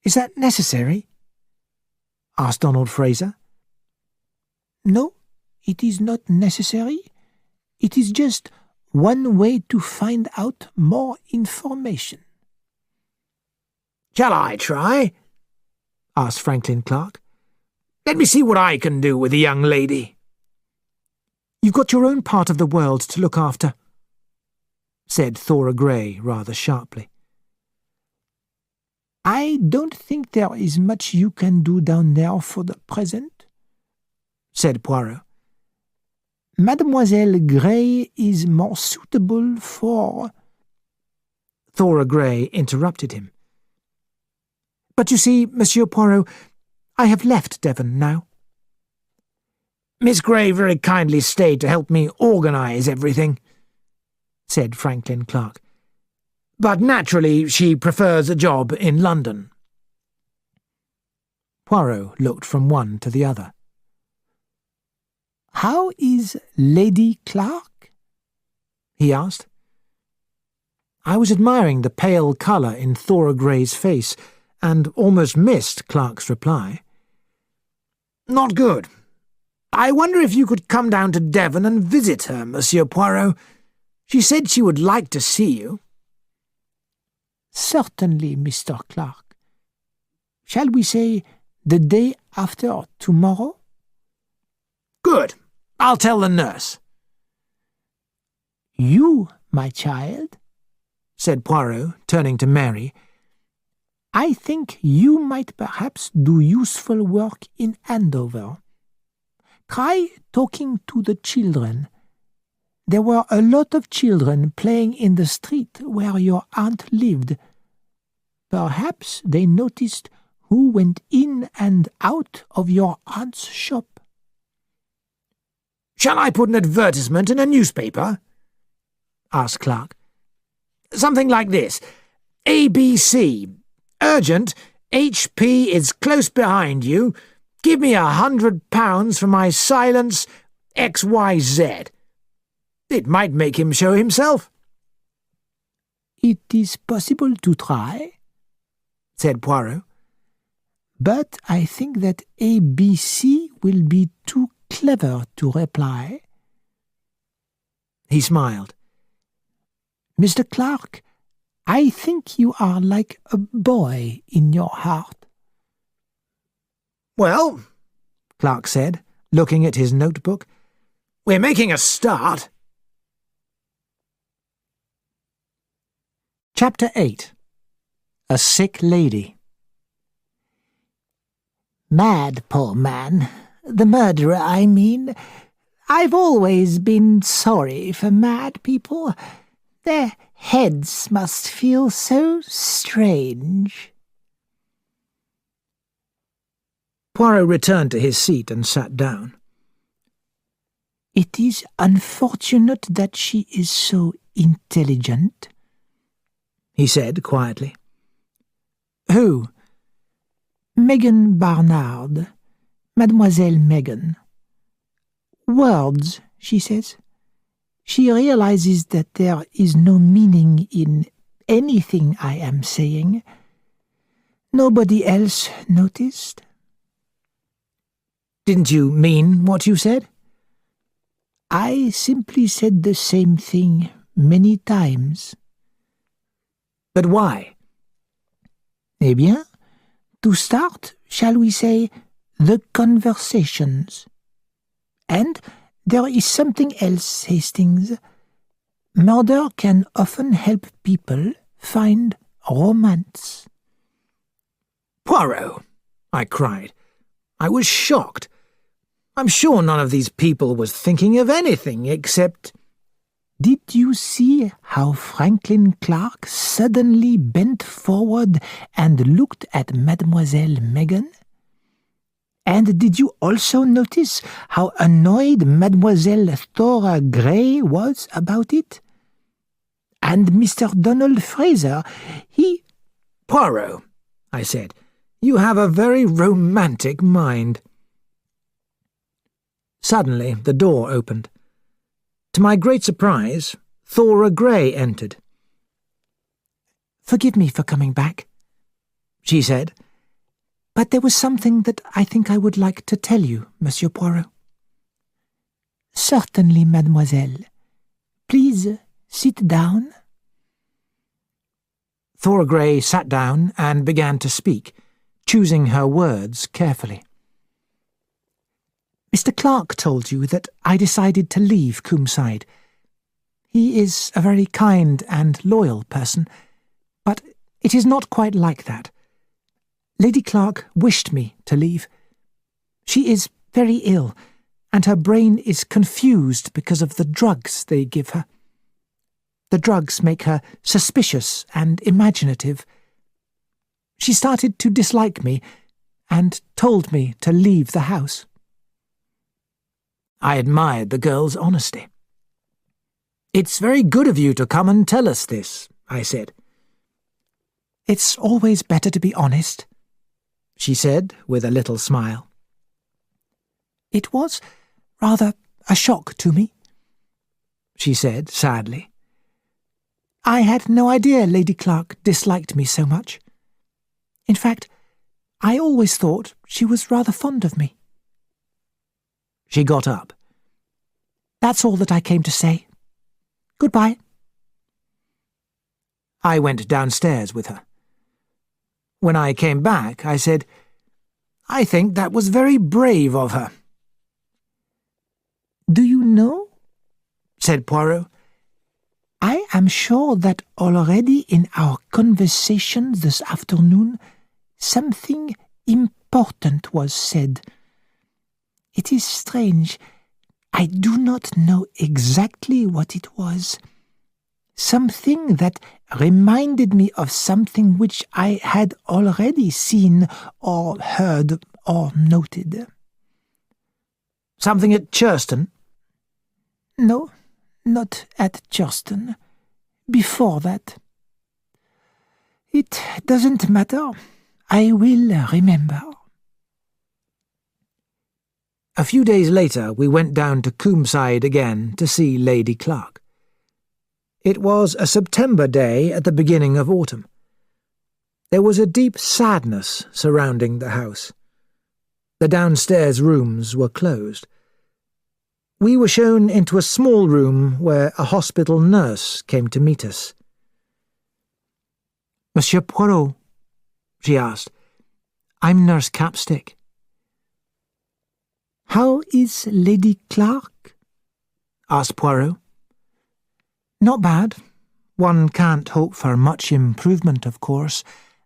Is that necessary? Asked Donald Fraser. No, it is not necessary. It is just one way to find out more information. Shall I try? Asked Franklin Clark. Let me see what I can do with the young lady. You've got your own part of the world to look after, said Thora Grey rather sharply. I don't think there is much you can do down there for the present, said Poirot. Mademoiselle Grey is more suitable for... Thora Grey interrupted him. But you see, Monsieur Poirot, I have left Devon now. Miss Grey very kindly stayed to help me organise everything, said Franklin Clark. But naturally she prefers a job in London. Poirot looked from one to the other. How is Lady Clark? He asked. I was admiring the pale colour in Thora Grey's face and almost missed Clark's reply. "Not good. I wonder if you could come down to Devon and visit her, Monsieur Poirot. She said she would like to see you." "Certainly, Mr. Clark. Shall we say the day after tomorrow?" "Good. I'll tell the nurse." "You, my child," said Poirot, turning to Mary, "I think you might perhaps do useful work in Andover. Try talking to the children. There were a lot of children playing in the street where your aunt lived. Perhaps they noticed who went in and out of your aunt's shop." "Shall I put an advertisement in a newspaper?" asked Clark. "Something like this. ABC. Urgent. HP is close behind you. Give me £100 for my silence XYZ. It might make him show himself." "It is possible to try," said Poirot. "But I think that ABC will be too clever to reply." He smiled. "Mr. Clark, I think you are like a boy in your heart." "Well," Clark said, looking at his notebook, "we're making a start." Chapter 8. A Sick Lady. "Mad, poor man. The murderer, I mean. I've always been sorry for mad people. Their heads must feel so strange." Poirot returned to his seat and sat down. "It is unfortunate that she is so intelligent," he said quietly. "Who?" "Megan Barnard. Mademoiselle Megan. Words, she says. She realizes that there is no meaning in anything I am saying. Nobody else noticed." "Didn't you mean what you said?" "I simply said the same thing many times." "But why?" "Eh bien, to start, shall we say, the conversations. And there is something else, Hastings. Murder can often help people find romance." "Poirot!" I cried. I was shocked. I'm sure none of these people was thinking of anything except— "Did you see how Franklin Clark suddenly bent forward and looked at Mademoiselle Megan? And did you also notice how annoyed Mademoiselle Thora Gray was about it? And Mr. Donald Fraser, he—" "Poirot," I said, "you have a very romantic mind." Suddenly the door opened. To my great surprise, Thora Gray entered. "Forgive me for coming back," she said, "but there was something that I think I would like to tell you, Monsieur Poirot." "Certainly, mademoiselle. Please sit down." Thora Gray sat down and began to speak, choosing her words carefully. "Mr. Clark told you that I decided to leave Coomside. He is a very kind and loyal person, but it is not quite like that. Lady Clark wished me to leave. She is very ill, and her brain is confused because of the drugs they give her. The drugs make her suspicious and imaginative. She started to dislike me and told me to leave the house." I admired the girl's honesty. "It's very good of you to come and tell us this," I said. "It's always better to be honest," she said with a little smile. "It was rather a shock to me," she said sadly. "I had no idea Lady Clark disliked me so much. In fact, I always thought she was rather fond of me." She got up. "That's all that I came to say. Goodbye." I went downstairs with her. When I came back, I said, "I think that was very brave of her." "Do you know," said Poirot, "I am sure that already in our conversation this afternoon something important was said. It is strange. I do not know exactly what it was. Something that reminded me of something which I had already seen or heard or noted." "Something at Churston?" "No, not at Churston. Before that. It doesn't matter. I will remember." A few days later we went down to Coomside again to see Lady Clark. It was a September day at the beginning of autumn. There was a deep sadness surrounding the house. The downstairs rooms were closed. We were shown into a small room where a hospital nurse came to meet us. "Monsieur Poirot," she asked, "I'm Nurse Capstick." "How is Lady Clark?" asked Poirot. "Not bad. One can't hope for much improvement, of course,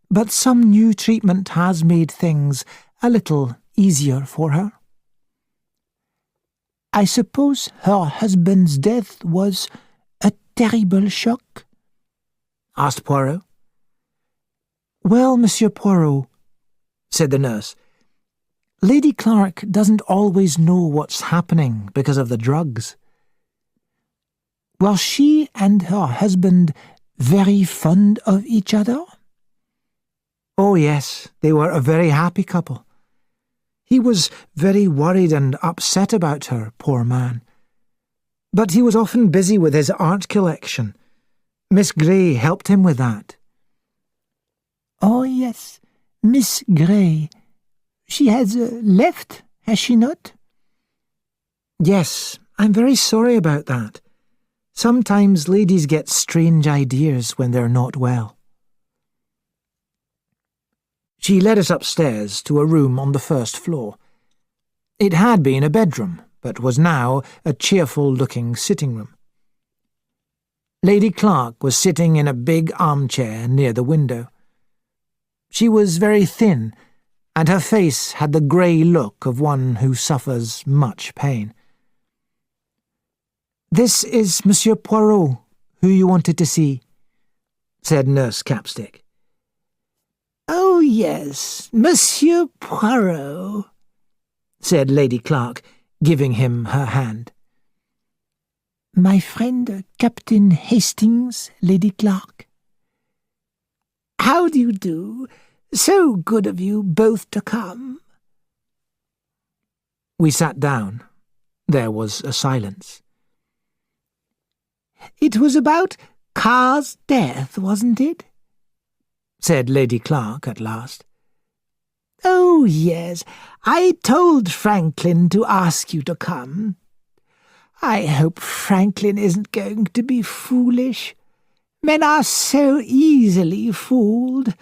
but some new treatment has made things a little easier for her." "I suppose her husband's death was a terrible shock?" asked Poirot. "Well, Monsieur Poirot," said the nurse, "Lady Clark doesn't always know what's happening because of the drugs." "Was she and her husband very fond of each other?" "Oh, yes, they were a very happy couple. He was very worried and upset about her, poor man. But he was often busy with his art collection. Miss Gray helped him with that." "Oh, yes, Miss Gray. She has left, has she not?" "Yes, I'm very sorry about that. Sometimes ladies get strange ideas when they're not well." She led us upstairs to a room on the first floor. It had been a bedroom, but was now a cheerful-looking sitting room. Lady Clark was sitting in a big armchair near the window. She was very thin, and her face had the grey look of one who suffers much pain. "This is Monsieur Poirot, who you wanted to see," said Nurse Capstick. "Oh, yes, Monsieur Poirot," said Lady Clark, giving him her hand. "My friend Captain Hastings, Lady Clark." "How do you do? So good of you both to come." We sat down. There was a silence. "It was about Carr's death, wasn't it?" said Lady Clark at last. "Oh, yes, I told Franklin to ask you to come. I hope Franklin isn't going to be foolish. Men are so easily fooled.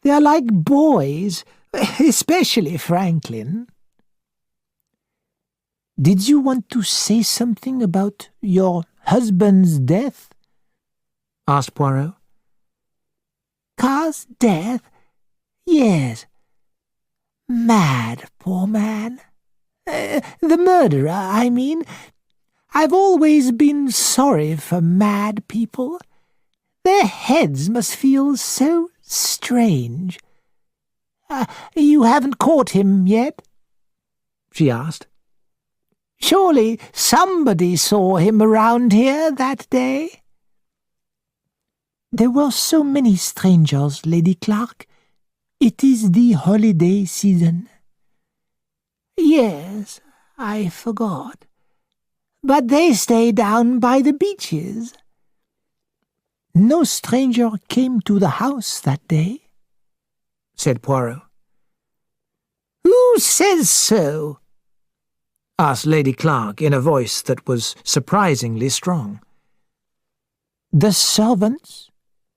They're like boys, especially Franklin." "Did you want to say something about your husband's death?" asked Poirot. "Carr's death? Yes. Mad, poor man. The murderer, I mean. I've always been sorry for mad people. Their heads must feel so strange. You haven't caught him yet?" she asked. "Surely somebody saw him around here that day?" "There were so many strangers, Lady Clark. It is the holiday season." "Yes, I forgot. But they stay down by the beaches." "No stranger came to the house that day?" said Poirot. "Who says so?" asked Lady Clark in a voice that was surprisingly strong. "The servants,"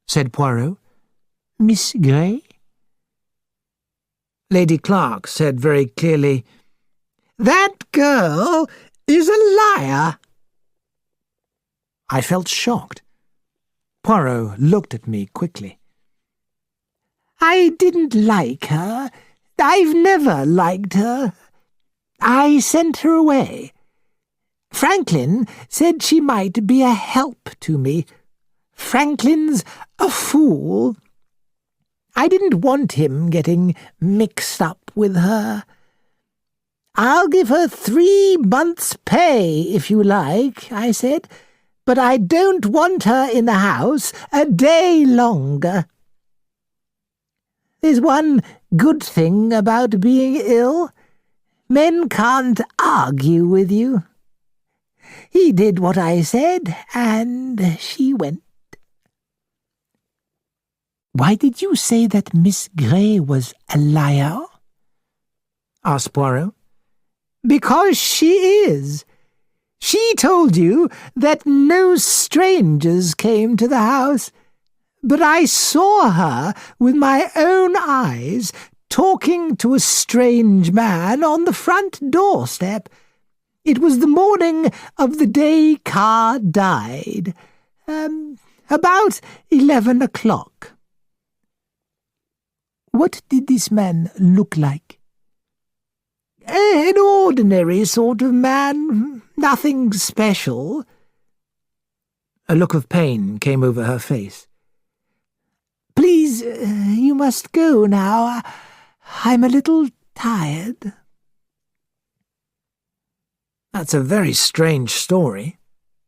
said Poirot. "Miss Grey?" Lady Clark said very clearly, "That girl is a liar." I felt shocked. Poirot looked at me quickly. "I didn't like her. I've never liked her. I sent her away. Franklin said she might be a help to me. Franklin's a fool. I didn't want him getting mixed up with her. I'll give her 3 months' pay, if you like," I said, "but I don't want her in the house a day longer. There's one good thing about being ill. Men can't argue with you. He did what I said, and she went." "Why did you say that Miss Grey was a liar?" asked Poirot. "Because she is. She told you that no strangers came to the house, but I saw her with my own eyes talking to a strange man on the front doorstep. It was the morning of the day Carr died, about 11 o'clock. "What did this man look like?" "An ordinary sort of man, nothing special." A look of pain came over her face. "Please, you must go now. I'm a little tired." "That's a very strange story,"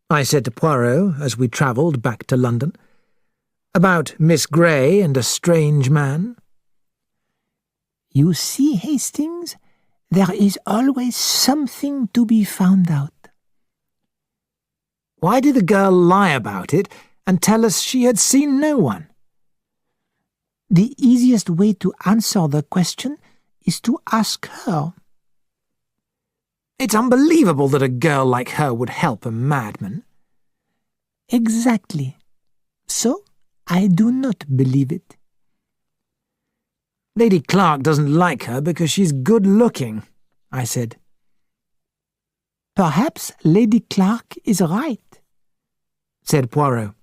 I said to Poirot as we travelled back to London. "About Miss Grey and a strange man." "You see, Hastings, there is always something to be found out." "Why did the girl lie about it and tell us she had seen no one?" "The easiest way to answer the question is to ask her." "It's unbelievable that a girl like her would help a madman." "Exactly. So I do not believe it." "Lady Clark doesn't like her because she's good-looking," I said. "Perhaps Lady Clark is right," said Poirot.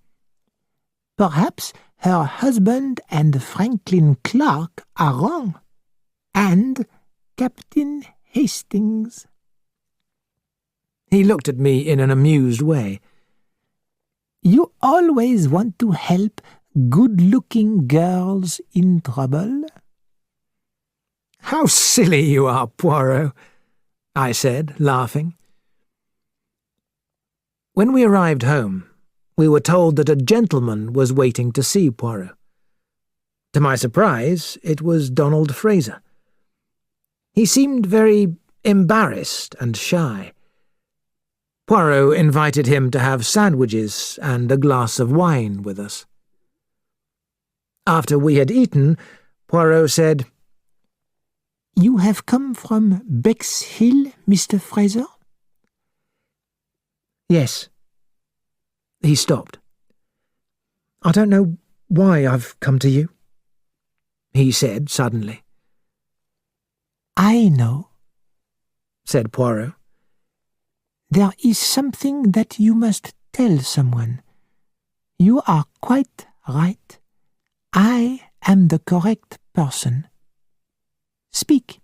"Perhaps her husband and Franklin Clark are wrong, and Captain Hastings." He looked at me in an amused way. "You always want to help good-looking girls in trouble." "How silly you are, Poirot," I said, laughing. When we arrived home, we were told that a gentleman was waiting to see Poirot. To my surprise, it was Donald Fraser. He seemed very embarrassed and shy. Poirot invited him to have sandwiches and a glass of wine with us. After we had eaten, Poirot said, "You have come from Bexhill, Mr. Fraser?" "Yes." He stopped. "I don't know why I've come to you," he said suddenly. "I know," said Poirot. "There is something that you must tell someone. You are quite right. I am the correct person. Speak."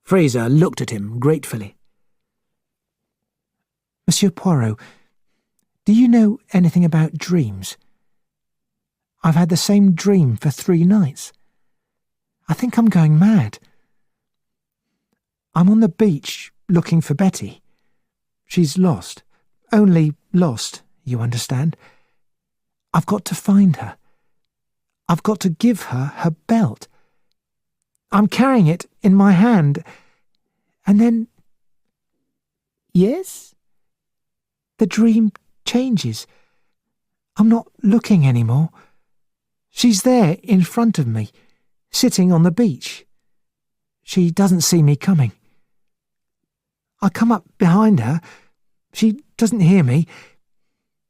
Fraser looked at him gratefully. "Monsieur Poirot, do you know anything about dreams? I've had the same dream for 3 nights. I think I'm going mad. I'm on the beach looking for Betty. She's lost. Only lost, you understand. I've got to find her. I've got to give her her belt. I'm carrying it in my hand. And then... Yes? The dream changes. I'm not looking anymore. She's there in front of me, sitting on the beach. She doesn't see me coming. I come up behind her. She doesn't hear me.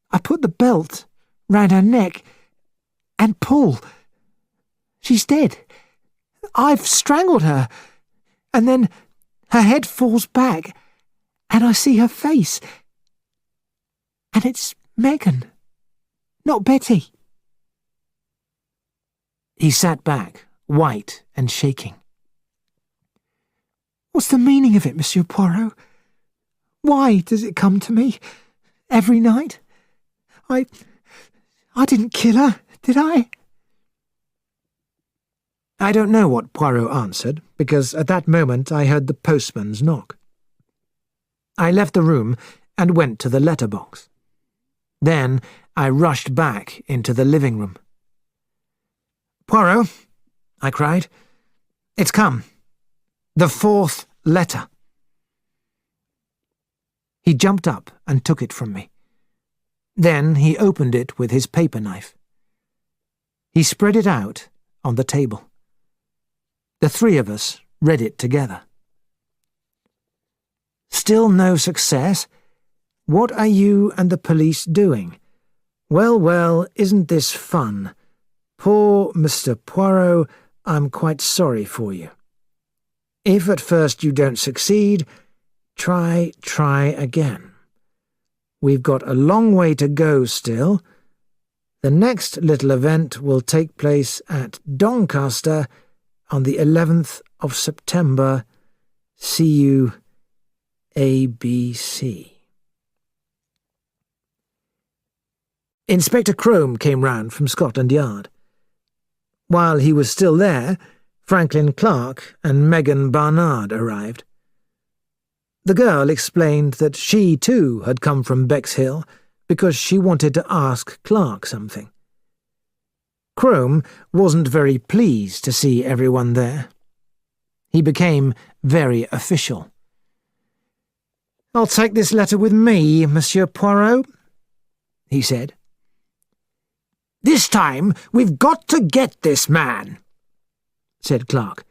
I put the belt round her neck and pull. She's dead. I've strangled her. And then her head falls back and I see her face. And it's Megan, not Betty. He sat back, white and shaking. What's the meaning of it, Monsieur Poirot? Why does it come to me every night? I didn't kill her, did I? I don't know what Poirot answered, because at that moment I heard the postman's knock. I left the room and went to the letterbox. Then I rushed back into the living room. "Poirot," I cried, "it's come. The 4th letter." He jumped up and took it from me. Then he opened it with his paper knife. He spread it out on the table. The 3 of us read it together. "Still no success? What are you and the police doing? Well, well, isn't this fun? Poor Mr. Poirot, I'm quite sorry for you. If at first you don't succeed, try again. We've got a long way to go still. The next little event will take place at Doncaster on the 11th of September. See you, ABC." Inspector Crome came round from Scotland Yard. While he was still there, Franklin Clark and Megan Barnard arrived. The girl explained that she too had come from Bexhill because she wanted to ask Clark something. Crome wasn't very pleased to see everyone there. He became very official. "I'll take this letter with me, Monsieur Poirot," he said. "This time we've got to get this man," said Clark.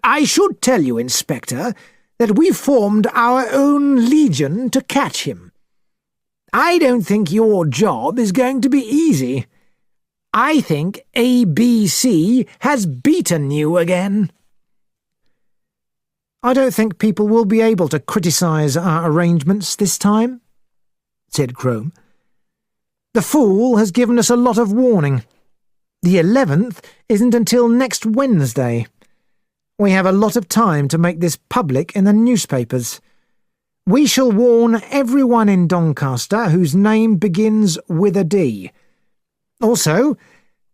"I should tell you, Inspector, that we've formed our own legion to catch him. I don't think your job is going to be easy. I think ABC has beaten you again." "I don't think people will be able to criticise our arrangements this time," said Crome. "The fool has given us a lot of warning. The 11th isn't until next Wednesday. We have a lot of time to make this public in the newspapers. We shall warn everyone in Doncaster whose name begins with a D. Also,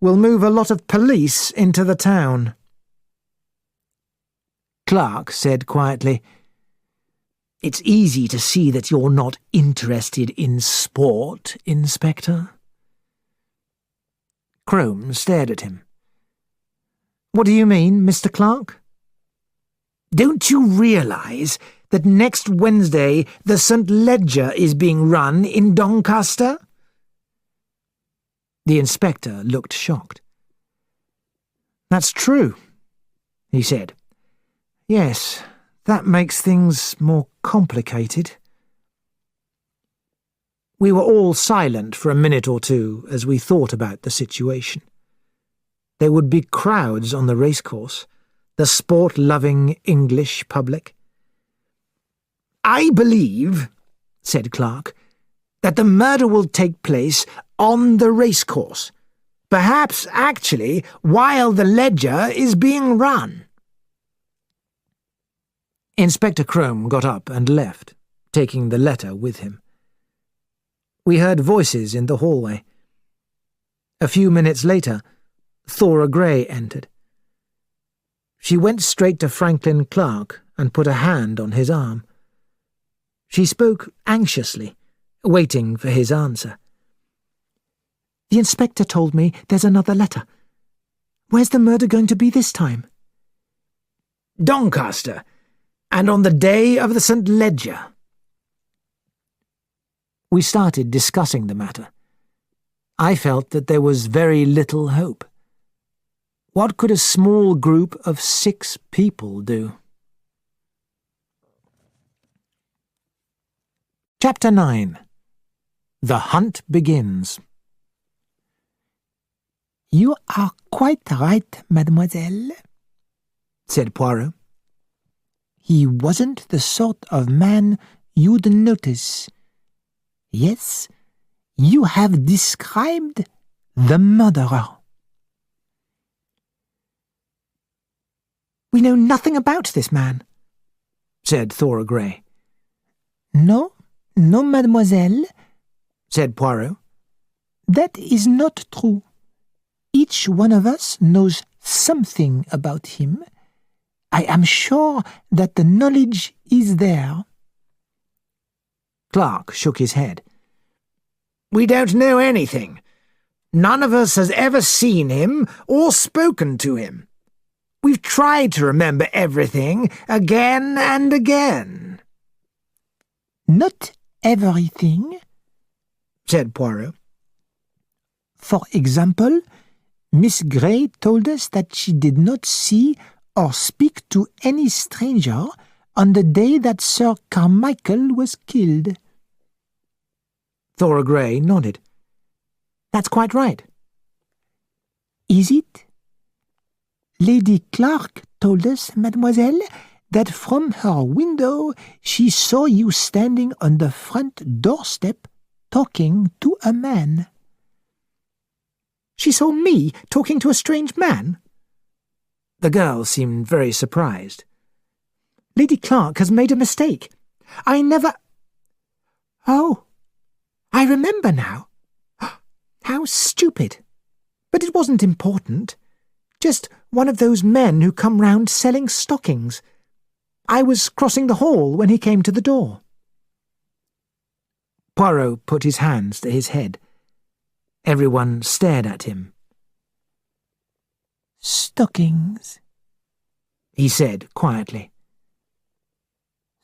we'll move a lot of police into the town." Clark said quietly, "It's easy to see that you're not interested in sport, Inspector." Crome stared at him. "What do you mean, Mr. Clark?" "Don't you realise that next Wednesday the St. Ledger is being run in Doncaster?" The inspector looked shocked. "That's true," he said. "Yes, that makes things more complicated." We were all silent for a minute or two as we thought about the situation. There would be crowds on the racecourse, the sport-loving English public. "I believe," said Clark, "that the murder will take place on the racecourse, perhaps actually while the ledger is being run." Inspector Crome got up and left, taking the letter with him. We heard voices in the hallway. A few minutes later, Thora Grey entered. She went straight to Franklin Clark and put a hand on his arm. She spoke anxiously, waiting for his answer. "The inspector told me there's another letter. Where's the murder going to be this time?" "Doncaster, and on the day of the St. Ledger." We started discussing the matter. I felt that there was very little hope. What could a small group of 6 people do? Chapter 9. The Hunt Begins. "You are quite right, mademoiselle," said Poirot. "He wasn't the sort of man you'd notice. Yes, you have described the murderer." "We know nothing about this man," said Thora Grey. "No, no, mademoiselle," said Poirot. "That is not true. Each one of us knows something about him. I am sure that the knowledge is there." Clark shook his head. "We don't know anything. None of us has ever seen him or spoken to him. We've tried to remember everything again and again." "Not everything," said Poirot. "For example, Miss Grey told us that she did not see or speak to any stranger on the day that Sir Carmichael was killed." Thora Grey nodded. "That's quite right." "Is it? Lady Clark told us, mademoiselle, that from her window she saw you standing on the front doorstep talking to a man." "She saw me talking to a strange man?" The girl seemed very surprised. "Lady Clark has made a mistake. I never—" "Oh, I remember now. How stupid. But it wasn't important. Just one of those men who come round selling stockings. I was crossing the hall when he came to the door." Poirot put his hands to his head. Everyone stared at him. "Stockings," he said quietly.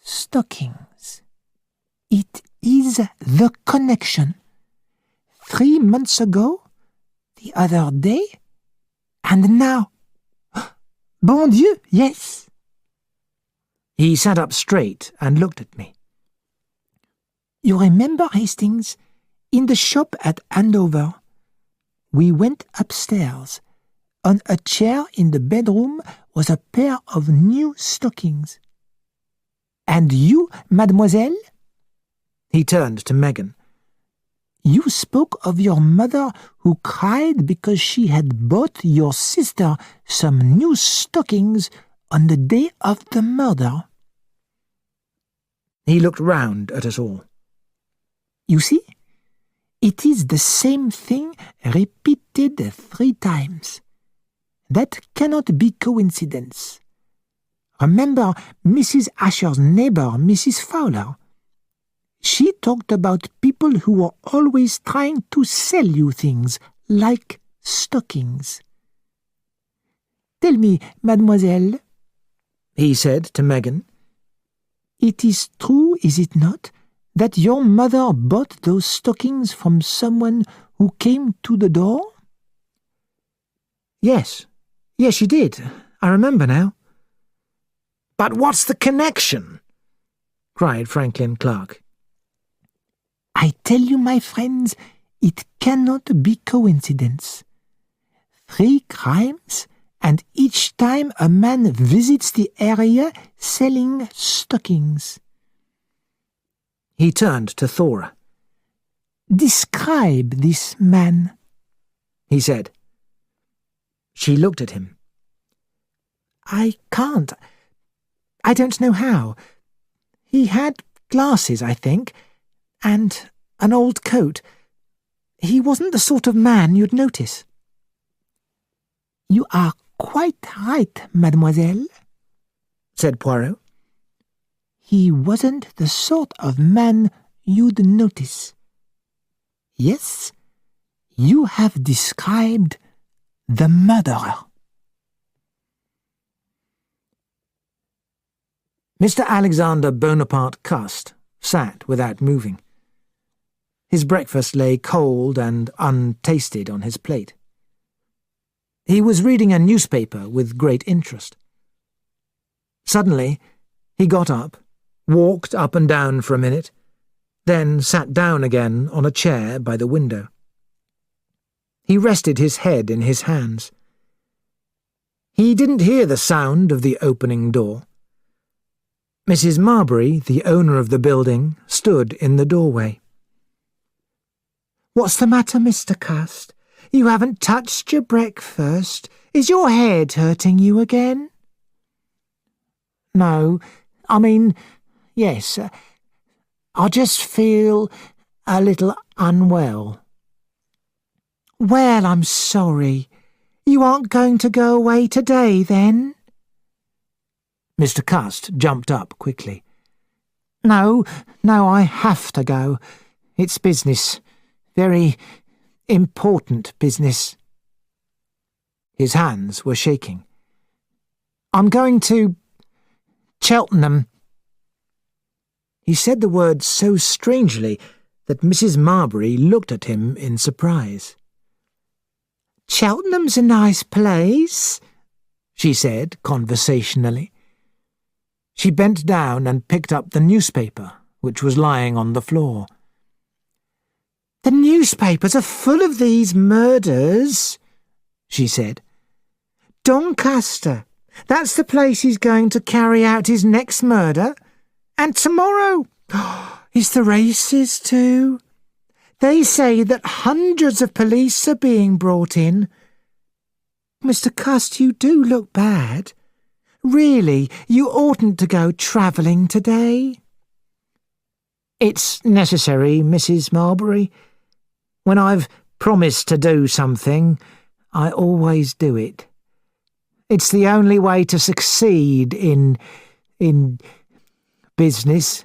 "Stockings. It is the connection. 3 months ago, the other day, and now. Bon Dieu, yes." He sat up straight and looked at me. "You remember, Hastings, in the shop at Andover? We went upstairs. On a chair in the bedroom was a pair of new stockings. And you, mademoiselle?" He turned to Megan. "You spoke of your mother who cried because she had bought your sister some new stockings on the day of the murder." He looked round at us all. "You see? It is the same thing repeated 3 times. That cannot be coincidence. Remember Mrs. Asher's neighbor, Mrs. Fowler? She talked about people who were always trying to sell you things, like stockings. Tell me, mademoiselle," he said to Megan. "It is true, is it not, that your mother bought those stockings from someone who came to the door?" Yes, she did. I remember now." "But what's the connection?" cried Franklin Clark. "I tell you, my friends, it cannot be coincidence. 3 crimes, and each time a man visits the area selling stockings." He turned to Thora. "Describe this man," he said. She looked at him. "I can't. I don't know how. He had glasses, I think, and an old coat. He wasn't the sort of man you'd notice." "You are quite right, mademoiselle," said Poirot. "He wasn't the sort of man you'd notice. Yes, you have described the murderer." Mr. Alexander Bonaparte Cust sat without moving. His breakfast lay cold and untasted on his plate. He was reading a newspaper with great interest. Suddenly, he got up, walked up and down for a minute, then sat down again on a chair by the window. He rested his head in his hands. He didn't hear the sound of the opening door. Mrs. Marbury, the owner of the building, stood in the doorway. "What's the matter, Mr. Cust? You haven't touched your breakfast. Is your head hurting you again?" "No, yes. I just feel a little unwell." "Well, I'm sorry. You aren't going to go away today, then?" Mr. Cust jumped up quickly. No, I have to go. It's business. Very important business." His hands were shaking. "I'm going to Cheltenham." He said the word so strangely that Mrs. Marbury looked at him in surprise. "Cheltenham's a nice place," she said conversationally. She bent down and picked up the newspaper, which was lying on the floor. "The newspapers are full of these murders," she said. "Doncaster, that's the place he's going to carry out his next murder. And tomorrow is the races too. They say that hundreds of police are being brought in. Mr. Cust, you do look bad. Really, you oughtn't to go travelling today." "It's necessary, Mrs. Marbury. When I've promised to do something, I always do it. It's the only way to succeed in business."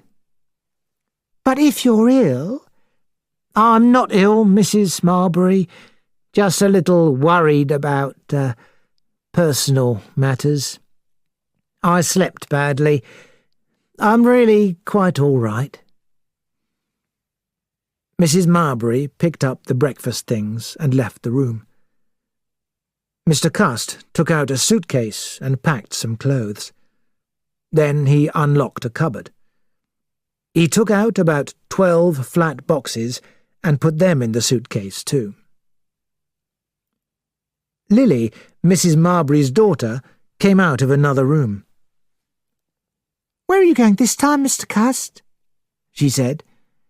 "But if you're ill—" "I'm not ill, Mrs. Marbury. Just a little worried about personal matters. I slept badly. I'm really quite all right." Mrs. Marbury picked up the breakfast things and left the room. Mr. Cust took out a suitcase and packed some clothes. Then he unlocked a cupboard. He took out about 12 flat boxes and put them in the suitcase too. Lily, Mrs. Marbury's daughter, came out of another room. "Where are you going this time, Mr. Cust?" she said.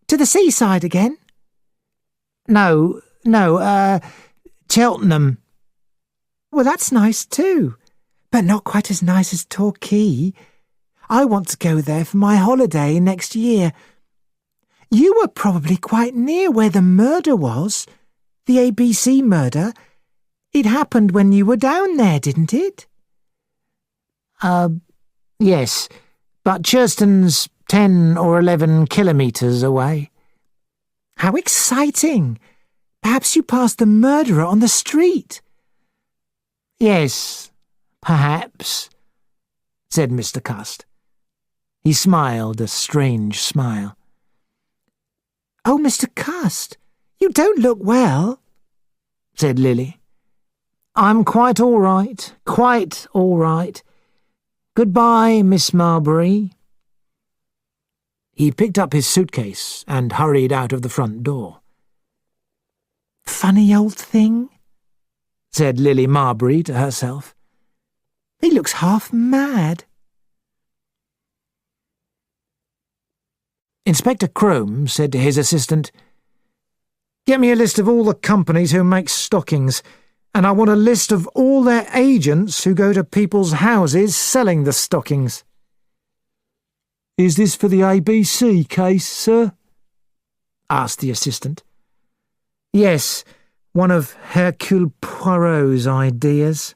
"To the seaside again?" No, Cheltenham." "Well, that's nice too, but not quite as nice as Torquay. I want to go there for my holiday next year. You were probably quite near where the murder was, the ABC murder. It happened when you were down there, didn't it?" Yes, but Churston's 10 or 11 kilometres away." "How exciting! Perhaps you passed the murderer on the street." "Yes, perhaps," said Mr. Cust. He smiled a strange smile. "Oh, Mr. Cust, you don't look well," said Lily. "I'm quite all right, quite all right. Goodbye, Miss Marbury." He picked up his suitcase and hurried out of the front door. "Funny old thing," said Lily Marbury to herself. "He looks half mad." Inspector Crome said to his assistant, "Get me a list of all the companies who make stockings, and I want a list of all their agents who go to people's houses selling the stockings." "Is this for the ABC case, sir?" asked the assistant. "Yes, one of Hercule Poirot's ideas."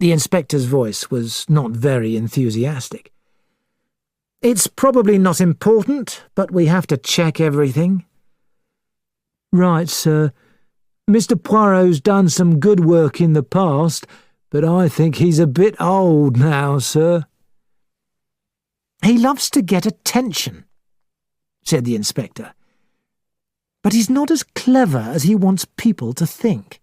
The inspector's voice was not very enthusiastic. "It's probably not important, but we have to check everything." "Right, sir. Mr. Poirot's done some good work in the past, but I think he's a bit old now, sir." "He loves to get attention," said the inspector. "But he's not as clever as he wants people to think.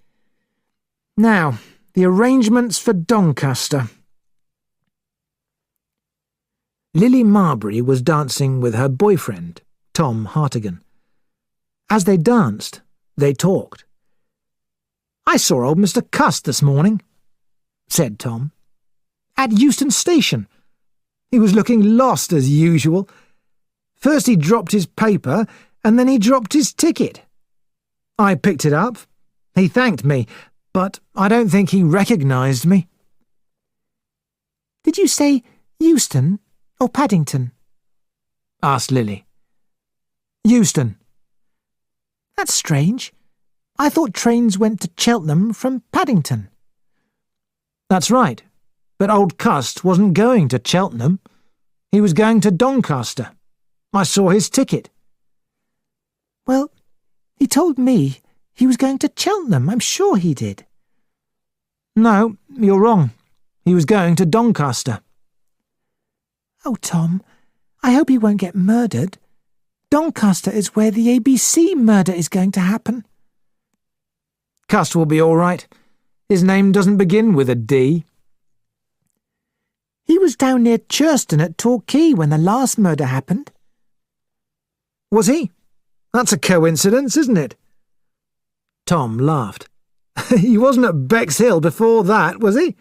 Now, the arrangements for Doncaster. Lily Marbury was dancing with her boyfriend, Tom Hartigan. As they danced, they talked. "I saw old Mr. Cust this morning," said Tom. "At Euston Station. He was looking lost as usual. First he dropped his paper, and then he dropped his ticket. I picked it up. He thanked me, but I don't think he recognised me." "Did you say Euston or Paddington?" asked Lily. "Euston." "That's strange. I thought trains went to Cheltenham from Paddington." "That's right, but old Cust wasn't going to Cheltenham. He was going to Doncaster. I saw his ticket." "Well, he told me he was going to Cheltenham. I'm sure he did." "No, you're wrong. He was going to Doncaster." "Oh, Tom, I hope he won't get murdered. Doncaster is where the ABC murder is going to happen." "Cust will be all right. His name doesn't begin with a D." "He was down near Churston at Torquay when the last murder happened." "Was he? That's a coincidence, isn't it?" Tom laughed. "He wasn't at Bexhill before that, was he?"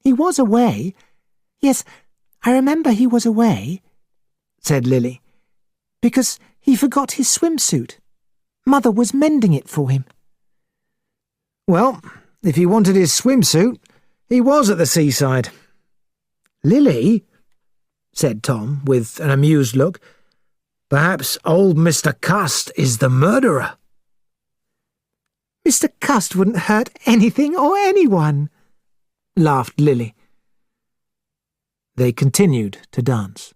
"He was away. Yes, I remember he was away," said Lily, "because he forgot his swimsuit. Mother was mending it for him." "Well, if he wanted his swimsuit, he was at the seaside." "Lily," said Tom, with an amused look, "perhaps old Mr. Cust is the murderer." "Mr. Cust wouldn't hurt anything or anyone," laughed Lily. They continued to dance.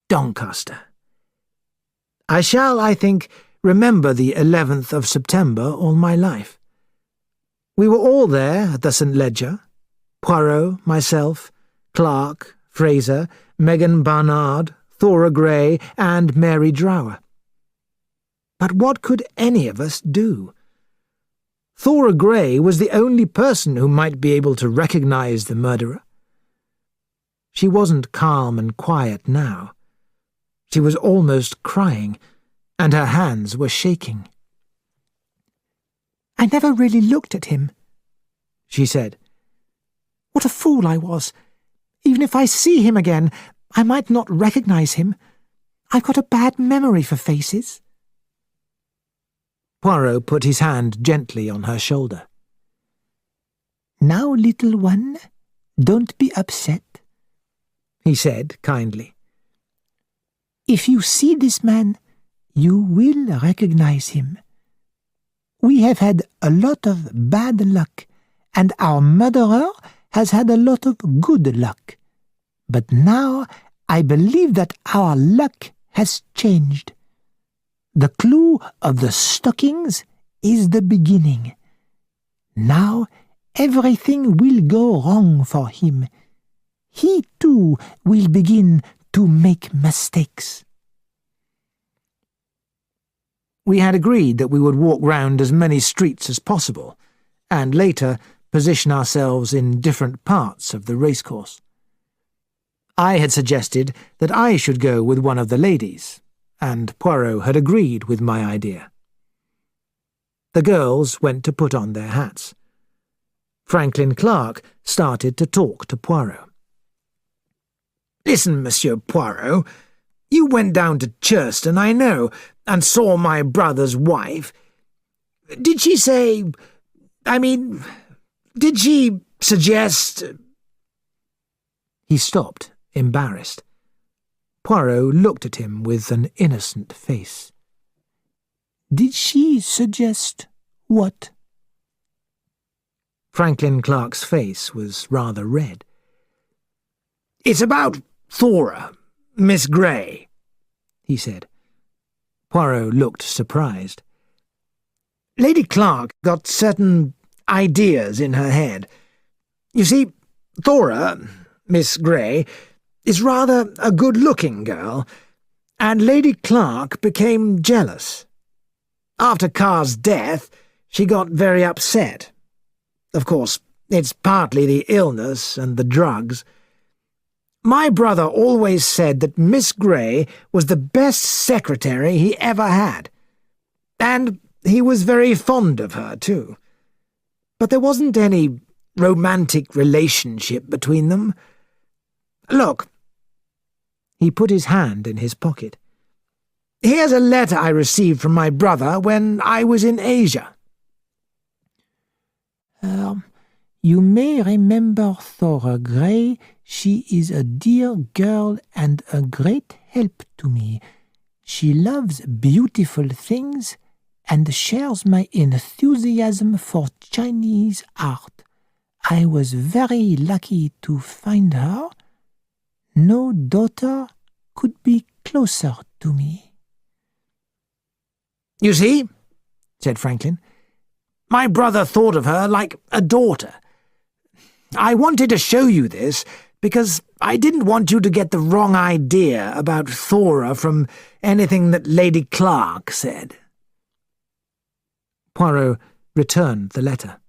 Doncaster. I shall, I think, remember the 11th of September all my life. We were all there at the St. Leger. Poirot, myself, Clark, Fraser, Megan Barnard, Thora Gray, and Mary Drower. But what could any of us do? Thora Gray was the only person who might be able to recognise the murderer. She wasn't calm and quiet now. She was almost crying, and her hands were shaking. "I never really looked at him," she said. "What a fool I was. Even if I see him again, I might not recognise him. I've got a bad memory for faces." Poirot put his hand gently on her shoulder. "Now, little one, don't be upset," he said kindly. "If you see this man, you will recognise him. We have had a lot of bad luck, and our murderer has had a lot of good luck. But now I believe that our luck has changed. The clue of the stockings is the beginning. Now everything will go wrong for him. He too will begin to make mistakes." We had agreed that we would walk round as many streets as possible, and later position ourselves in different parts of the racecourse. I had suggested that I should go with one of the ladies, and Poirot had agreed with my idea. The girls went to put on their hats. Franklin Clark started to talk to Poirot. "Listen, Monsieur Poirot, you went down to Churston, I know, and saw my brother's wife. Did she say... did she suggest—" He stopped, embarrassed. Poirot looked at him with an innocent face. "Did she suggest what?" Franklin Clark's face was rather red. "It's about Thora, Miss Gray," he said. Poirot looked surprised. "Lady Clark got certain ideas in her head. You see, Thora, Miss Gray, is rather a good-looking girl, and Lady Clark became jealous. After Carr's death, she got very upset. Of course, it's partly the illness and the drugs. My brother always said that Miss Grey was the best secretary he ever had. And he was very fond of her, too. But there wasn't any romantic relationship between them. Look." He put his hand in his pocket. "Here's a letter I received from my brother when I was in Asia." You may remember Thora Grey. She is a dear girl and a great help to me. She loves beautiful things and shares my enthusiasm for Chinese art. I was very lucky to find her. No daughter could be closer to me." "You see," said Franklin, "my brother thought of her like a daughter. I wanted to show you this because I didn't want you to get the wrong idea about Thora from anything that Lady Clark said." Poirot returned the letter.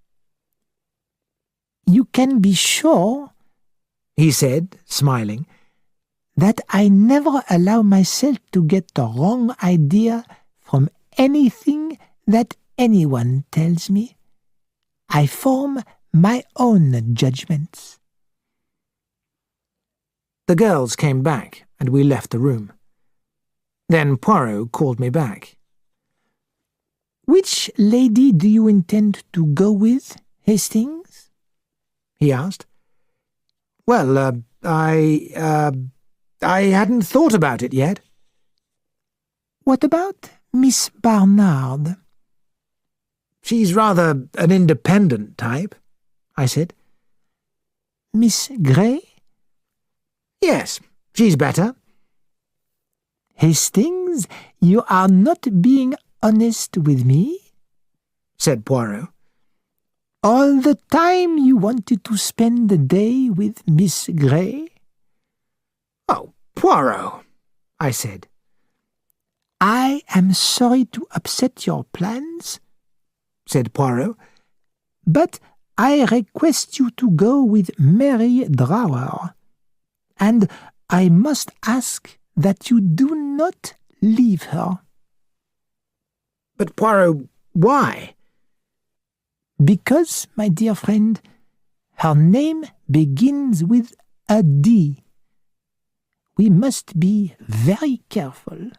"You can be sure," he said, smiling, "that I never allow myself to get the wrong idea from anything that anyone tells me. I form my own judgments." The girls came back, and we left the room. Then Poirot called me back. "Which lady do you intend to go with, Hastings?" he asked. "Well, I hadn't thought about it yet." "What about Miss Barnard?" "She's rather an independent type," I said. "Miss Grey?" "Yes, she's better." "Hastings, you are not being honest with me," said Poirot. "All the time you wanted to spend the day with Miss Grey?" "Oh, Poirot," I said. "I am sorry to upset your plans," said Poirot, "but I request you to go with Mary Drower, and I must ask that you do not leave her." "But, Poirot, why?" "Because, my dear friend, her name begins with a D. We must be very careful."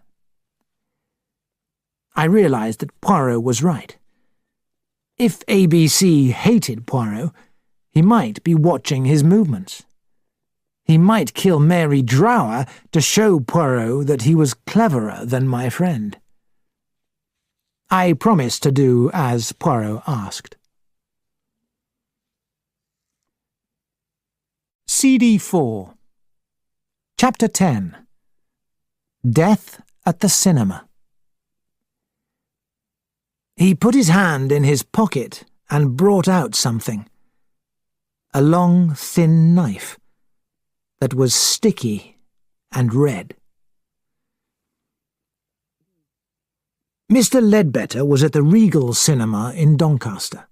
I realized that Poirot was right. If ABC hated Poirot, he might be watching his movements. He might kill Mary Drower to show Poirot that he was cleverer than my friend. I promised to do as Poirot asked. CD 4 Chapter 10 Death at the Cinema. He put his hand in his pocket and brought out something. A long, thin knife that was sticky and red. Mr. Ledbetter was at the Regal Cinema in Doncaster.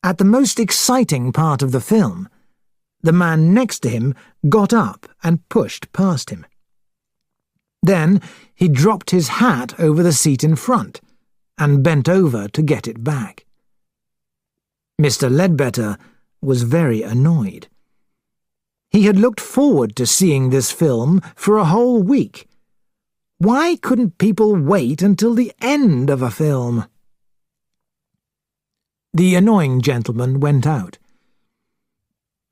At the most exciting part of the film, the man next to him got up and pushed past him. Then he dropped his hat over the seat in front and bent over to get it back. Mr. Ledbetter was very annoyed. He had looked forward to seeing this film for a whole week. Why couldn't people wait until the end of a film? The annoying gentleman went out.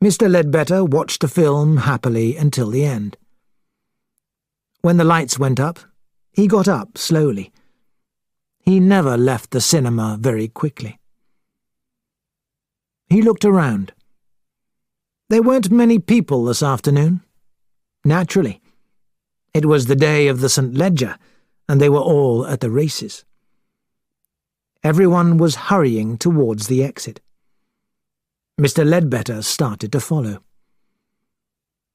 Mr. Ledbetter watched the film happily until the end. When the lights went up, he got up slowly. He never left the cinema very quickly. He looked around. There weren't many people this afternoon. Naturally. It was the day of the St. Leger, and they were all at the races. Everyone was hurrying towards the exit. Mr. Ledbetter started to follow.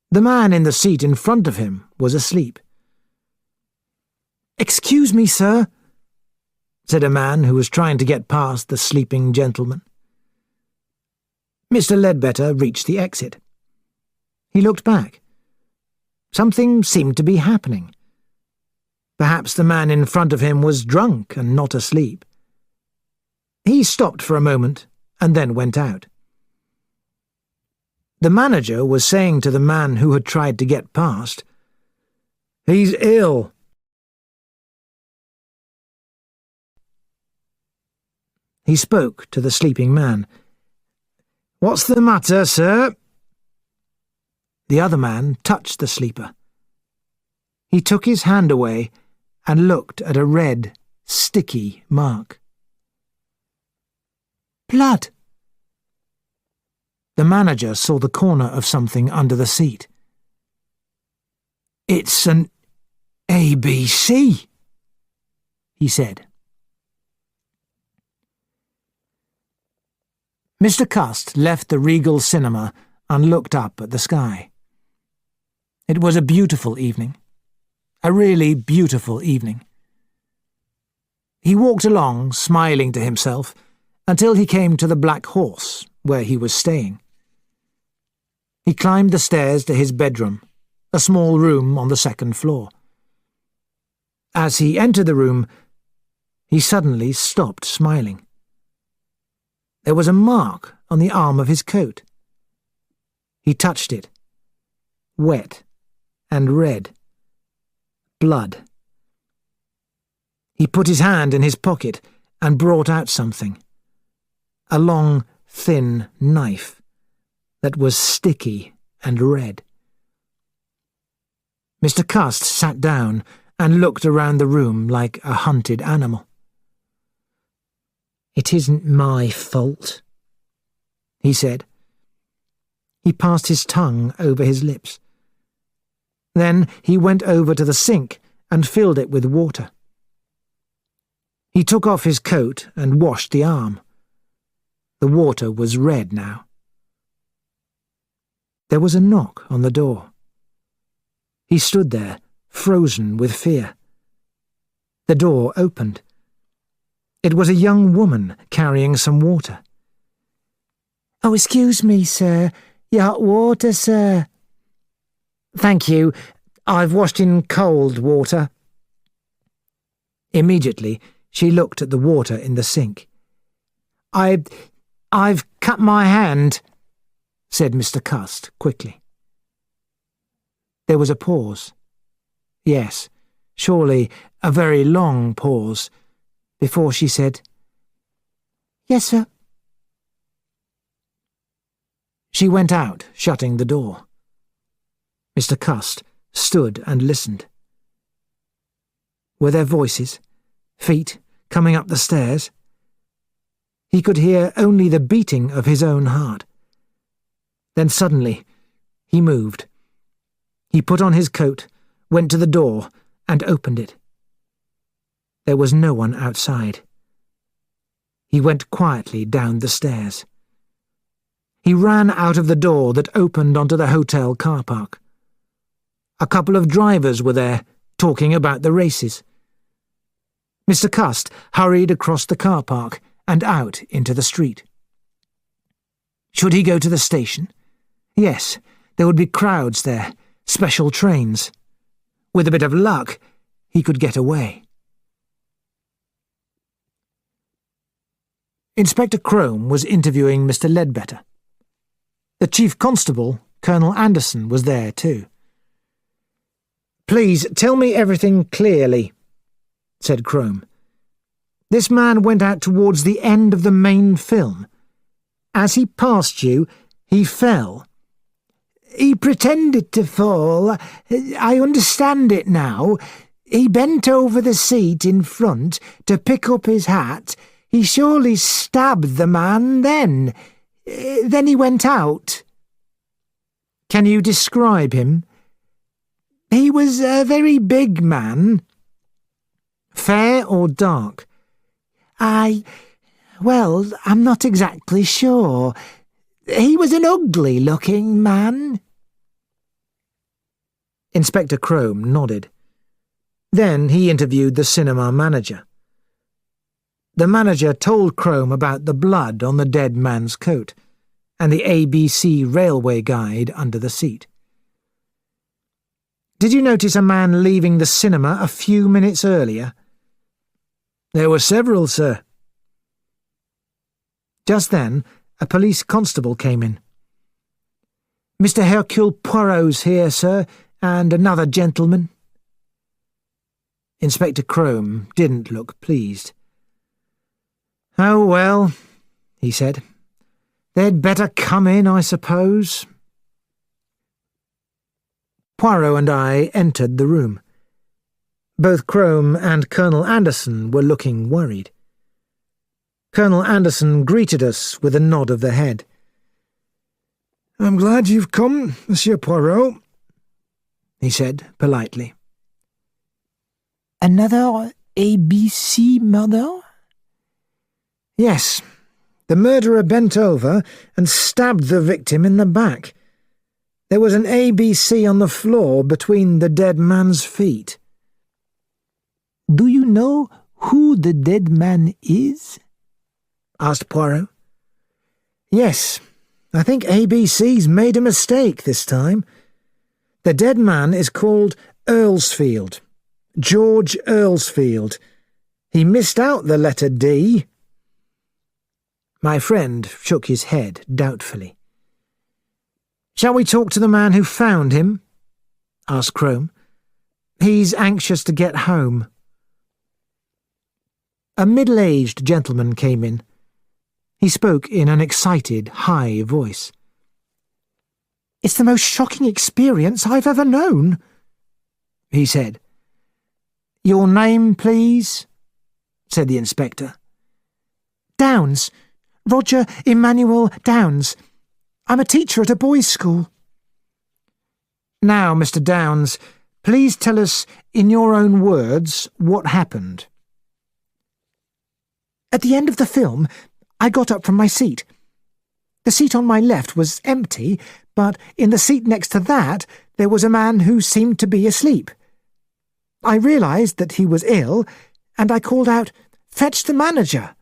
The man in the seat in front of him was asleep. "Excuse me, sir," said a man who was trying to get past the sleeping gentleman. Mr. Ledbetter reached the exit. He looked back. Something seemed to be happening. Perhaps the man in front of him was drunk and not asleep. He stopped for a moment and then went out. The manager was saying to the man who had tried to get past, "He's ill." He spoke to the sleeping man. "What's the matter, sir?" The other man touched the sleeper. He took his hand away and looked at a red, sticky mark. "Blood!" The manager saw the corner of something under the seat. "It's an ABC," he said. Mr. Cust left the Regal Cinema and looked up at the sky. It was a beautiful evening. A really beautiful evening. He walked along, smiling to himself, until he came to the Black Horse, where he was staying. He climbed the stairs to his bedroom, a small room on the second floor. As he entered the room, he suddenly stopped smiling. There was a mark on the arm of his coat. He touched it. Wet and red. Blood. He put his hand in his pocket and brought out something. A long, thin knife that was sticky and red. Mr. Cust sat down and looked around the room like a hunted animal. "It isn't my fault," he said. He passed his tongue over his lips. Then he went over to the sink and filled it with water. He took off his coat and washed the arm. The water was red now. There was a knock on the door. He stood there, frozen with fear. The door opened. It was a young woman carrying some water. "Oh, excuse me, sir. Your hot water, sir." "Thank you. I've washed in cold water." Immediately, she looked at the water in the sink. I've cut my hand," said Mr. Cust quickly. There was a pause. Yes, surely a very long pause, before she said, "Yes, sir." She went out, shutting the door. Mr. Cust stood and listened. Were there voices, feet coming up the stairs? He could hear only the beating of his own heart. Then suddenly, he moved. He put on his coat, went to the door, and opened it. There was no one outside. He went quietly down the stairs. He ran out of the door that opened onto the hotel car park. A couple of drivers were there, talking about the races. Mr. Cust hurried across the car park and out into the street. Should he go to the station? Yes, there would be crowds there, special trains. With a bit of luck, he could get away. Inspector Crome was interviewing Mr. Ledbetter. The Chief Constable, Colonel Anderson, was there too. "Please tell me everything clearly," said Crome. "This man went out towards the end of the main film. As he passed you, he fell." "He pretended to fall. I understand it now. He bent over the seat in front to pick up his hat. He surely stabbed the man then. Then he went out." "Can you describe him?" "He was a very big man." "Fair or dark?" Well, I'm not exactly sure. He was an ugly-looking man." Inspector Crome nodded. Then he interviewed the cinema manager. The manager told Crome about the blood on the dead man's coat and the ABC railway guide under the seat. "Did you notice a man leaving the cinema a few minutes earlier?" "There were several, sir." Just then, a police constable came in. "Mr. Hercule Poirot's here, sir, and another gentleman." Inspector Crome didn't look pleased. "Oh, well," he said, "they'd better come in, I suppose." Poirot and I entered the room. Both Crome and Colonel Anderson were looking worried. Colonel Anderson greeted us with a nod of the head. "I'm glad you've come, Monsieur Poirot," he said politely. Another ABC murder? "Yes, the murderer bent over and stabbed the victim in the back. There was an ABC on the floor between the dead man's feet." Do you know who the dead man is? asked Poirot. "Yes, I think ABC's made a mistake this time. The dead man is called Earlsfield, George Earlsfield. He missed out the letter D." My friend shook his head doubtfully. "Shall we talk to the man who found him?" asked Crome. "He's anxious to get home." A middle-aged gentleman came in. He spoke in an excited, high voice. "It's the most shocking experience I've ever known," he said. "Your name, please?" said the inspector. "Downs. Roger Emmanuel Downs. I'm a teacher at a boys' school." "Now, Mr. Downs, please tell us in your own words what happened." "At the end of the film, I got up from my seat. The seat on my left was empty, but in the seat next to that there was a man who seemed to be asleep. I realised that he was ill, and I called out, 'Fetch the manager!'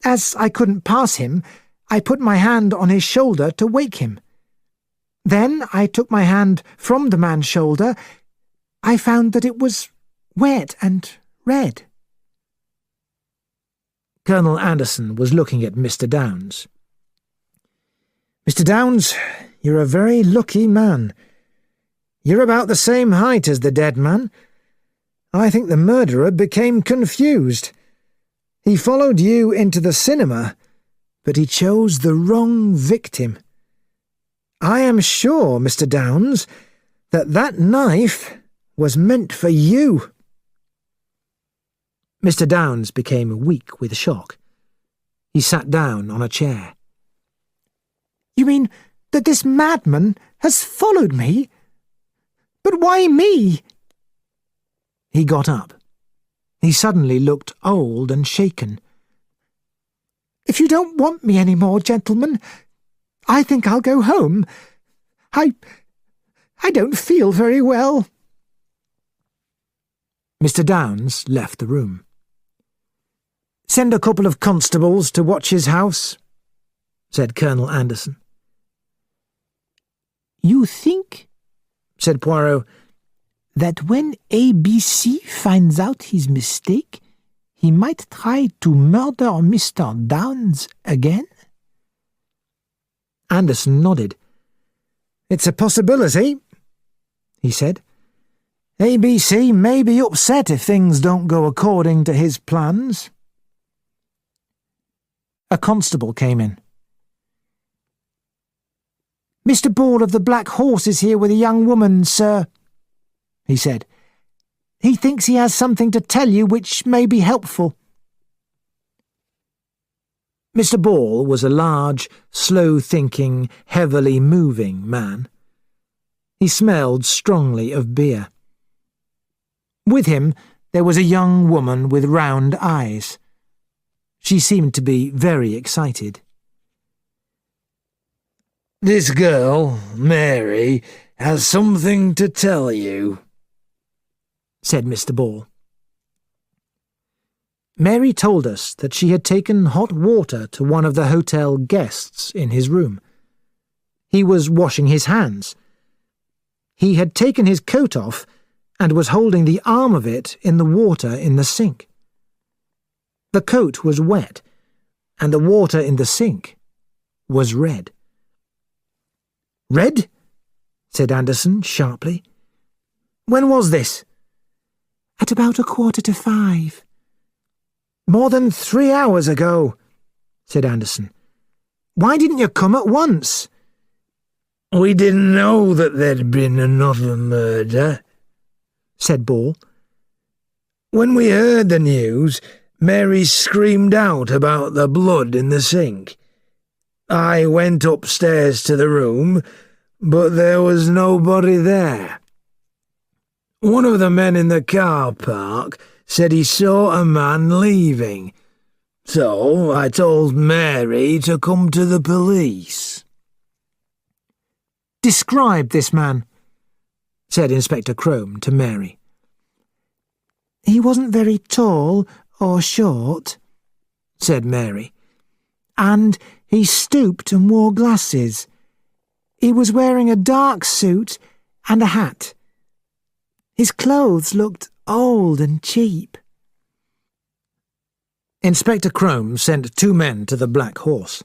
As I couldn't pass him, I put my hand on his shoulder to wake him. Then I took my hand from the man's shoulder. I found that it was wet and red." Colonel Anderson was looking at Mr. Downs. "Mr. Downs, you're a very lucky man. You're about the same height as the dead man. I think the murderer became confused. He followed you into the cinema, but he chose the wrong victim. I am sure, Mr. Downs, that knife was meant for you." Mr. Downs became weak with shock. He sat down on a chair. "You mean that this madman has followed me? But why me?" He got up. He suddenly looked old and shaken. "If you don't want me any more, gentlemen, I think I'll go home. I don't feel very well." Mr. Downs left the room. "Send a couple of constables to watch his house," said Colonel Anderson. "You think," said Poirot, "that when ABC finds out his mistake, he might try to murder Mr. Downs again?" Anderson nodded. "It's a possibility," he said. "ABC may be upset if things don't go according to his plans." A constable came in. "Mr. Ball of the Black Horse is here with a young woman, sir," he said. "He thinks he has something to tell you which may be helpful." Mr. Ball was a large, slow-thinking, heavily moving man. He smelled strongly of beer. With him there was a young woman with round eyes. She seemed to be very excited. "This girl, Mary, has something to tell you," said Mr. Ball. Mary told us that she had taken hot water to one of the hotel guests in his room. He was washing his hands. He had taken his coat off and was holding the arm of it in the water in the sink. The coat was wet, and the water in the sink was red. "Red?" said Anderson sharply. "When was this?" "At about 5:15. "More than 3 hours ago," said Anderson. "Why didn't you come at once?" "We didn't know that there'd been another murder," said Ball. "When we heard the news, Mary screamed out about the blood in the sink. I went upstairs to the room, but there was nobody there. One of the men in the car park said he saw a man leaving, so I told Mary to come to the police." "Describe this man," said Inspector Crome to Mary. "He wasn't very tall or short," said Mary. "and he stooped and wore glasses. He was wearing a dark suit and a hat. His clothes looked old and cheap." Inspector Crome sent 2 men to the Black Horse.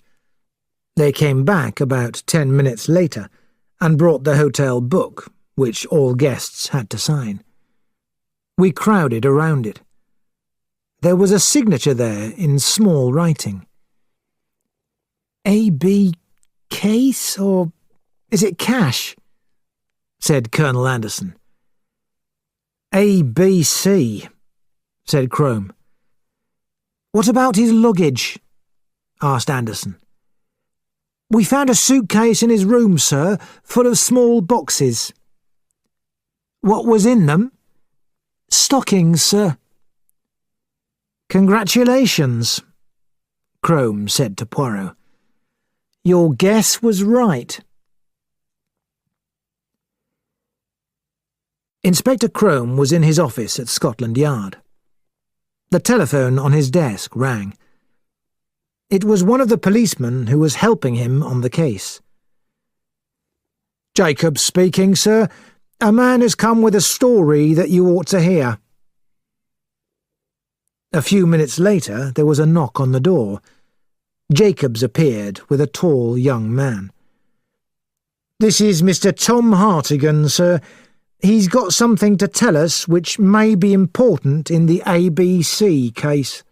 They came back about 10 minutes later and brought the hotel book, which all guests had to sign. We crowded around it. There was a signature there in small writing. "A.B. Case, or is it Cash?" said Colonel Anderson. "ABC," said Crome. "What about his luggage?" asked Anderson. "We found a suitcase in his room, sir, full of small boxes." "What was in them?" "Stockings, sir." "Congratulations," Crome said to Poirot. "Your guess was right." Inspector Crome was in his office at Scotland Yard. The telephone on his desk rang. It was one of the policemen who was helping him on the case. "Jacobs speaking, sir. A man has come with a story that you ought to hear." A few minutes later there was a knock on the door. Jacobs appeared with a tall young man. "This is Mr. Tom Hartigan, sir. He's got something to tell us which may be important in the ABC case."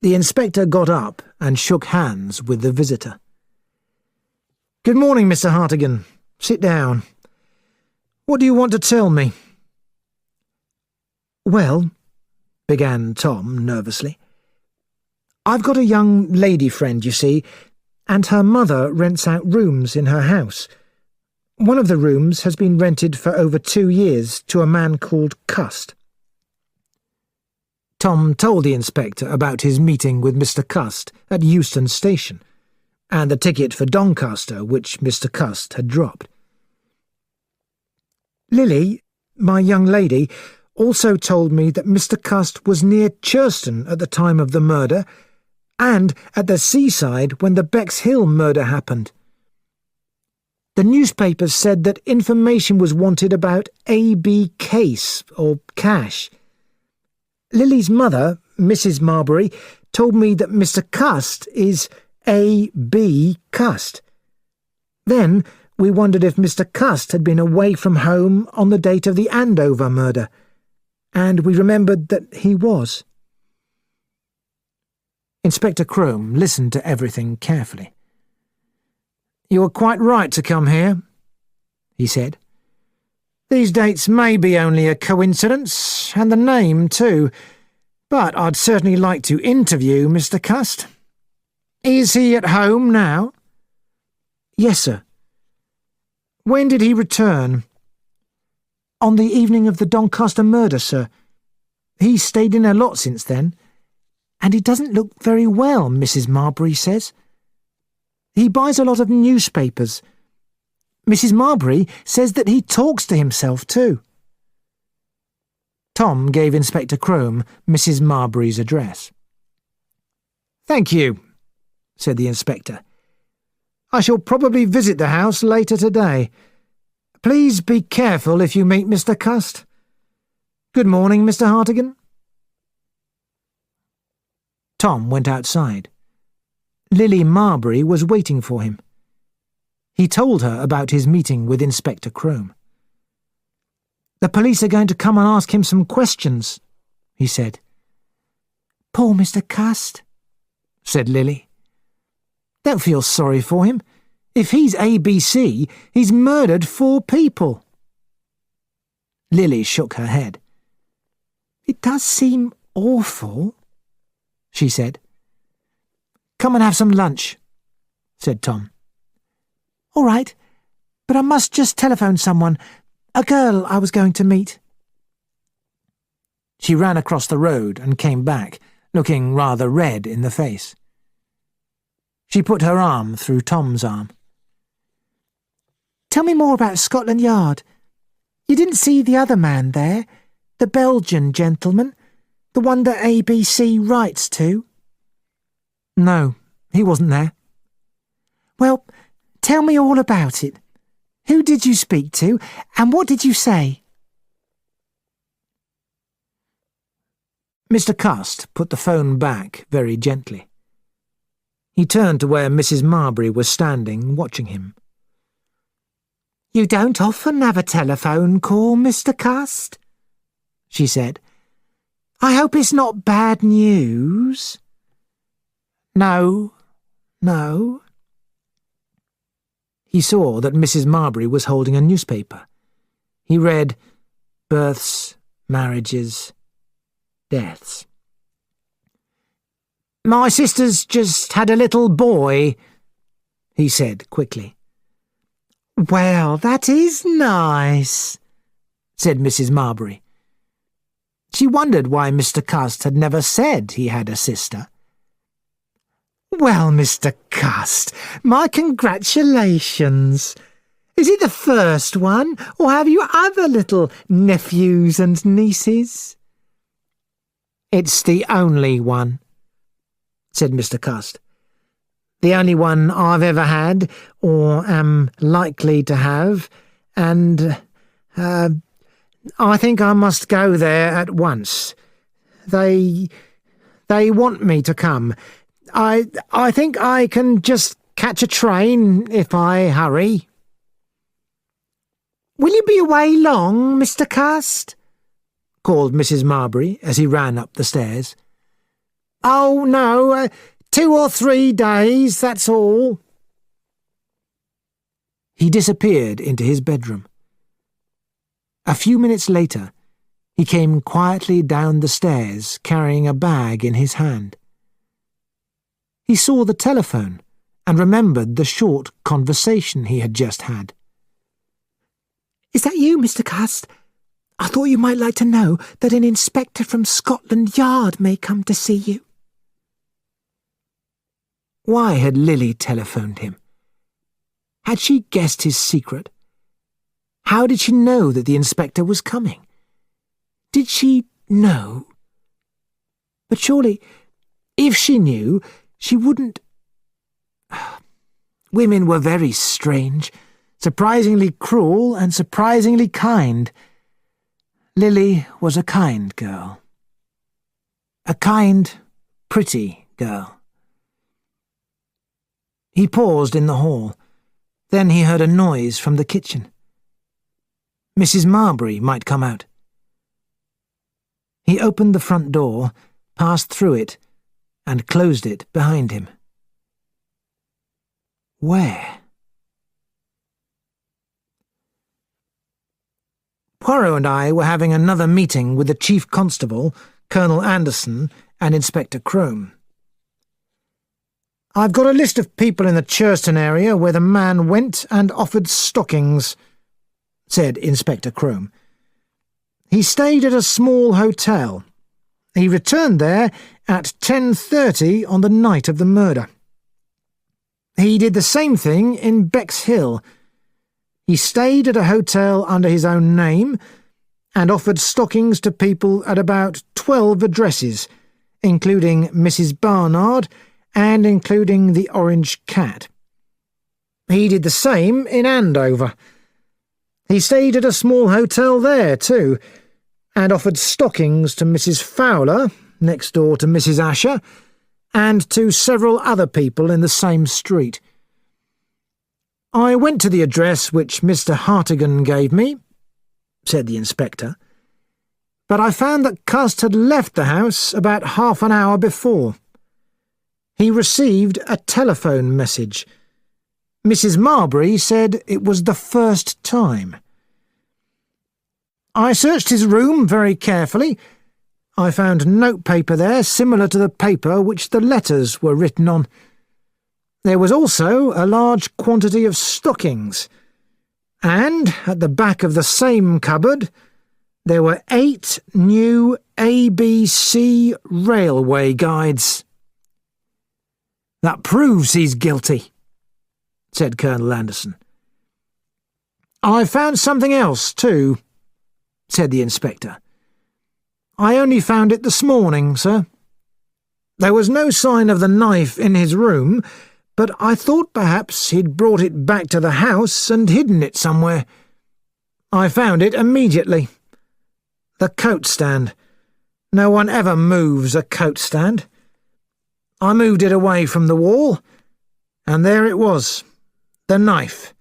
The inspector got up and shook hands with the visitor. "Good morning, Mr. Hartigan. Sit down. What do you want to tell me?" "Well," began Tom nervously, "I've got a young lady friend, you see, and her mother rents out rooms in her house. One of the rooms has been rented for over 2 years to a man called Cust." Tom told the inspector about his meeting with Mr. Cust at Euston Station, and the ticket for Doncaster which Mr. Cust had dropped. "Lily, my young lady, also told me that Mr. Cust was near Churston at the time of the murder, and at the seaside when the Bexhill murder happened. The newspapers said that information was wanted about A.B. Case, or Cash. Lily's mother, Mrs. Marbury, told me that Mr. Cust is A.B. Cust. Then we wondered if Mr. Cust had been away from home on the date of the Andover murder, and we remembered that he was." Inspector Crome listened to everything carefully. "You were quite right to come here," he said. "These dates may be only a coincidence, and the name too, but I'd certainly like to interview Mr. Cust. Is he at home now?" "Yes, sir." "When did he return?" "On the evening of the Doncaster murder, sir. He's stayed in a lot since then, and he doesn't look very well, Mrs. Marbury says. He buys a lot of newspapers. Mrs. Marbury says that he talks to himself too." Tom gave Inspector Crome Mrs. Marbury's address. "Thank you," said the inspector. "I shall probably visit the house later today. Please be careful if you meet Mr. Cust. Good morning, Mr. Hartigan." Tom went outside. Lily Marbury was waiting for him. He told her about his meeting with Inspector Crome. "The police are going to come and ask him some questions," he said. "Poor Mr. Cust," said Lily. "Don't feel sorry for him. If he's ABC, he's murdered 4 people." Lily shook her head. "It does seem awful," she said. "Come and have some lunch," said Tom. "All right, but I must just telephone someone, a girl I was going to meet." She ran across the road and came back, looking rather red in the face. She put her arm through Tom's arm. "Tell me more about Scotland Yard. You didn't see the other man there, the Belgian gentleman, the one that ABC writes to?" "No, he wasn't there." "Well, tell me all about it. Who did you speak to, and what did you say?" Mr. Cust put the phone back very gently. He turned to where Mrs. Marbury was standing, watching him. "You don't often have a telephone call, Mr. Cust," she said. "I hope it's not bad news." "No, no." He saw that Mrs. Marbury was holding a newspaper. He read births, marriages, deaths. "My sister's just had a little boy," he said quickly. "Well, that is nice," said Mrs. Marbury. She wondered why Mr. Cust had never said he had a sister. "Well, Mr. Cust, my congratulations. Is it the first one, or have you other little nephews and nieces?" "It's the only one," said Mr. Cust. "The only one I've ever had, or am likely to have, and, I think I must go there at once. They want me to come. I think I can just catch a train if I hurry." "Will you be away long, Mr. Cust?" called Mrs. Marbury as he ran up the stairs. "Oh, no, 2 or 3 days, that's all." He disappeared into his bedroom. A few minutes later, he came quietly down the stairs carrying a bag in his hand. He saw the telephone and remembered the short conversation he had just had. "Is that you, Mr. Cust? I thought you might like to know that an inspector from Scotland Yard may come to see you." Why had Lily telephoned him? Had she guessed his secret? How did she know that the inspector was coming? Did she know? But surely, if she knew, she wouldn't... Women were very strange, surprisingly cruel and surprisingly kind. Lily was a kind girl. A kind, pretty girl. He paused in the hall. Then he heard a noise from the kitchen. Mrs. Marbury might come out. He opened the front door, passed through it, and closed it behind him. Where? Poirot and I were having another meeting with the Chief Constable, Colonel Anderson, and Inspector Crome. "I've got a list of people in the Churston area where the man went and offered stockings," said Inspector Crome. "He stayed at a small hotel. He returned there at 10:30 on the night of the murder. He did the same thing in Bexhill. He stayed at a hotel under his own name, and offered stockings to people at about 12 addresses, including Mrs. Barnard and including the Orange Cat. He did the same in Andover. He stayed at a small hotel there, too, and offered stockings to Mrs. Fowler, next door to Mrs. Asher, and to several other people in the same street. I went to the address which Mr. Hartigan gave me, said the inspector, but I found that Cust had left the house about half an hour before. He received a telephone message. Mrs. Marbury said it was the first time. I searched his room very carefully. I found notepaper there similar to the paper which the letters were written on. There was also a large quantity of stockings, and at the back of the same cupboard there were 8 new ABC railway guides. "That proves he's guilty," said Colonel Anderson. "I found something else, too," said the inspector. "I only found it this morning, sir. There was no sign of the knife in his room, but I thought perhaps he'd brought it back to the house and hidden it somewhere. I found it immediately. The coat stand. No one ever moves a coat stand. I moved it away from the wall, and there it was, the knife.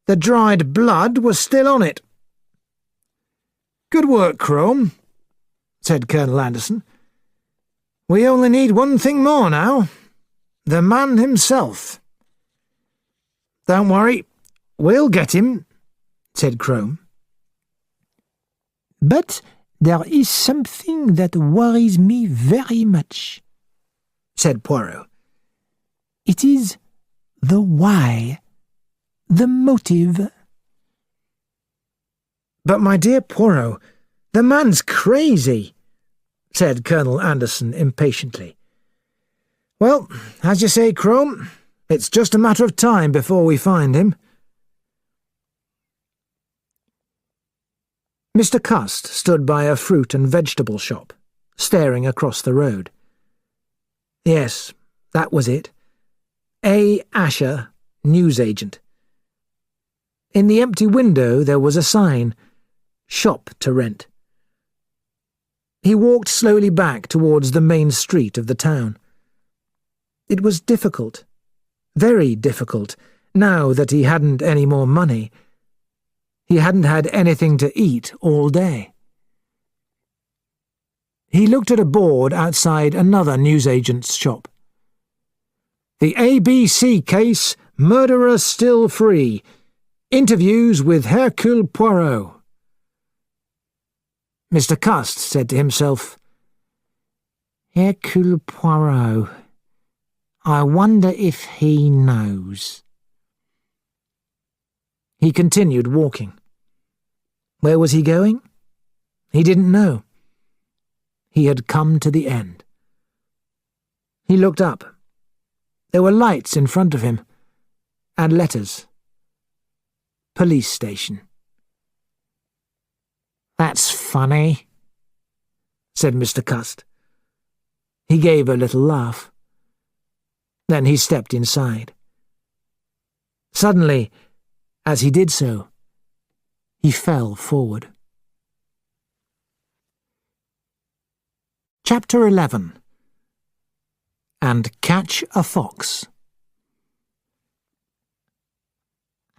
The dried blood was still on it." "Good work, Crome," said Colonel Anderson. "We only need one thing more now. The man himself." "Don't worry, we'll get him," said Crome. "But there is something that worries me very much," said Poirot. "It is the why, the motive." "But, my dear Poirot, the man's crazy," said Colonel Anderson impatiently. "Well, as you say, Crome, it's just a matter of time before we find him." Mr. Cust stood by a fruit and vegetable shop, staring across the road. Yes, that was it. A. Asher, newsagent. In the empty window there was a sign, "Shop to rent." He walked slowly back towards the main street of the town. It was difficult, very difficult, now that he hadn't any more money. He hadn't had anything to eat all day. He looked at a board outside another newsagent's shop. "The ABC case, murderer still free. Interviews with Hercule Poirot." Mr. Cust said to himself, "Hercule Poirot. I wonder if he knows." He continued walking. Where was he going? He didn't know. He had come to the end. He looked up. There were lights in front of him, and letters. Police station. "That's funny," said Mr. Cust. He gave a little laugh. Then he stepped inside. Suddenly, as he did so, he fell forward. Chapter 11. And Catch a Fox.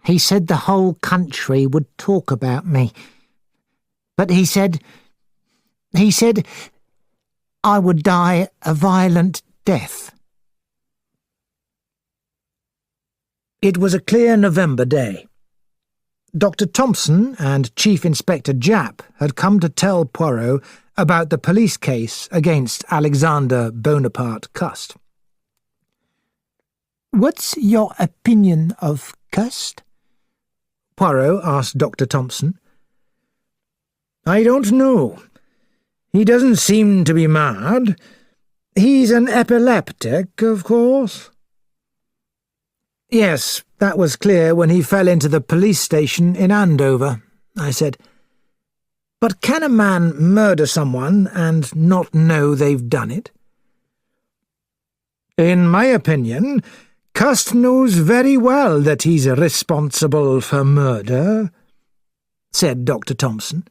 "He said the whole country would talk about me. But he said I would die a violent death." It was a clear November day. Dr. Thompson and Chief Inspector Japp had come to tell Poirot about the police case against Alexander Bonaparte Cust. "What's your opinion of Cust?" Poirot asked Dr. Thompson. "I don't know. He doesn't seem to be mad. He's an epileptic, of course." "Yes, that was clear when he fell into the police station in Andover," I said. But can a man murder someone and not know they've done it? In my opinion, Cust knows very well that he's responsible for murder, said Dr. Thompson.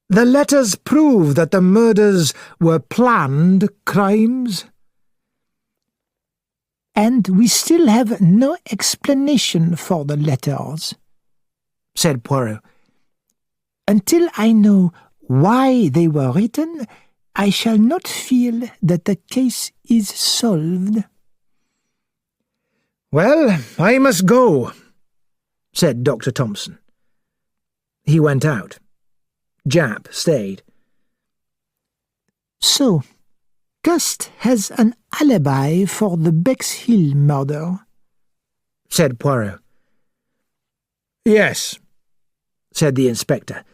The letters prove that the murders were planned crimes. And we still have no explanation for the letters, said Poirot. Until I know why they were written, I shall not feel that the case is solved. Well, I must go, said Dr. Thompson. He went out. Japp stayed. So, Cust has an alibi for the Bexhill murder, said Poirot. Yes, said the inspector.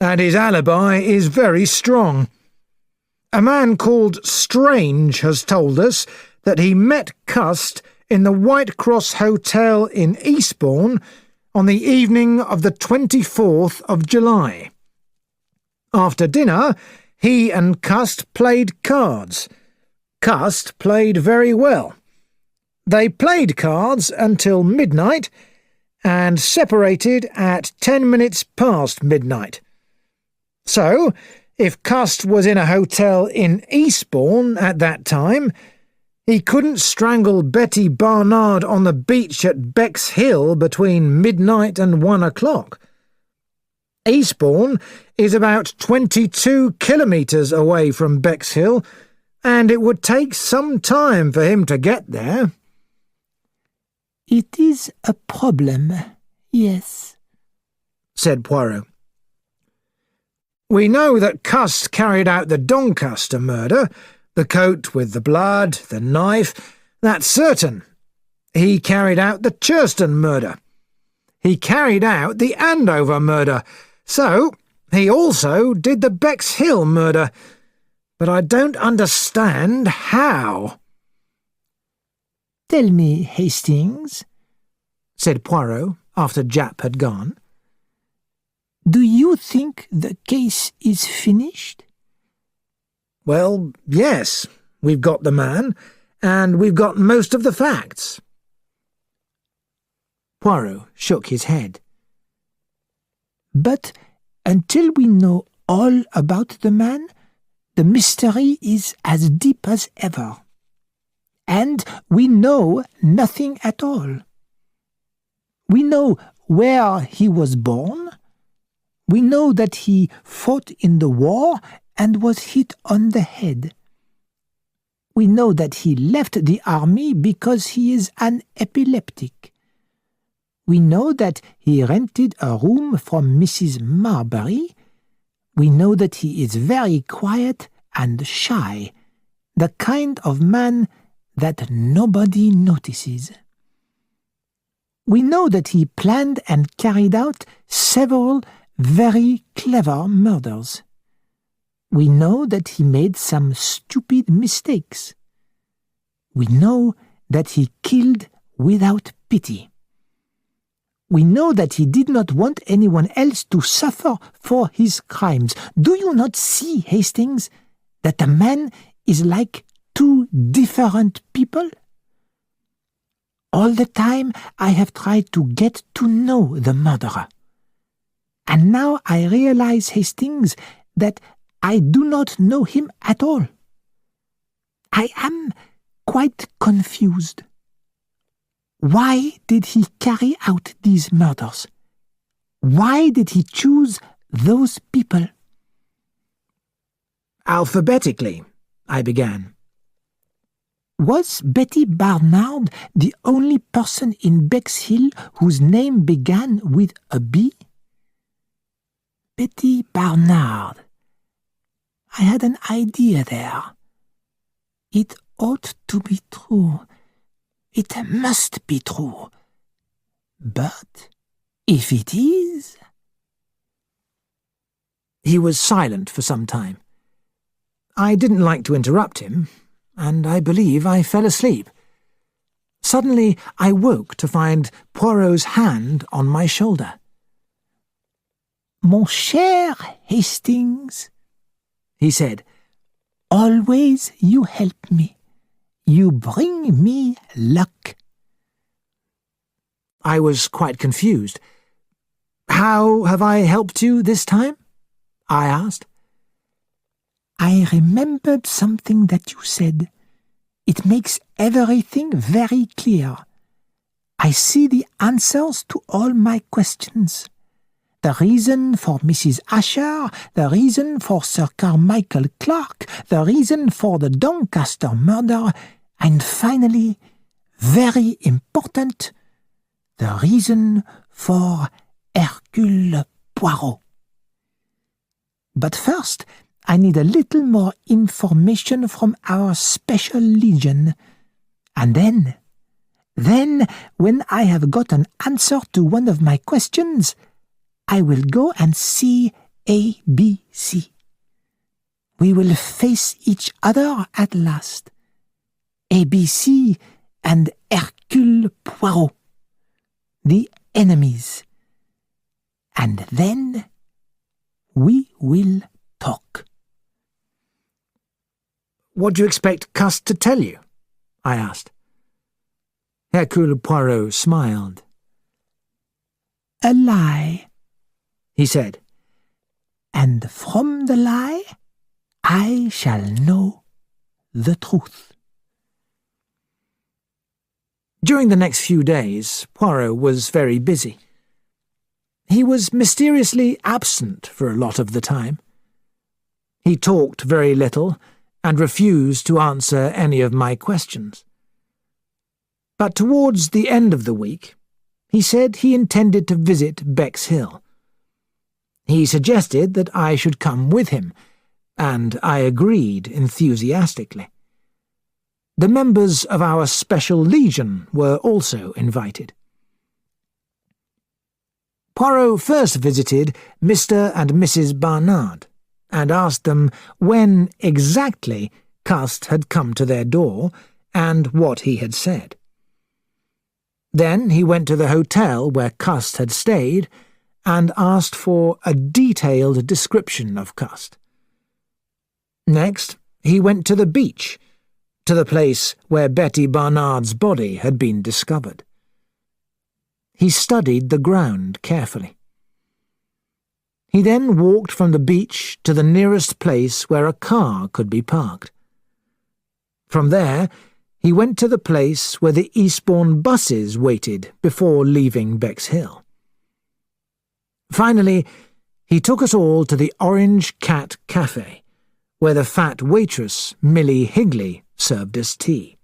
And his alibi is very strong. A man called Strange has told us that he met Cust in the White Cross Hotel in Eastbourne on the evening of the 24th of July. After dinner, he and Cust played cards. Cust played very well. They played cards until midnight and separated at 10 minutes past midnight. So, if Cust was in a hotel in Eastbourne at that time, he couldn't strangle Betty Barnard on the beach at Bexhill between midnight and 1 o'clock. Eastbourne is about 22 kilometres away from Bexhill, and it would take some time for him to get there. It is a problem, yes, said Poirot. We know that Cust carried out the Doncaster murder, the coat with the blood, the knife, that's certain. He carried out the Churston murder. He carried out the Andover murder, so he also did the Bexhill murder. But I don't understand how. Tell me, Hastings, said Poirot after Japp had gone. Do you think the case is finished? Well, yes, we've got the man, and we've got most of the facts. Poirot shook his head. But until we know all about the man, the mystery is as deep as ever. And we know nothing at all. We know where he was born. We know that he fought in the war and was hit on the head. We know that he left the army because he is an epileptic. We know that he rented a room from Mrs. Marbury. We know that he is very quiet and shy, the kind of man that nobody notices. We know that he planned and carried out several very clever murders. We know that he made some stupid mistakes. We know that he killed without pity. We know that he did not want anyone else to suffer for his crimes. Do you not see, Hastings, that the man is like two different people? All the time I have tried to get to know the murderer. And now I realize, Hastings, that I do not know him at all. I am quite confused. Why did he carry out these murders? Why did he choose those people? Alphabetically, I began. Was Betty Barnard the only person in Bexhill whose name began with a B? Betty Barnard. I had an idea there. It ought to be true. It must be true. But if it is... He was silent for some time. I didn't like to interrupt him, and I believe I fell asleep. Suddenly I woke to find Poirot's hand on my shoulder. Mon cher Hastings, he said, always you help me. You bring me luck. I was quite confused. How have I helped you this time? I asked. I remembered something that you said. It makes everything very clear. I see the answers to all my questions. The reason for Mrs. Asher, the reason for Sir Carmichael Clark, the reason for the Doncaster murder, and finally, very important, the reason for Hercule Poirot. But first, I need a little more information from our special legion. And then, when I have got an answer to one of my questions, I will go and see ABC. We will face each other at last. ABC and Hercule Poirot, the enemies. And then we will talk. What do you expect Cust to tell you? I asked. Hercule Poirot smiled. A lie, he said. And from the lie, I shall know the truth. During the next few days, Poirot was very busy. He was mysteriously absent for a lot of the time. He talked very little and refused to answer any of my questions. But towards the end of the week, he said he intended to visit Bexhill. He suggested that I should come with him, and I agreed enthusiastically. The members of our special legion were also invited. Poirot first visited Mr. and Mrs. Barnard and asked them when exactly Cust had come to their door and what he had said. Then he went to the hotel where Cust had stayed and asked for a detailed description of Cust. Next, he went to the beach, to the place where Betty Barnard's body had been discovered. He studied the ground carefully. He then walked from the beach to the nearest place where a car could be parked. From there, he went to the place where the Eastbourne buses waited before leaving Bexhill. Finally, he took us all to the Orange Cat Cafe, where the fat waitress, Millie Higley, served us tea.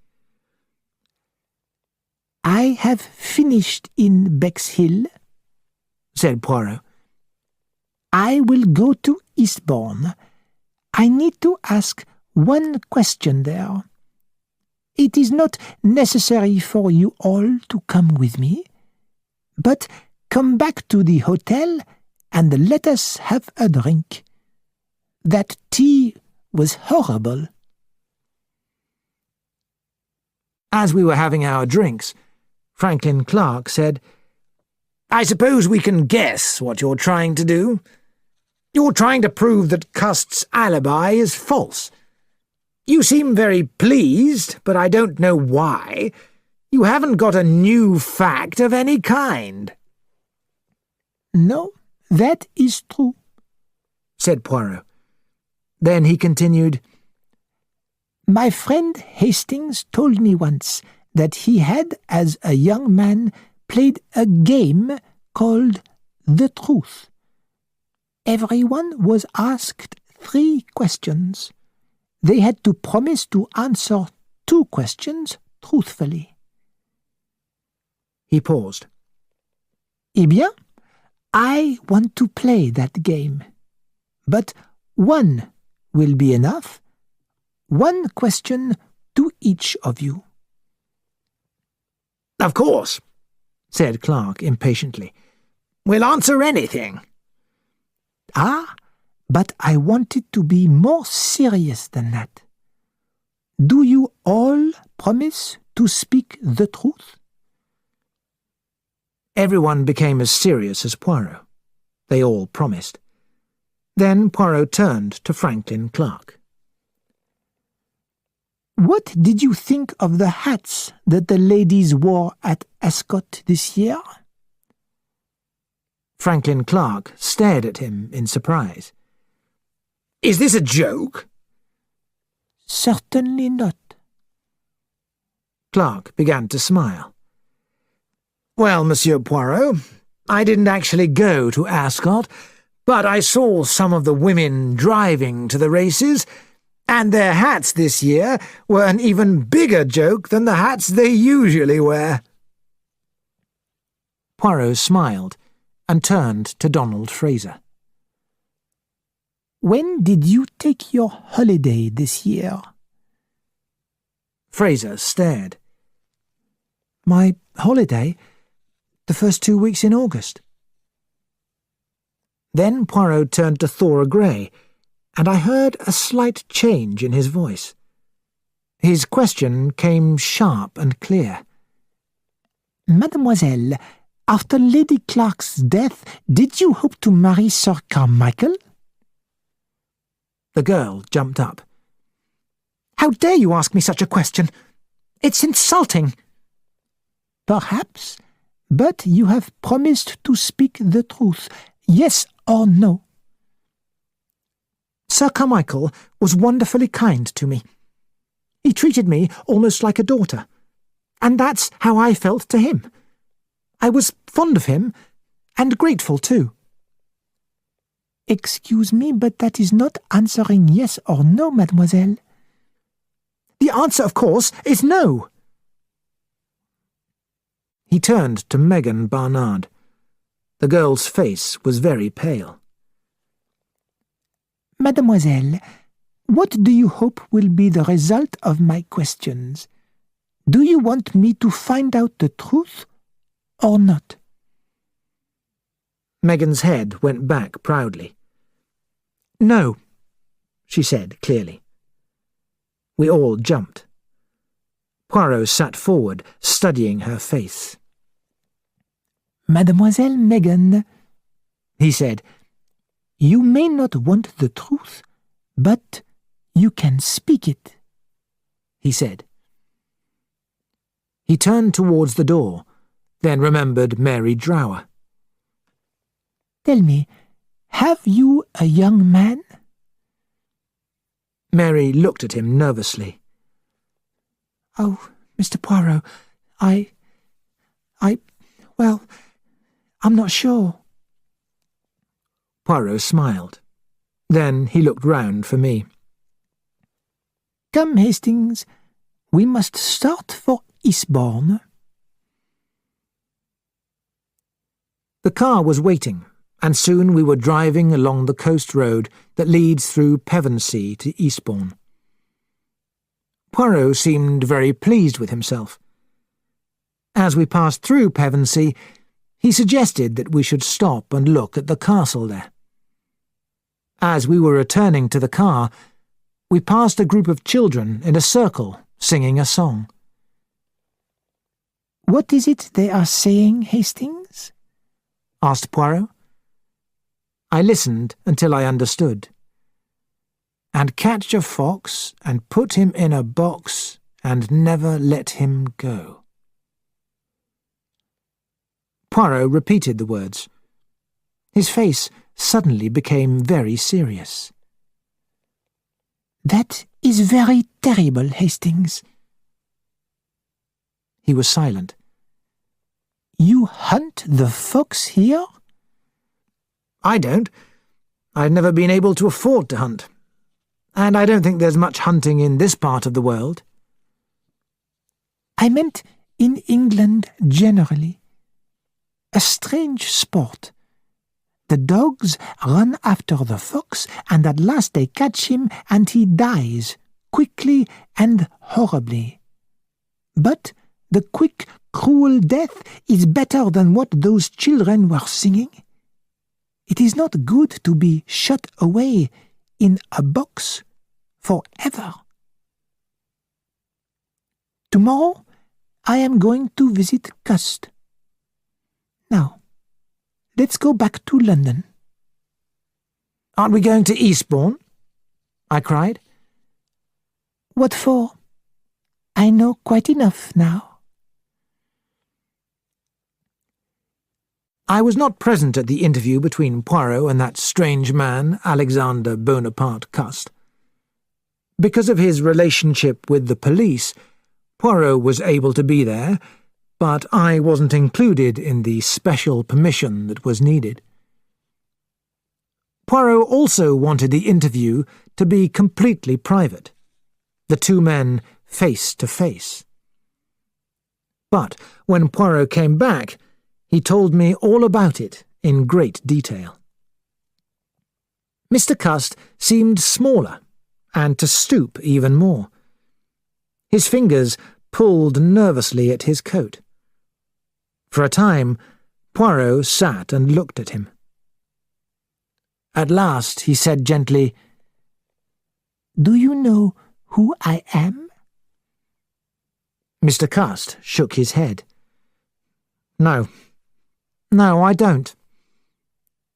I have finished in Bexhill, said Poirot. I will go to Eastbourne. I need to ask one question there. It is not necessary for you all to come with me, but come back to the hotel and let us have a drink. That tea was horrible. As we were having our drinks, Franklin Clark said, I suppose we can guess what you're trying to do. You're trying to prove that Cust's alibi is false. You seem very pleased, but I don't know why. You haven't got a new fact of any kind. No, that is true, said Poirot. Then he continued, My friend Hastings told me once that he had, as a young man, played a game called The Truth. Everyone was asked 3 questions. They had to promise to answer 2 questions truthfully. He paused. Eh bien, I want to play that game. But 1 will be enough. 1 question to each of you. Of course, said Clark impatiently. We'll answer anything. Ah, but I wanted to be more serious than that. Do you all promise to speak the truth? Everyone became as serious as Poirot. They all promised. Then Poirot turned to Franklin Clark. What did you think of the hats that the ladies wore at Ascot this year? Franklin Clark stared at him in surprise. Is this a joke? Certainly not. Clark began to smile. Well, Monsieur Poirot, I didn't actually go to Ascot, but I saw some of the women driving to the races, and their hats this year were an even bigger joke than the hats they usually wear. Poirot smiled and turned to Donald Fraser. When did you take your holiday this year? Fraser stared. My holiday? The first 2 weeks in August. Then Poirot turned to Thora Grey, and I heard a slight change in his voice. His question came sharp and clear. Mademoiselle, after Lady Clark's death, did you hope to marry Sir Carmichael? The girl jumped up. How dare you ask me such a question? It's insulting. Perhaps, but you have promised to speak the truth, yes or no. Sir Carmichael was wonderfully kind to me. He treated me almost like a daughter, and that's how I felt to him. I was fond of him, and grateful too. Excuse me, but that is not answering yes or no, mademoiselle. The answer, of course, is no. He turned to Megan Barnard. The girl's face was very pale. Mademoiselle, what do you hope will be the result of my questions? Do you want me to find out the truth or not? Megan's head went back proudly. No, she said clearly. We all jumped. Poirot sat forward, studying her face. Mademoiselle Megan, he said, you may not want the truth, but you can speak it, he said. He turned towards the door, then remembered Mary Drower. Tell me, have you a young man? Mary looked at him nervously. Oh, Mr. Poirot, well, I'm not sure. Poirot smiled. Then he looked round for me. Come, Hastings, we must start for Eastbourne. The car was waiting, and soon we were driving along the coast road that leads through Pevensey to Eastbourne. Poirot seemed very pleased with himself. As we passed through Pevensey, he suggested that we should stop and look at the castle there. As we were returning to the car, we passed a group of children in a circle singing a song. What is it they are saying, Hastings? Asked Poirot. I listened until I understood. And catch a fox and put him in a box and never let him go. Poirot repeated the words. His face suddenly became very serious. That is very terrible, Hastings. He was silent. You hunt the fox here? I don't. I've never been able to afford to hunt. And I don't think there's much hunting in this part of the world. I meant in England generally. A strange sport. The dogs run after the fox, and at last they catch him, and he dies, quickly and horribly. But the quick, cruel death is better than what those children were singing. It is not good to be shut away in a box forever. Tomorrow I am going to visit Cust. Now, let's go back to London. Aren't we going to Eastbourne? I cried. What for? I know quite enough now. I was not present at the interview between Poirot and that strange man, Alexander Bonaparte Cust. Because of his relationship with the police, Poirot was able to be there, but I wasn't included in the special permission that was needed. Poirot also wanted the interview to be completely private, the two men face to face. But when Poirot came back, he told me all about it in great detail. Mr. Cust seemed smaller, and to stoop even more. His fingers pulled nervously at his coat. For a time, Poirot sat and looked at him. At last he said gently, "Do you know who I am?" Mr. Cust shook his head. No, I don't.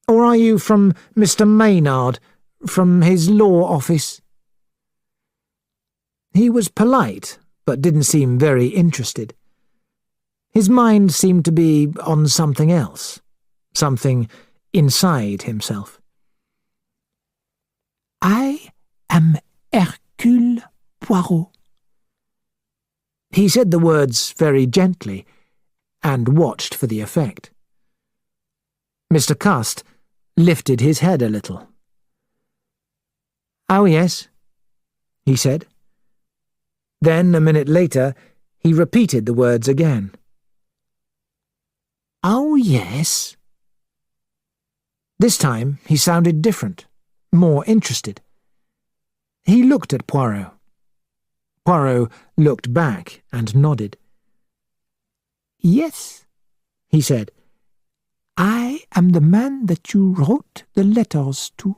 Or are you from Mr. Maynard, from his law office?" He was polite, but didn't seem very interested. His mind seemed to be on something else, something inside himself. "I am Hercule Poirot." He said the words very gently, and watched for the effect. Mr. Cust lifted his head a little. "Oh, yes," he said. Then, a minute later, he repeated the words again. "Oh, yes." This time he sounded different, more interested. He looked at Poirot. Poirot looked back and nodded. "Yes," he said. "I am the man that you wrote the letters to."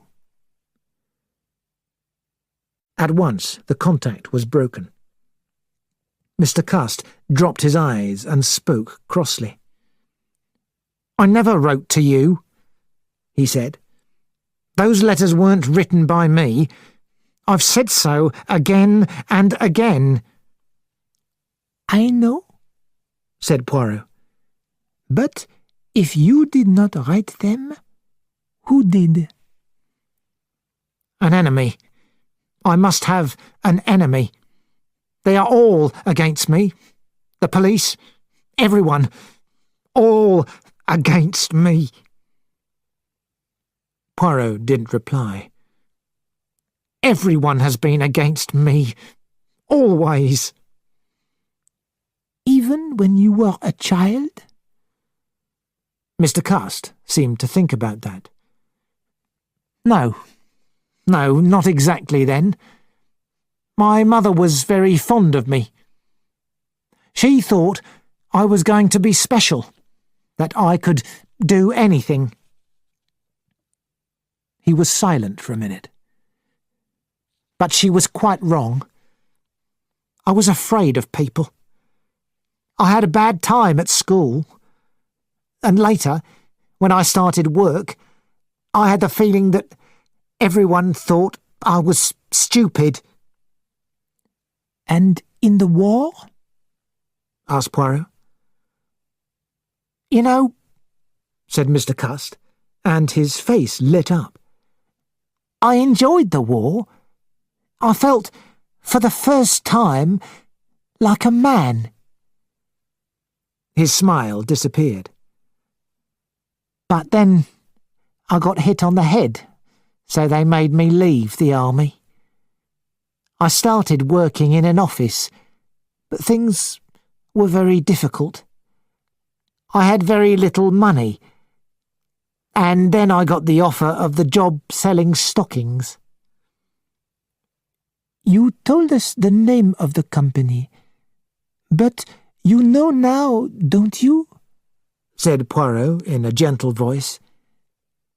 At once the contact was broken. Mr. Cust dropped his eyes and spoke crossly. "I never wrote to you," he said. "Those letters weren't written by me. I've said so again and again." "I know," said Poirot. "But if you did not write them, who did?" "An enemy. I must have an enemy. They are all against me. The police, everyone, all against me." Poirot didn't reply. "Everyone has been against me. Always." "Even when you were a child?" Mr. Cust seemed to think about that. No, not exactly then. My mother was very fond of me. She thought I was going to be special, that I could do anything." He was silent for a minute. "But she was quite wrong. I was afraid of people. I had a bad time at school. And later, when I started work, I had the feeling that everyone thought I was stupid." "And in the war?" asked Poirot. "You know," said Mr. Cust, and his face lit up, "I enjoyed the war. I felt, for the first time, like a man." His smile disappeared. "But then I got hit on the head, so they made me leave the army. I started working in an office, but things were very difficult. I had very little money, and then I got the offer of the job selling stockings." "You told us the name of the company, but you know now, don't you?" said Poirot in a gentle voice.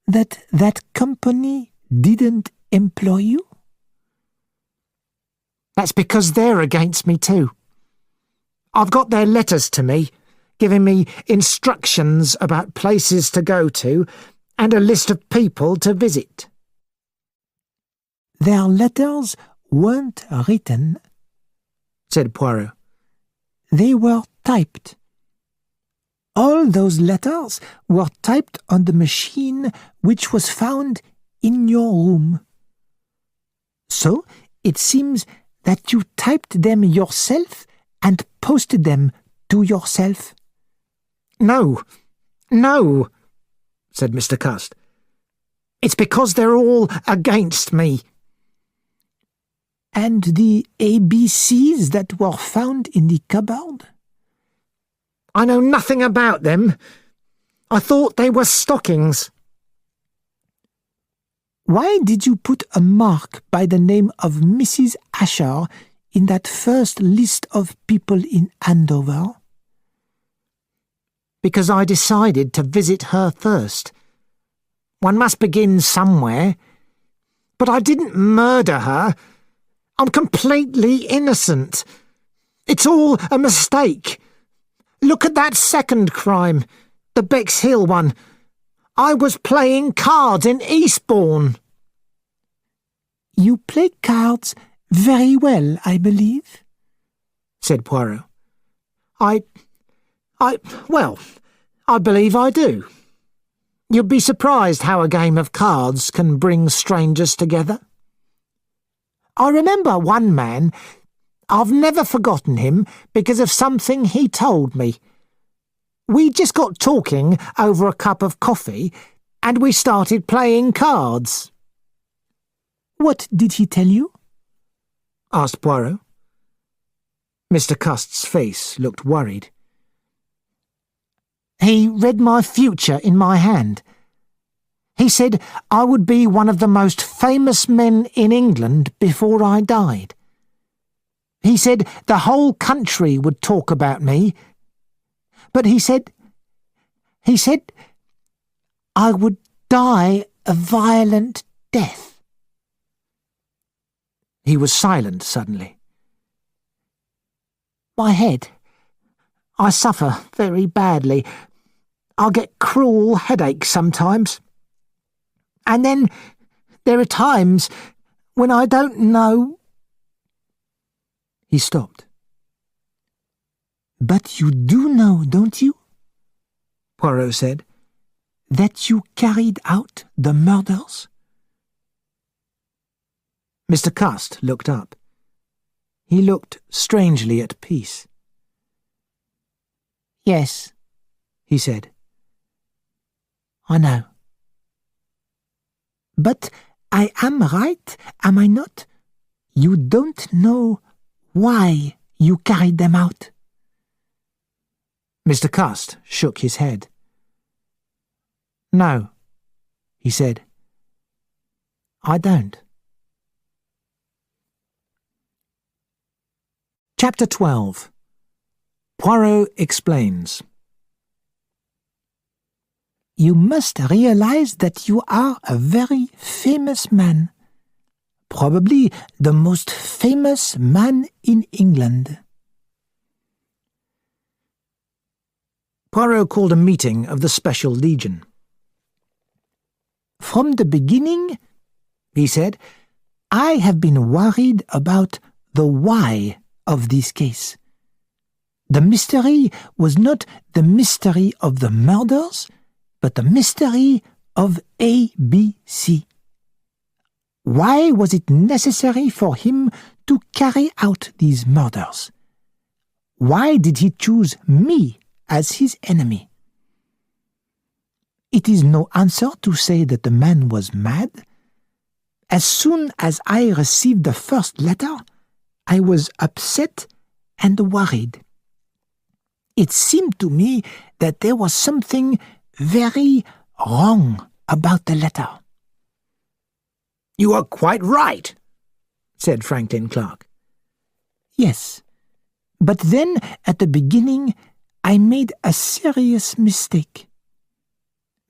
That company didn't employ you?" "That's because they're against me too. I've got their letters to me, giving me instructions about places to go to and a list of people to visit." their letters weren't written," said Poirot. "they were typed. All those letters were typed on the machine which was found in your room. So it seems that you typed them yourself and posted them to yourself." No, said Mr. Cust. "It's because they're all against me." "And the ABCs that were found in the cupboard?" "I know nothing about them. I thought they were stockings." "Why did you put a mark by the name of Mrs. Asher in that first list of people in Andover?" "Because I decided to visit her first. One must begin somewhere. But I didn't murder her. I'm completely innocent. It's all a mistake. Look at that second crime, the Bexhill one. I was playing cards in Eastbourne." "You play cards very well, I believe," said Poirot. Well, I believe I do. You'd be surprised how a game of cards can bring strangers together. I remember one man. I've never forgotten him because of something he told me. We just got talking over a cup of coffee and we started playing cards." "What did he tell you?" asked Poirot. Mr. Cust's face looked worried. "He read my future in my hand. He said I would be one of the most famous men in England before I died. He said the whole country would talk about me. But he said I would die a violent death." He was silent suddenly. "My head. I suffer very badly. I get cruel headaches sometimes. And then there are times when I don't know—" He stopped. "But you do know, don't you?" Poirot said. "That you carried out the murders?" Mr. Cust looked up. He looked strangely at peace. "Yes," he said. "I know." "But I am right, am I not? You don't know why you carried them out?" Mr. Cust shook his head. "No," he said. "I don't." Chapter 12. Poirot explains. "You must realize that you are a very famous man. Probably the most famous man in England." Poirot called a meeting of the Special Legion. "From the beginning," he said, "I have been worried about the why of this case. The mystery was not the mystery of the murders, but the mystery of ABC. Why was it necessary for him to carry out these murders? Why did he choose me as his enemy? It is no answer to say that the man was mad. As soon as I received the first letter, I was upset and worried. It seemed to me that there was something very wrong about the letter." "You are quite right," said Franklin Clark. "Yes, but then at the beginning I made a serious mistake.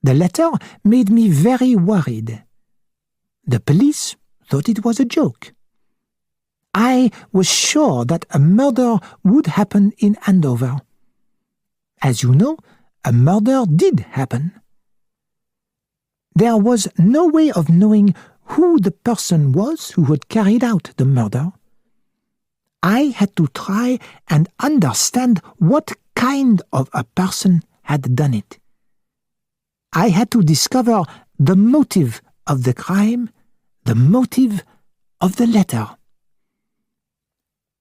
The letter made me very worried. The police thought it was a joke. I was sure that a murder would happen in Andover. As you know, a murder did happen. There was no way of knowing who the person was who had carried out the murder, I had to try and understand what kind of a person had done it. I had to discover the motive of the crime, the motive of the letter.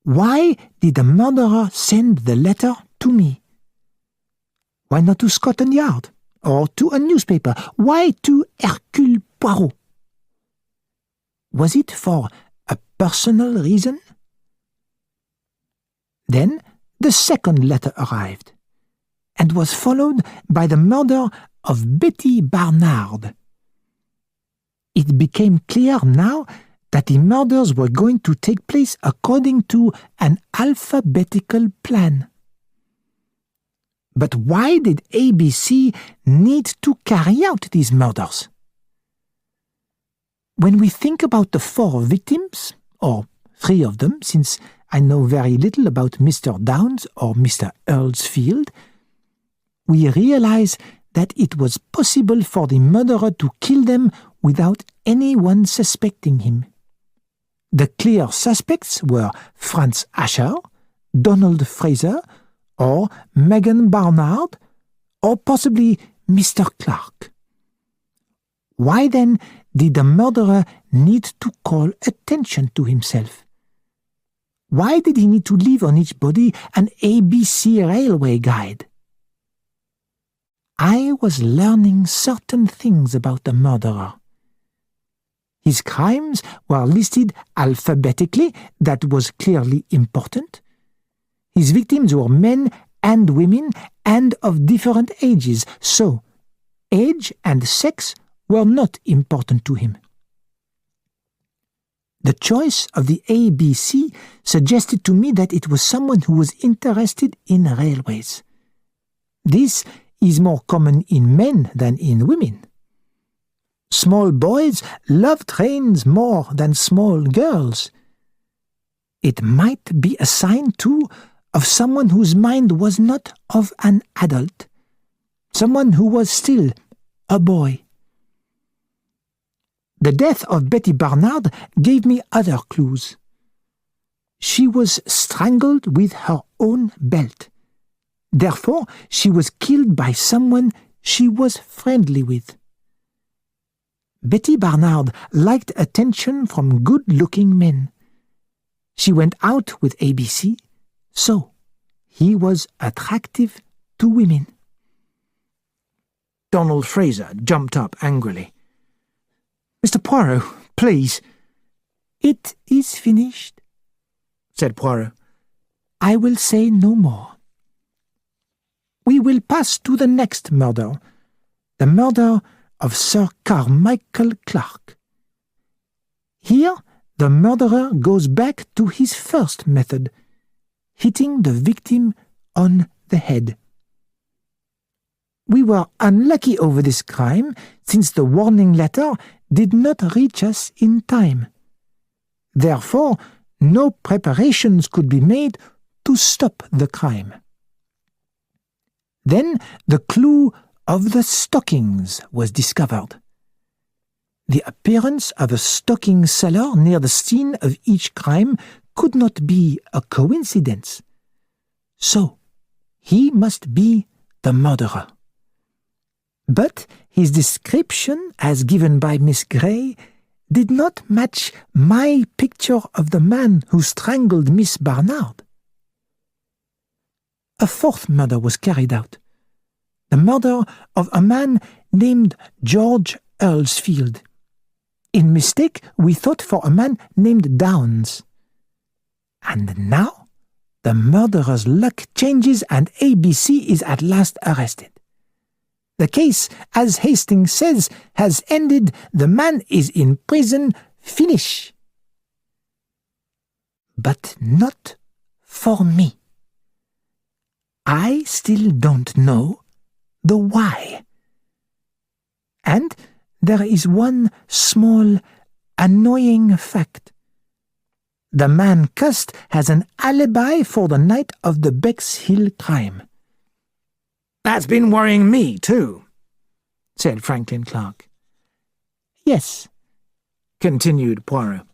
Why did the murderer send the letter to me? Why not to Scotland Yard or to a newspaper? Why to Hercule Poirot? Was it for a personal reason? Then the second letter arrived, and was followed by the murder of Betty Barnard. It became clear now that the murders were going to take place according to an alphabetical plan. But why did ABC need to carry out these murders? When we think about the 4 victims, or 3 of them, since I know very little about Mr. Downs or Mr. Earlsfield, we realize that it was possible for the murderer to kill them without anyone suspecting him. The clear suspects were Franz Asher, Donald Fraser, or Megan Barnard, or possibly Mr. Clark. Why then did the murderer need to call attention to himself? Why did he need to leave on each body an ABC railway guide? I was learning certain things about the murderer. His crimes were listed alphabetically. That was clearly important. His victims were men and women and of different ages, so age and sex were not important to him. The choice of the ABC suggested to me that it was someone who was interested in railways. This is more common in men than in women. Small boys love trains more than small girls. It might be a sign, too, of someone whose mind was not of an adult, someone who was still a boy. The death of Betty Barnard gave me other clues. She was strangled with her own belt. Therefore, she was killed by someone she was friendly with. Betty Barnard liked attention from good-looking men. She went out with ABC, so he was attractive to women. Donald Fraser jumped up angrily. "Mr. Poirot, please." "It is finished," said Poirot. "I will say no more. We will pass to the next murder, the murder of Sir Carmichael Clark. Here, the murderer goes back to his first method, hitting the victim on the head. We were unlucky over this crime, since the warning letter did not reach us in time. Therefore, no preparations could be made to stop the crime. Then the clue of the stockings was discovered. The appearance of a stocking seller near the scene of each crime could not be a coincidence. So, he must be the murderer. But his description, as given by Miss Gray, did not match my picture of the man who strangled Miss Barnard. A 4th murder was carried out, the murder of a man named George Earlsfield. In mistake, we thought for a man named Downs. And now, the murderer's luck changes and ABC is at last arrested. The case, as Hastings says, has ended. The man is in prison. Finish. But not for me. I still don't know the why. And there is one small, annoying fact. The man cussed has an alibi for the night of the Bexhill crime. "That's been worrying me, too," said Franklin Clark. Yes, continued Poirot.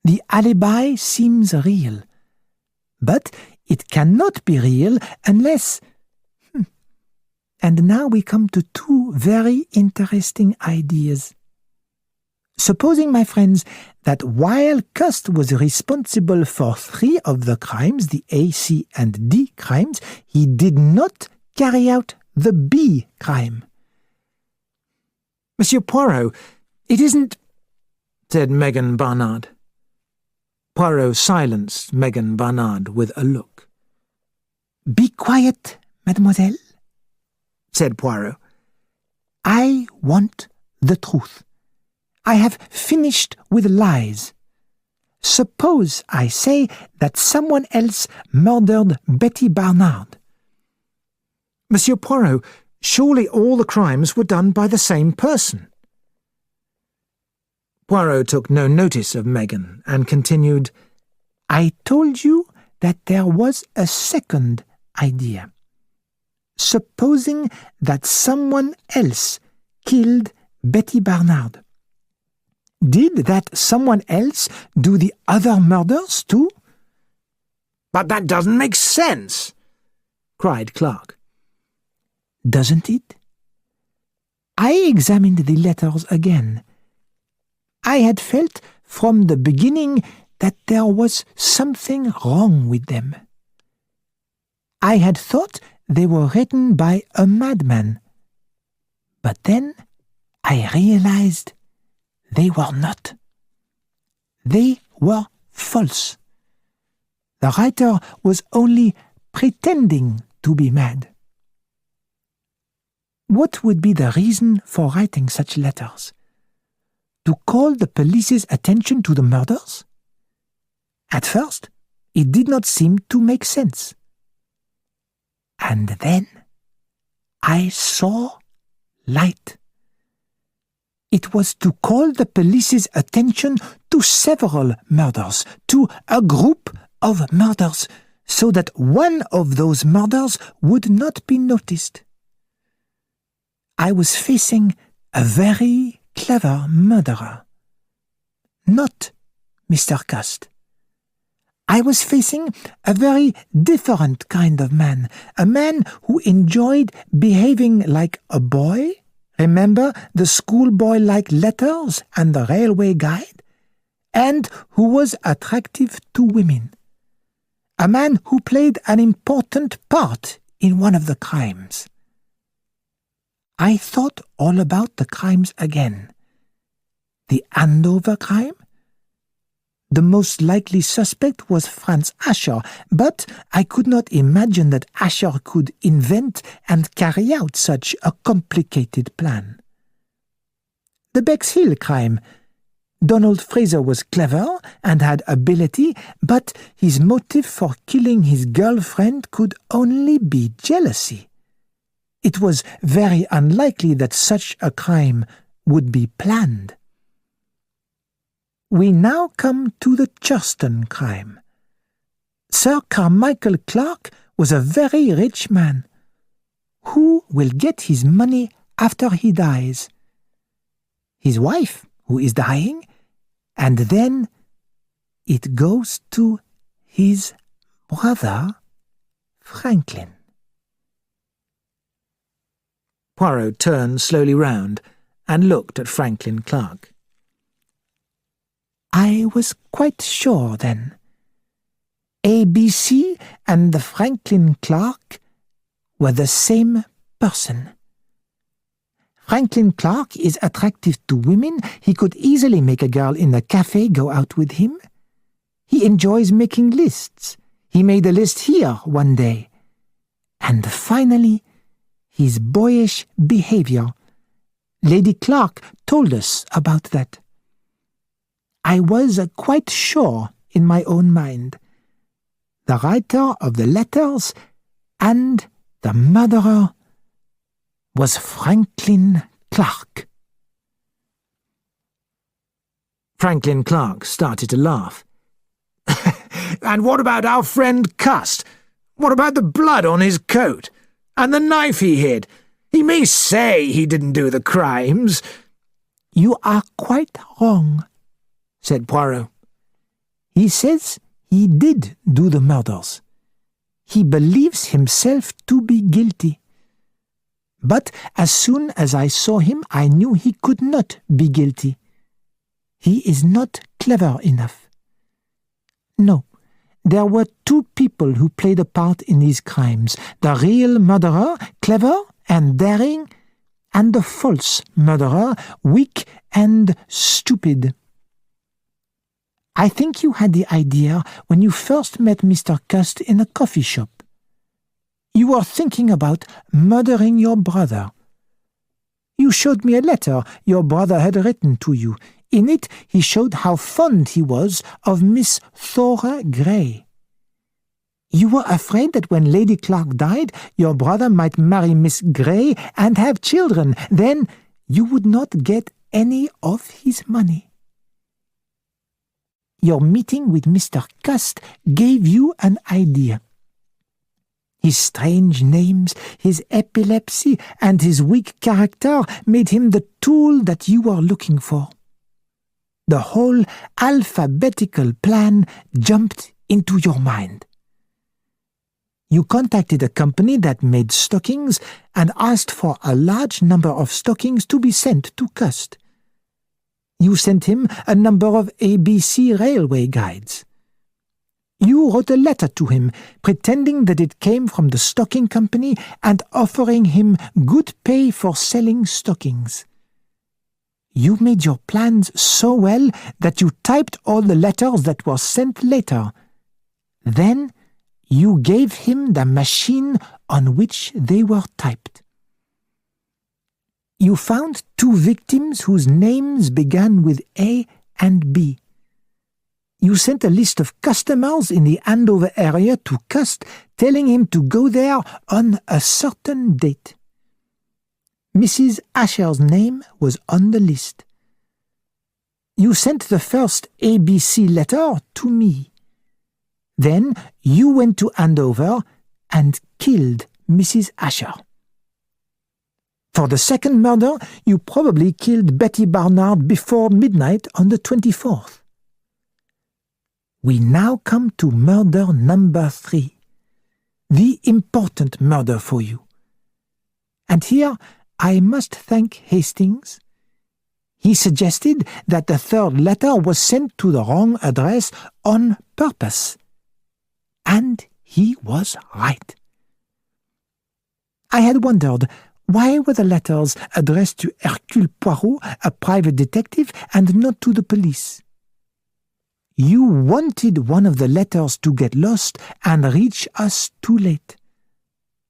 The alibi seems real, but it cannot be real unless... And now we come to two very interesting ideas. Supposing, my friends, that while Cust was responsible for 3 of the crimes, the A, C, and D crimes, he did not carry out the B crime. Monsieur Poirot, it isn't... said Megan Barnard. Poirot silenced Megan Barnard with a look. Be quiet, mademoiselle, said Poirot. I want the truth. I have finished with lies. Suppose I say that someone else murdered Betty Barnard. Monsieur Poirot, surely all the crimes were done by the same person. Poirot took no notice of Megan and continued, I told you that there was a second idea. Supposing that someone else killed Betty Barnard. Did that someone else do the other murders too? But that doesn't make sense, cried Clark. Doesn't it? I examined the letters again. I had felt from the beginning that there was something wrong with them. I had thought they were written by a madman. But then I realized they were not. They were false. The writer was only pretending to be mad. What would be the reason for writing such letters? To call the police's attention to the murders? At first, it did not seem to make sense. And then I saw light. It was to call the police's attention to several murders, to a group of murders, so that one of those murders would not be noticed. I was facing a very clever murderer. Not Mr. Cust. I was facing a very different kind of man, a man who enjoyed behaving like a boy. Remember the schoolboy-like letters and the railway guide? And who was attractive to women. A man who played an important part in one of the crimes. I thought all about the crimes again. The Andover crime? The most likely suspect was Franz Asher, but I could not imagine that Asher could invent and carry out such a complicated plan. The Bexhill crime. Donald Fraser was clever and had ability, but his motive for killing his girlfriend could only be jealousy. It was very unlikely that such a crime would be planned. We now come to the Churston crime. Sir Carmichael Clark was a very rich man. Who will get his money after he dies? His wife, who is dying, and then it goes to his brother, Franklin. Poirot turned slowly round and looked at Franklin Clark. I was quite sure then. ABC and the Franklin Clark were the same person. Franklin Clark is attractive to women. He could easily make a girl in a cafe go out with him. He enjoys making lists. He made a list here one day. And finally, his boyish behavior. Lady Clark told us about that. I was quite sure in my own mind. The writer of the letters and the murderer was Franklin Clark. Franklin Clark started to laugh. And what about our friend Cust? What about the blood on his coat? And the knife he hid? He may say he didn't do the crimes. "You are quite wrong," said Poirot. "He says he did do the murders. He believes himself to be guilty. But as soon as I saw him, I knew he could not be guilty. He is not clever enough. No, there were two people who played a part in these crimes: the real murderer, clever and daring, and the false murderer, weak and stupid. I think you had the idea when you first met Mr. Cust in a coffee shop. You were thinking about murdering your brother. You showed me a letter your brother had written to you. In it, he showed how fond he was of Miss Thora Grey. You were afraid that when Lady Clark died, your brother might marry Miss Grey and have children. Then you would not get any of his money. Your meeting with Mr. Cust gave you an idea. His strange names, his epilepsy, and his weak character made him the tool that you were looking for. The whole alphabetical plan jumped into your mind. You contacted a company that made stockings and asked for a large number of stockings to be sent to Cust. You sent him a number of ABC railway guides. You wrote a letter to him, pretending that it came from the stocking company and offering him good pay for selling stockings. You made your plans so well that you typed all the letters that were sent later. Then you gave him the machine on which they were typed. You found two victims whose names began with A and B. You sent a list of customers in the Andover area to Cust, telling him to go there on a certain date. Mrs. Asher's name was on the list. You sent the first ABC letter to me. Then you went to Andover and killed Mrs. Asher. For the second murder, you probably killed Betty Barnard before midnight on the 24th. We now come to murder number 3, the important murder for you. And here I must thank Hastings. He suggested that the third letter was sent to the wrong address on purpose. And he was right. I had wondered, why were the letters addressed to Hercule Poirot, a private detective, and not to the police? You wanted one of the letters to get lost and reach us too late.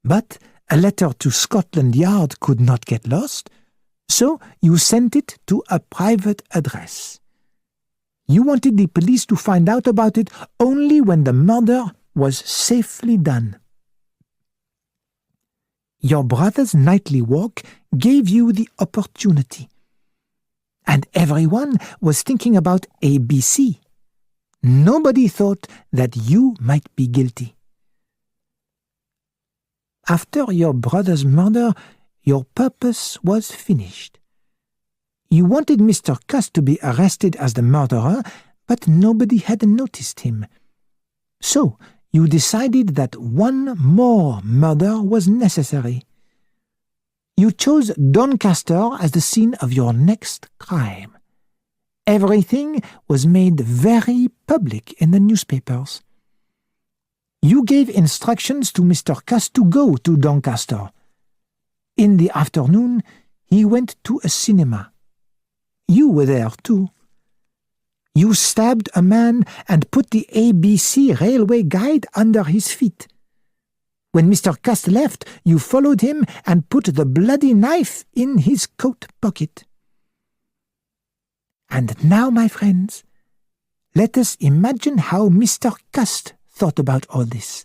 But a letter to Scotland Yard could not get lost, so you sent it to a private address. You wanted the police to find out about it only when the murder was safely done. Your brother's nightly walk gave you the opportunity. And everyone was thinking about ABC. Nobody thought that you might be guilty. After your brother's murder, your purpose was finished. You wanted Mr. Cust to be arrested as the murderer, but nobody had noticed him. So you decided that one more murder was necessary. You chose Doncaster as the scene of your next crime. Everything was made very public in the newspapers. You gave instructions to Mr. Cust to go to Doncaster. In the afternoon, he went to a cinema. You were there too. You stabbed a man and put the ABC railway guide under his feet. When Mr. Cust left, you followed him and put the bloody knife in his coat pocket. And now, my friends, let us imagine how Mr. Cust thought about all this.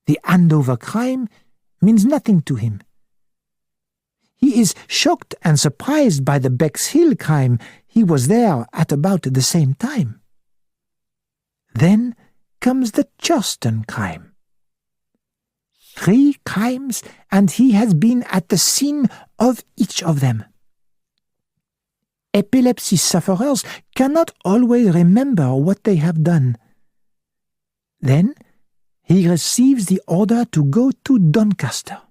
The Andover crime means nothing to him. He is shocked and surprised by the Bexhill crime. He was there at about the same time. Then comes the Churston crime. 3 crimes, and he has been at the scene of each of them. Epilepsy sufferers cannot always remember what they have done. Then he receives the order to go to Doncaster.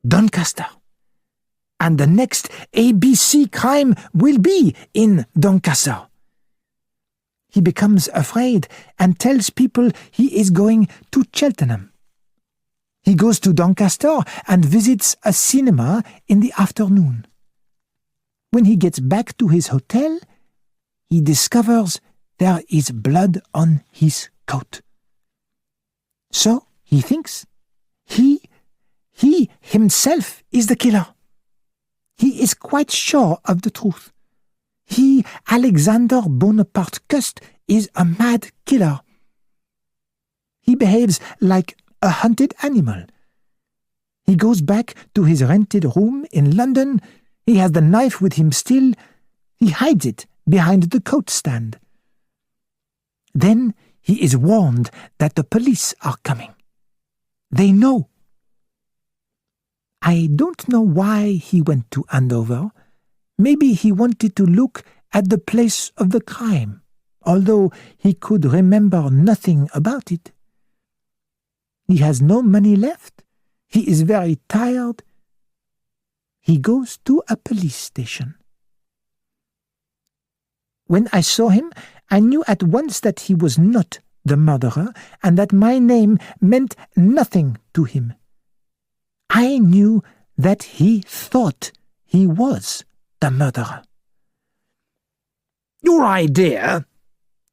Doncaster. And the next ABC crime will be in Doncaster. He becomes afraid and tells people he is going to Cheltenham. He goes to Doncaster and visits a cinema in the afternoon. When he gets back to his hotel, he discovers there is blood on his coat. So he thinks he himself is the killer. He is quite sure of the truth. He, Alexander Bonaparte Cust, is a mad killer. He behaves like a hunted animal. He goes back to his rented room in London. He has the knife with him still. He hides it behind the coat stand. Then he is warned that the police are coming. They know. I don't know why he went to Andover. Maybe he wanted to look at the place of the crime, although he could remember nothing about it. He has no money left. He is very tired. He goes to a police station. When I saw him, I knew at once that he was not the murderer and that my name meant nothing to him. I knew that he thought he was the murderer. "Your idea,"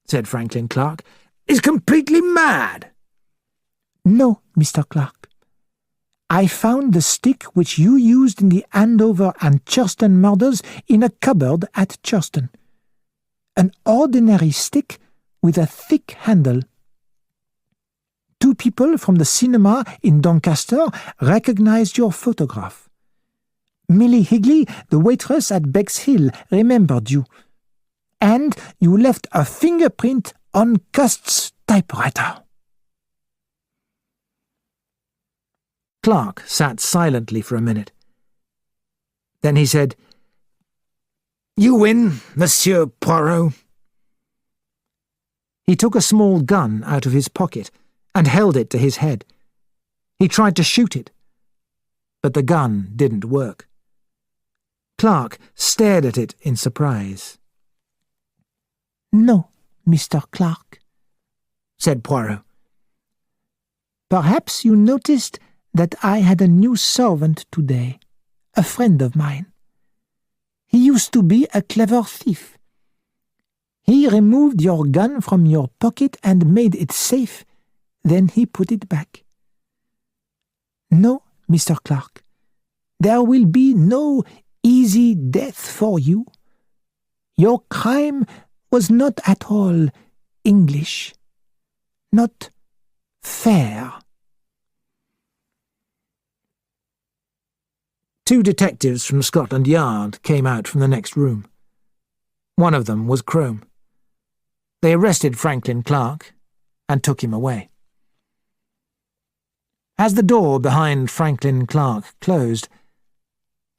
said Franklin Clark, "is completely mad." No, Mr. Clark. I found the stick which you used in the Andover and Churston murders in a cupboard at Churston. An ordinary stick with a thick handle. 2 people from the cinema in Doncaster recognized your photograph. Millie Higley, the waitress at Bexhill, remembered you. And you left a fingerprint on Cust's typewriter. Clark sat silently for a minute. Then he said, "You win, Monsieur Poirot." He took a small gun out of his pocket and held it to his head. He tried to shoot it, but the gun didn't work. Clark stared at it in surprise. "No, Mr. Clark," said Poirot. "Perhaps you noticed that I had a new servant today, a friend of mine. He used to be a clever thief. He removed your gun from your pocket and made it safe, then he put it back. No, Mr. Clark, there will be no easy death for you. Your crime was not at all English, not fair." 2 detectives from Scotland Yard came out from the next room. One of them was Crome. They arrested Franklin Clark and took him away. As the door behind Franklin Clark closed,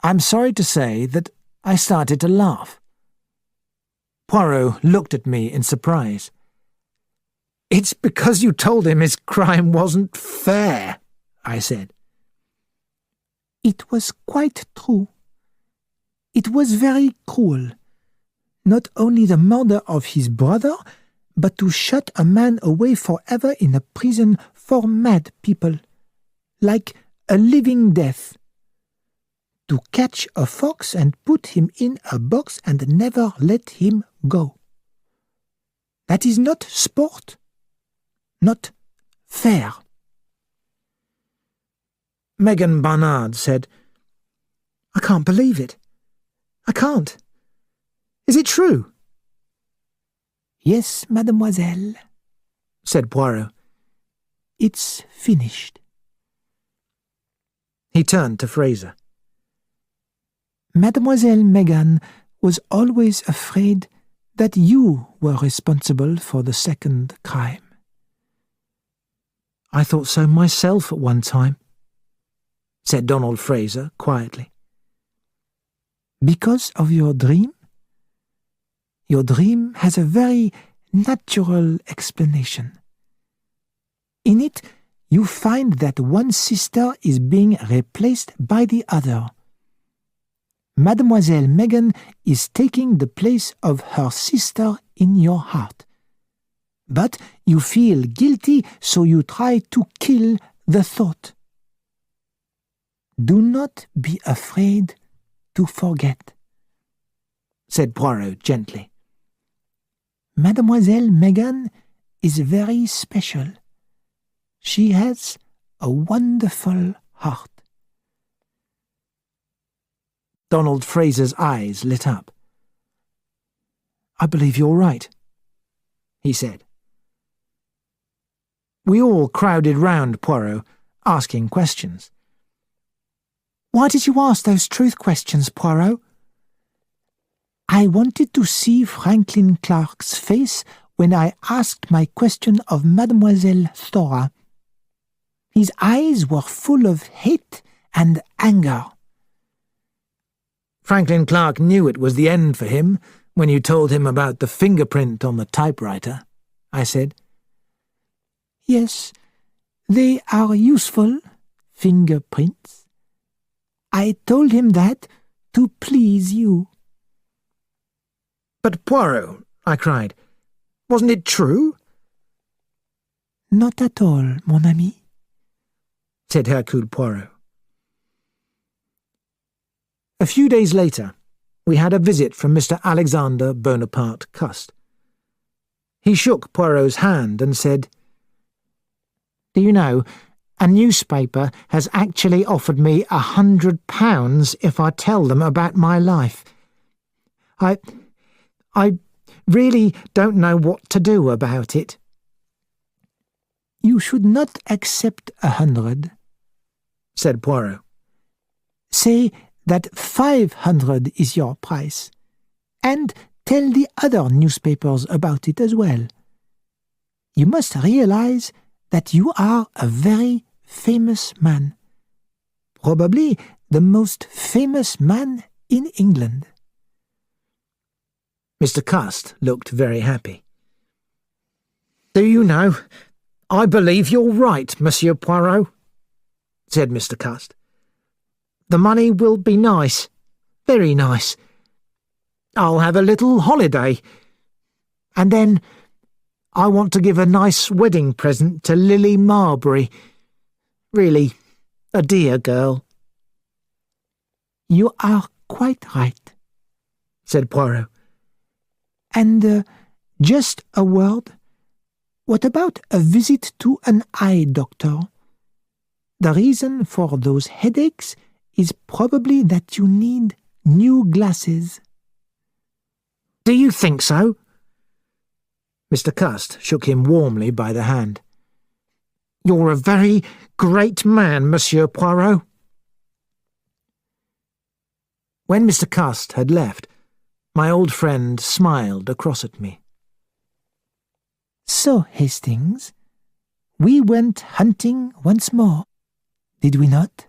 I'm sorry to say that I started to laugh. Poirot looked at me in surprise. "It's because you told him his crime wasn't fair," I said. "It was quite true. It was very cruel. Not only the murder of his brother, but to shut a man away forever in a prison for mad people, like a living death. To catch a fox and put him in a box and never let him go. That is not sport, not fair." Megan Barnard said, "I can't believe it. I can't. Is it true?" "Yes, mademoiselle," said Poirot. "It's finished." He turned to Fraser. "Mademoiselle Megan was always afraid that you were responsible for the second crime." "I thought so myself at one time," said Donald Fraser quietly. Because of your dream? Your dream has a very natural explanation. In it, you find that one sister is being replaced by the other. Mademoiselle Megan is taking the place of her sister in your heart. But you feel guilty, so you try to kill the thought. Do not be afraid to forget, said Poirot gently. Mademoiselle Megan is very special. She has a wonderful heart. Donald Fraser's eyes lit up. I believe you're right, he said. We all crowded round Poirot, asking questions. Why did you ask those truth questions, Poirot? I wanted to see Franklin Clark's face when I asked my question of Mademoiselle Thora. His eyes were full of hate and anger. Franklin Clark knew it was the end for him when you told him about the fingerprint on the typewriter, I said. Yes, they are useful, fingerprints. I told him that to please you. But Poirot, I cried, wasn't it true? Not at all, mon ami, said Hercule Poirot. A few days later, we had a visit from Mr. Alexander Bonaparte Cust. He shook Poirot's hand and said, Do you know, a newspaper has actually offered me £100 if I tell them about my life. I really don't know what to do about it. You should not accept 100, said Poirot. Say that 500 is your price, and tell the other newspapers about it as well. You must realize that you are a very famous man, probably the most famous man in England. Mr. Cust looked very happy. Do you know, I believe you're right, Monsieur Poirot, said Mr. Cust. The money will be nice, very nice. I'll have a little holiday, and then I want to give a nice wedding present to Lily Marbury. Really, a dear girl. You are quite right, said Poirot. And just a word. What about a visit to an eye doctor? The reason for those headaches is probably that you need new glasses. Do you think so? Mr. Cust shook him warmly by the hand. You're a very great man, Monsieur Poirot. When Mr. Cust had left, my old friend smiled across at me. So, Hastings, we went hunting once more, did we not?